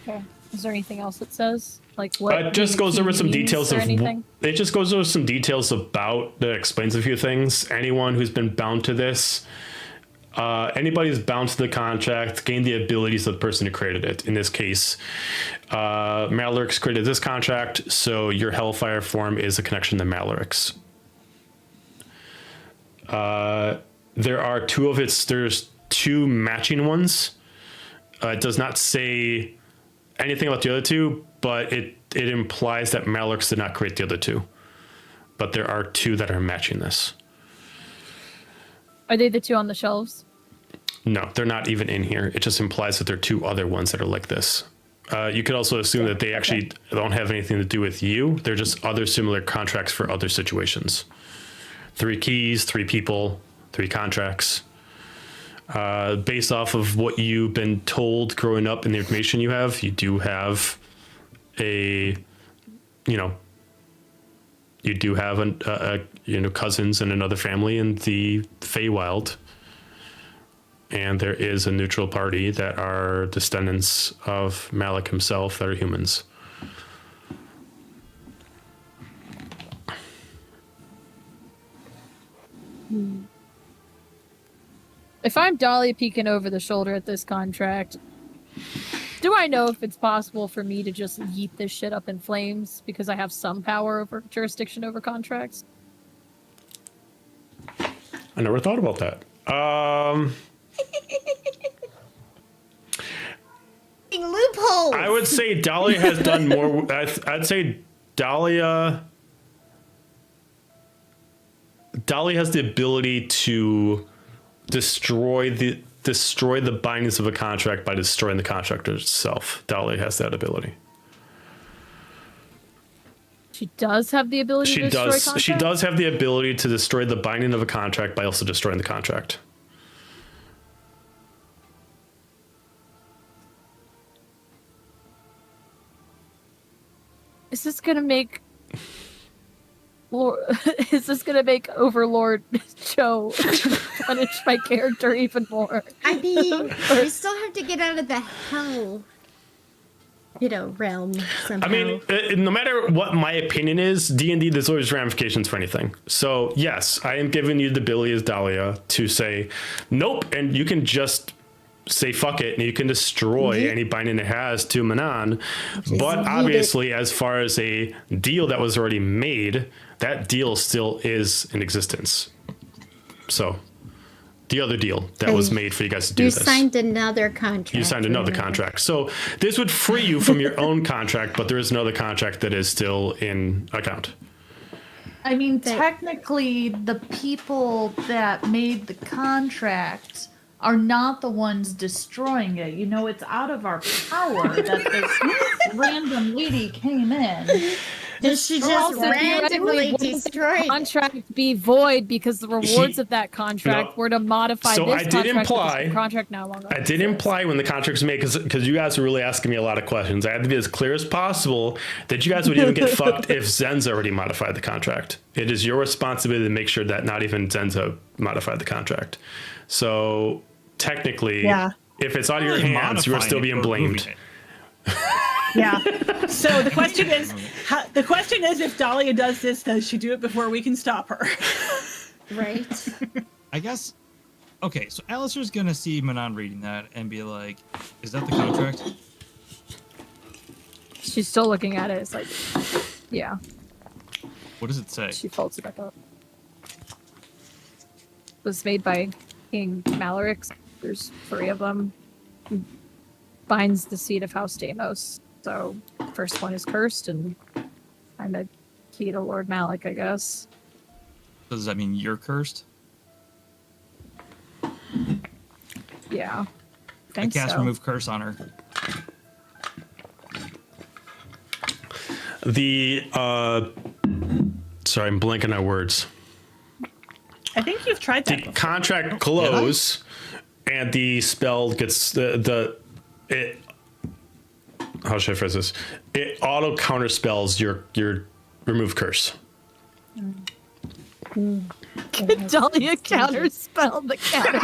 Okay. Is there anything else it says? Like what? It just goes over some details of anything? it. Just goes over some details about that explains a few things. Anyone who's been bound to this, anybody who's bound to the contract, gain the abilities of the person who created it. In this case, Malarix created this contract, so your Hellfire form is a connection to Malarix. There are 2 of its. There's 2 matching ones. It does not say anything about the other 2, but it implies that Malarix did not create the other 2. But there are 2 that are matching this. Are they the 2 on the shelves? No, they're not even in here. It just implies that there are 2 other ones that are like this. You could also assume that they actually don't have anything to do with you. They're just other similar contracts for other situations. 3 keys, 3 people, 3 contracts. Based off of what you've been told growing up and the information you have, you do have a cousins and another family in the Feywild, and there is a neutral party that are descendants of Malik himself that are humans. If I'm Dahlia peeking over the shoulder at this contract, do I know if it's possible for me to just yeet this shit up in flames because I have some power over jurisdiction over contracts? I never thought about that. Loopholes. I would say Dahlia has done more. I'd say Dahlia has the ability to destroy the bindings of a contract by destroying the contract itself. Dahlia has that ability. She does have the ability to destroy contracts? She does have the ability to destroy the binding of a contract by also destroying the contract. Is this gonna make Overlord Joe punish my character even more? I mean, we still have to get out of the hell, realm somehow. I mean, no matter what my opinion is, D&D, there's always ramifications for anything. So yes, I am giving you the ability as Dahlia to say nope, and you can just say fuck it, and you can destroy any binding it has to Manon. But obviously, as far as a deal that was already made, that deal still is in existence. So the other deal that was made for you guys to do this. You signed another contract. You signed another contract. So this would free you from your own contract, but there is another contract that is still in account. I mean, technically, the people that made the contract are not the ones destroying it. You know, it's out of our power that this random lady came in. Did she just Also, randomly theoretically, destroy wouldn't the contract be void because the rewards of that contract were to modify So this I did contract, imply- because the contract no longer I did exists. imply when the contract was made, because you guys were really asking me a lot of questions. I had to be as clear as possible that you guys would even get fucked if Zenza already modified the contract. It is your responsibility to make sure that not even Zenza modified the contract. So technically, Yeah. if it's out of your Really hands, you are still modifying it being or blamed. moving it. Yeah. So the question is, if Dahlia does this, does she do it before we can stop her? Right. I guess. Okay, so Alistair's gonna see Manon reading that and be like, "Is that the contract?" She's still looking at it. It's like, yeah. What does it say? She folds it back up. It was made by King Malarix. There's 3 of them. He binds the seat of House Deimos. So, first one is cursed and kind of key to Lord Malik, I guess. Does that mean you're cursed? Yeah. I Think cast so. remove curse on her. Sorry, I'm blanking on words. I think you've tried that The before. contract glows, and the spell gets it. How should I phrase this? It auto counter spells your remove curse. Dahlia counterspell the counter.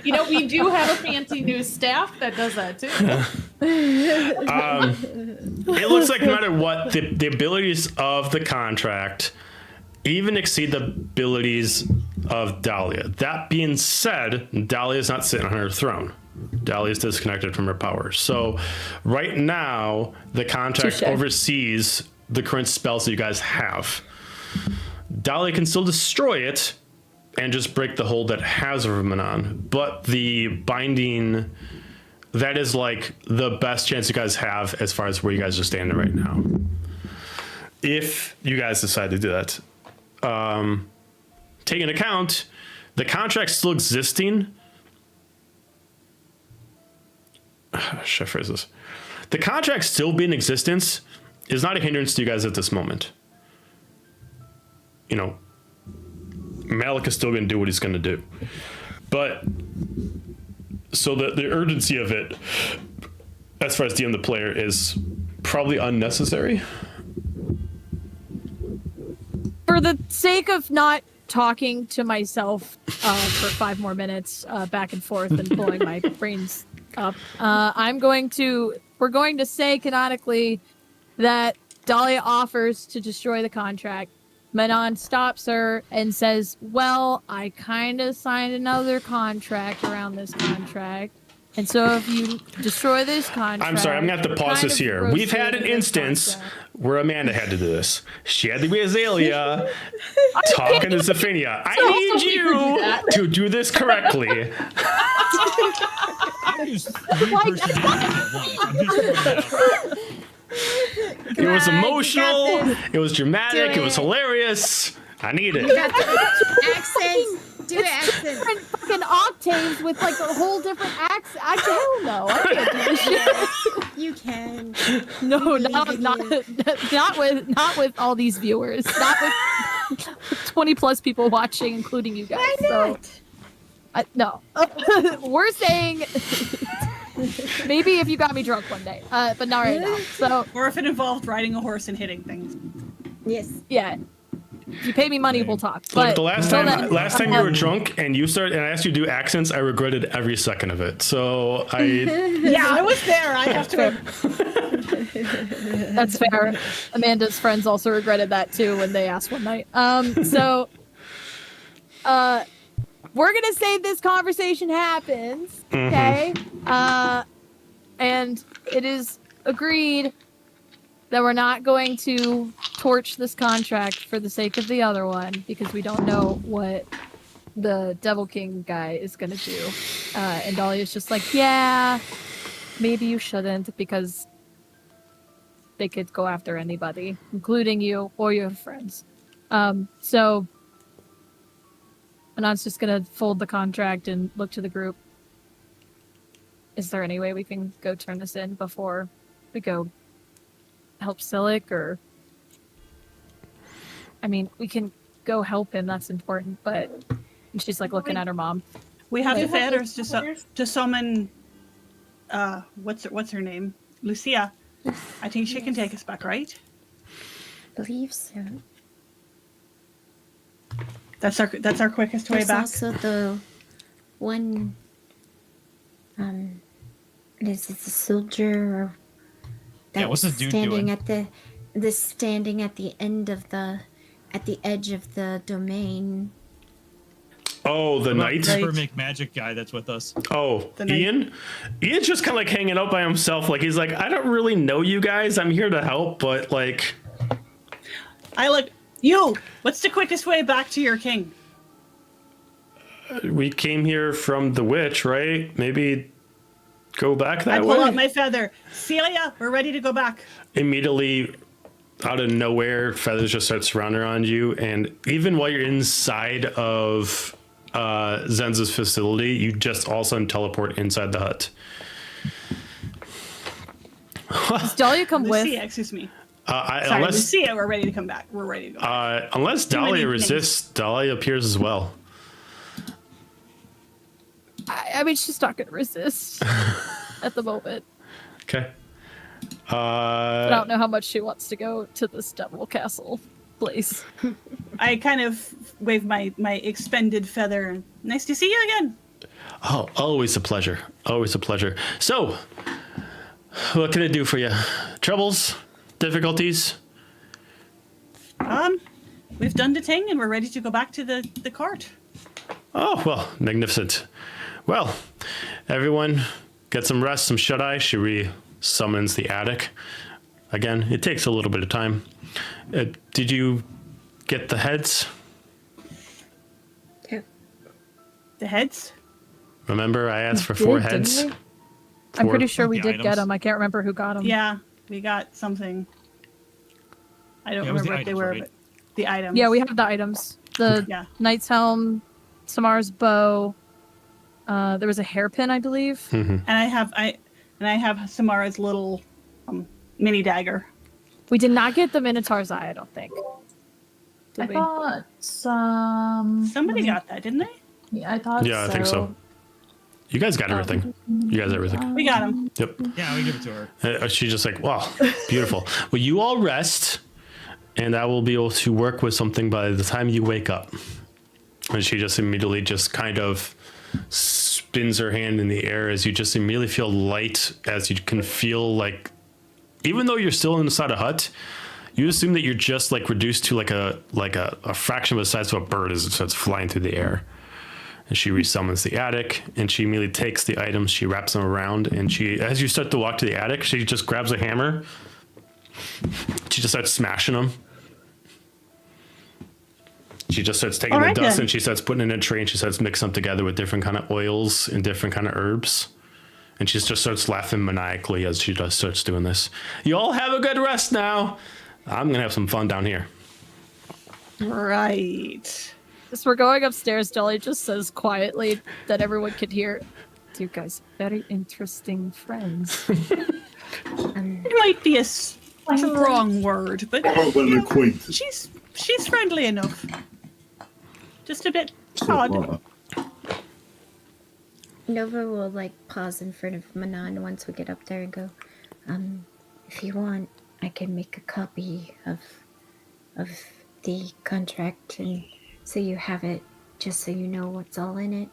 You know, we do have a fancy new staff that does that too. It looks like no matter what, the abilities of the contract even exceed the abilities of Dahlia. That being said, Dahlia is not sitting on her throne. Dahlia is disconnected from her power. So right now, the contract Touché. oversees the current spells that you guys have. Dahlia can still destroy it and just break the hold that it has over Manon. But the binding, that is like the best chance you guys have as far as where you guys are standing right now. If you guys decide to do that. Take into account, the contract's still existing. Should I phrase this? The contract still being in existence is not a hindrance to you guys at this moment. You know, Malik is still going to do what he's going to do. But, so the urgency of it, as far as DM the player, is probably unnecessary. For the sake of not talking to myself for 5 more minutes back and forth and blowing my brains up, we're going to say canonically that Dahlia offers to destroy the contract. Manon stops her and says, well, I kind of signed another contract around this contract. And so if you destroy this contract... I'm sorry, I'm going to have to pause this here. We've had an instance where Amanda had to do this. She had to be Azalea talking to Zephania. I need you to do this correctly. I use 3 personalities at once. I'm just throwing that out. It was on, you got emotional. this. It was dramatic. Do It was it. hilarious. I need You it. got the accents. Do It's accents. different fucking octaves with like a whole different accent. Hell no, I can't do this shit. You can. No, believe not in not with all these viewers. Not with 20 plus people watching, including you guys. Why not? No, we're saying maybe if you got me drunk one day, but not right now. So Or if it involved riding a horse and hitting things. Yes. yeah, if you pay me money, we'll talk. Look, But the last till time, then, you were drunk and you started, and I asked you to do accents, I regretted every second of it. So I, Yeah, I was there. I have to. That's fair. Amanda's friends also regretted that too when they asked one night. So, we're gonna say this conversation happens, okay? And it is agreed that we're not going to torch this contract for the sake of the other one because we don't know what the Devil King guy is gonna do. And Dahlia's just like, yeah, maybe you shouldn't because they could go after anybody, including you or your friends. So Manon's just gonna fold the contract and look to the group. Is there any way we can go turn this in before we go help Silic, or... I mean, we can go help him, that's important, but... And she's like looking at her mom. We have Wait, the feathers what- to summon. What's her name? Lucia. I think she can take us back, right? Believe so. That's our quickest way There's back. also the one. Is it the soldier? That Yeah, what's was this dude standing doing? at standing at the end of at the edge of the domain. Oh, the knight. Right. Super make magic guy that's with us. Oh, The knight. Ian? Ian's just kind of like hanging out by himself. Like, he's like, I don't really know you guys. I'm here to help, but like... I look. You. What's the quickest way back to your king? We came here from the witch, right? Maybe go back I that pull way? out my feather. Celia, we're ready to go back. Immediately, out of nowhere, feathers just start surrounding around you. And even while you're inside of Zenza's facility, you just all of a sudden teleport inside the hut. Does Dahlia come Lucia, with? excuse me. Sorry, Sorry, unless, Lucia, we're ready to come back. We're ready to go. unless Too many Dahlia things. resists, Dahlia appears as well. I mean, she's not gonna resist at the moment. Okay. I don't know how much she wants to go to this devil castle place. I kind of wave my expended feather. Nice to see you again. Oh, always a pleasure. Always a pleasure. So, what can I do for you? Troubles? Difficulties? We've done the thing and we're ready to go back to the court. Oh, well, magnificent. Well, everyone, get some rest, some shut-eye. She re-summons the attic. Again, it takes a little bit of time. Did you get the heads? Yeah. The heads? Remember, I asked for 4 Did, heads? didn't we? I'm pretty sure we The did get items. them. I can't remember who got them. Yeah, we got something. I don't Yeah, it was the remember what they items, were, right? but the items. Yeah, we have the items. The Yeah. knight's helm, Samar's bow. There was a hairpin, I believe. And I have Samara's little mini dagger. We did not get the Minotaur's eye, I don't think. I Did we? thought Somebody got that, didn't they? Yeah, I thought. Yeah, I think so. You guys got everything. You guys everything. We got them. Yep. Yeah, we give it to her. She's just like, wow, beautiful. Well, you all rest, and I will be able to work with something by the time you wake up. And she just immediately just kind of spins her hand in the air as you just immediately feel light, as you can feel like, even though you're still inside a hut, you assume that you're just like reduced to like a fraction of the size of a bird as it starts flying through the air. And she resummons the attic, and she immediately takes the items, she wraps them around, and she, as you start to walk to the attic, she just grabs a hammer. She just starts smashing them. She just starts taking All the right, dust then. and she starts putting it in a tray, and she starts mixing them together with different kind of oils and different kind of herbs. And she just starts laughing maniacally as she just starts doing this. You all have a good rest now. I'm gonna have some fun down here. Right. As we're going upstairs, Dolly just says quietly that everyone could hear. You guys, very interesting friends. It might be a strong word, but Or an acquaintance. she's friendly enough. Just a bit odd. Nova will like pause in front of Manon once we get up there and go, if you want, I can make a copy of the contract, and so you have it, just so you know what's all in it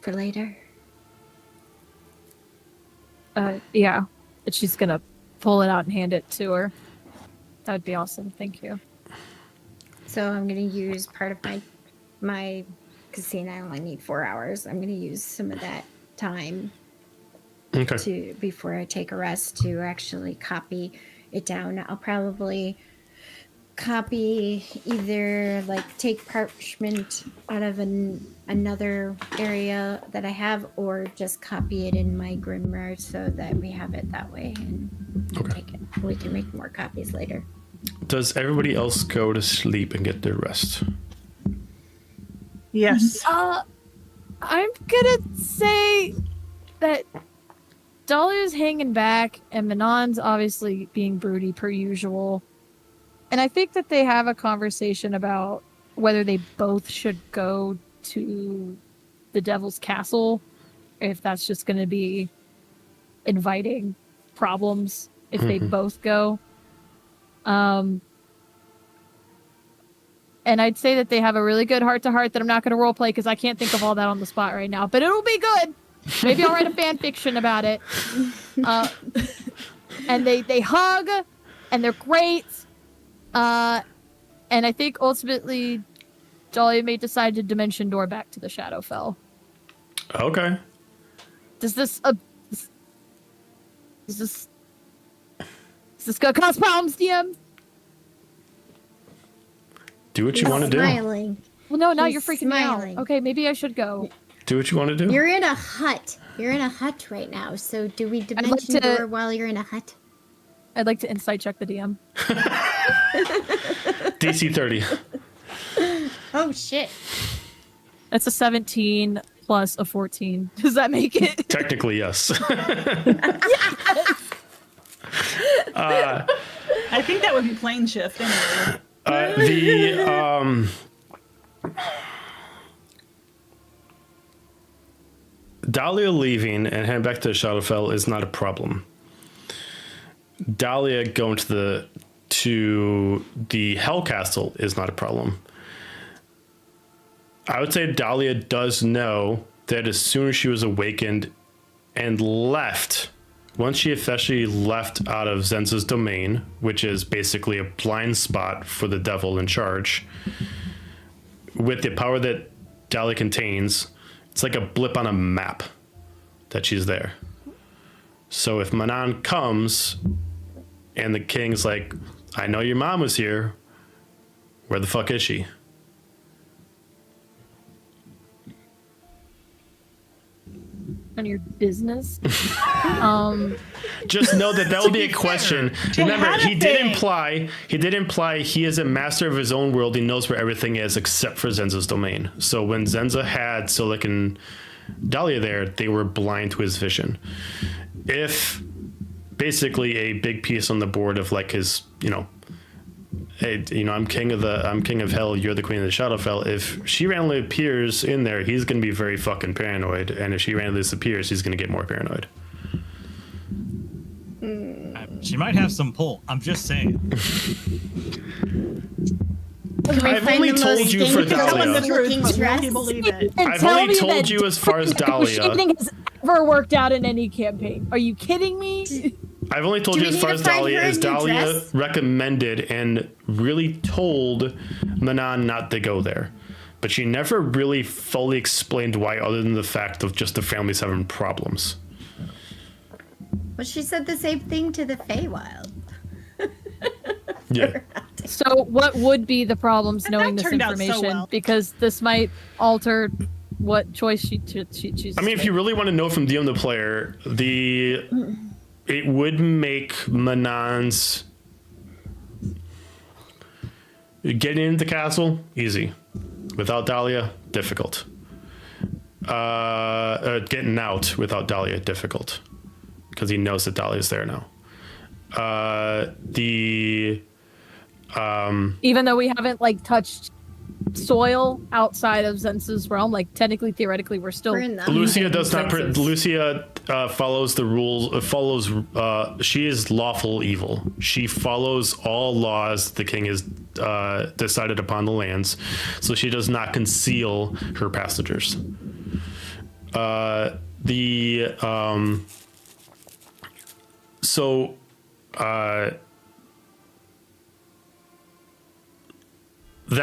for later. Yeah. And she's gonna pull it out and hand it to her. That would be awesome. Thank you. So I'm gonna use part of my because seeing I only need 4 hours, I'm gonna use some of that time Okay. before I take a rest to actually copy it down. I'll probably copy either like take parchment out of another area that I have, or just copy it in my grimoire so that we have it that way, and Okay. we can make more copies later. Does everybody else go to sleep and get their rest? Yes. I'm gonna say that Dahlia's hanging back, and Manon's obviously being broody per usual. And I think that they have a conversation about whether they both should go to the Devil's Castle, if that's just going to be inviting problems if they both go. And I'd say that they have a really good heart-to-heart that I'm not going to roleplay because I can't think of all that on the spot right now. But it'll be good. Maybe I'll write a fan fiction about it. And they hug, and they're great. And I think ultimately, Dahlia may decide to dimension door back to the Shadowfell. Okay. Does this gonna cause problems, DM? Do what you want to do. Smiling. Well, no, now He's you're freaking smiling. me out. Okay, maybe I should go. Do what you want to do. You're in a hut. You're in a hut right now. So do we like dimension to- door while you're in a hut? I'd like to insight check the DM. DC 30. Oh shit. That's a 17 plus a 14. Does that make it? Technically, yes. I think that would be plane shift anyway. Dahlia leaving and heading back to the Shadowfell is not a problem. Dahlia going to the Hell Castle is not a problem. I would say Dahlia does know that as soon as she was awakened and left, once she officially left out of Zenza's domain, which is basically a blind spot for the devil in charge, with the power that Dahlia contains, it's like a blip on a map that she's there. So if Manon comes and the king's like, I know your mom was here, where the fuck is she? None of your business. Just know that will be a question. Remember, had a he did thing. imply he is a master of his own world. He knows where everything is except for Zenza's domain. So when Zenza had Silik and Dahlia there, they were blind to his vision. If basically a big piece on the board of like his, hey, I'm king of hell, you're the queen of the Shadowfell. If she randomly appears in there, he's gonna be very fucking paranoid, and if she randomly disappears, he's gonna get more paranoid. She might have some pull. I'm just saying. I've only told you for Telling the Dahlia. truth, but dress. will he believe it? And I've tell only me told that you as far as Dahlia. negotiating has ever worked out in any campaign. Are you kidding me? I've only told Do you we as far need as to find Dahlia her a is new Dahlia dress? recommended and really told Manon not to go there. But she never really fully explained why, other than the fact of just the families having problems. Well, she said the same thing to the Feywild. Yeah. So what would be the problems And knowing that this turned out so information? well. Because this might alter what choice she chooses. I mean, if you really want to know from DM the player, it would make Manon's getting into the castle easy. Without Dahlia, difficult. Getting out without Dahlia, difficult. Because he knows that Dahlia's there now. even though we haven't like touched soil outside of Zenza's realm, like technically, theoretically, we're still. We're in the Lucia does not. Zenza's. Lucia follows the rules. Follows. She is lawful evil. She follows all laws the king has decided upon the lands, so she does not conceal her passengers. That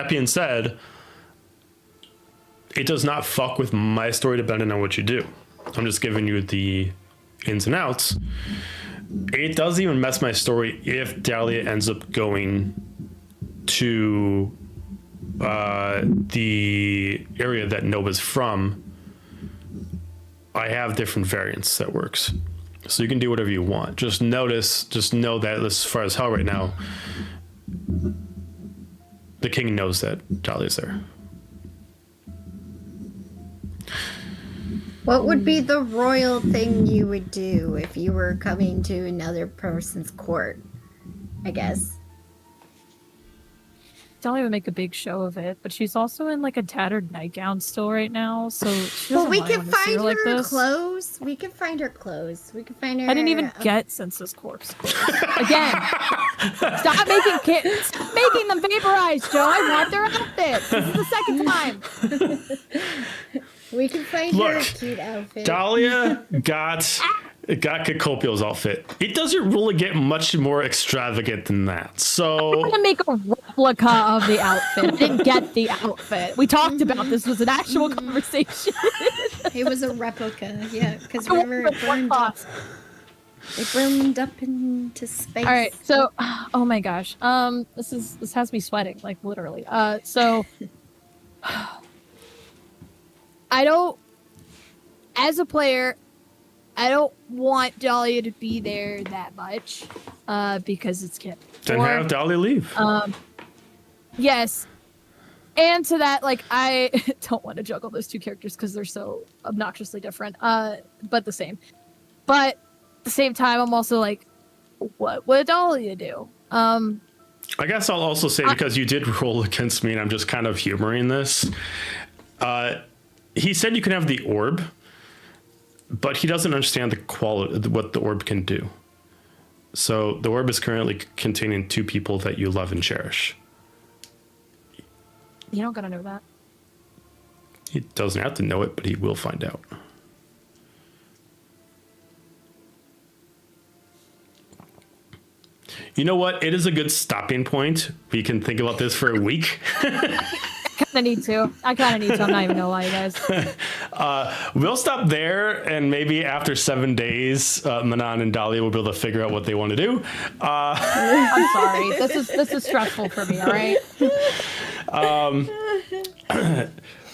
being said, it does not fuck with my story depending on what you do. I'm just giving you the ins and outs. It doesn't even mess my story if Dahlia ends up going to the area that Nova's from. I have different variants that works. So you can do whatever you want. Just know that as far as hell right now, the king knows that Dahlia's there. What would be the royal thing you would do if you were coming to another person's court? I guess. Don't even make a big show of it, but she's also in like a tattered nightgown still right now, so she Well, doesn't we want can anyone to see find her like her this. clothes. We can find her clothes. We can find her. I didn't even get Census corpse clothes. Again, stop making them vaporize, Joe. I want their outfits. This is the second time. We can find her a Look, cute outfit. Dahlia got Cacopio's outfit. It doesn't really get much more extravagant than that. I'm So gonna make a replica of the outfit. I didn't get the outfit. We talked about this. Was an actual conversation. It was a replica, yeah. Because remember, it burned up. It burned up into space. All right, so oh my gosh, this has me sweating, like literally. So I don't, as a player, I don't want Dahlia to be there that much, because it's Kip. then have Dahlia leave. Yes. And to that, like, I don't want to juggle those two characters because they're so obnoxiously different, but the same. But at the same time, I'm also like, what would Dahlia do? I guess I'll also say, because you did roll against me and I'm just kind of humoring this. He said you can have the orb, but he doesn't understand the quality, what the orb can do. So the orb is currently containing 2 people that you love and cherish. You don't gotta know that. He doesn't have to know it, but he will find out. You know what? It is a good stopping point. We can think about this for a week. I need to. I'm not even gonna lie, you guys. We'll stop there, and maybe after 7 days, Manon and Dahlia will be able to figure out what they want to do. I'm sorry. This is stressful for me. All right.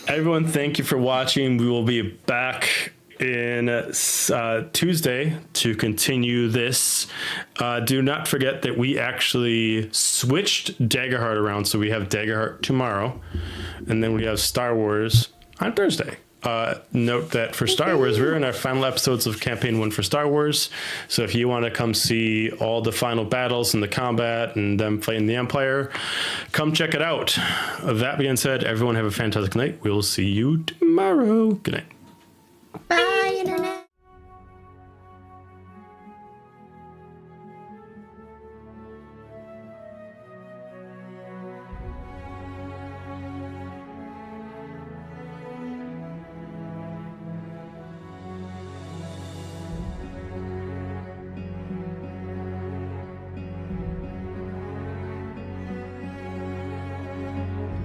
Everyone, thank you for watching. We will be back in Tuesday to continue this. Do not forget that we actually switched Daggerheart around, so we have Daggerheart tomorrow, and then we have Star Wars on Thursday. Note that for Star Wars, we're in our final episodes of Campaign 1 for Star Wars, so if you want to come see all the final battles and the combat and them fighting the Empire, come check it out. That being said, everyone have a fantastic night. We will see you tomorrow. Good night. Bye, Internet.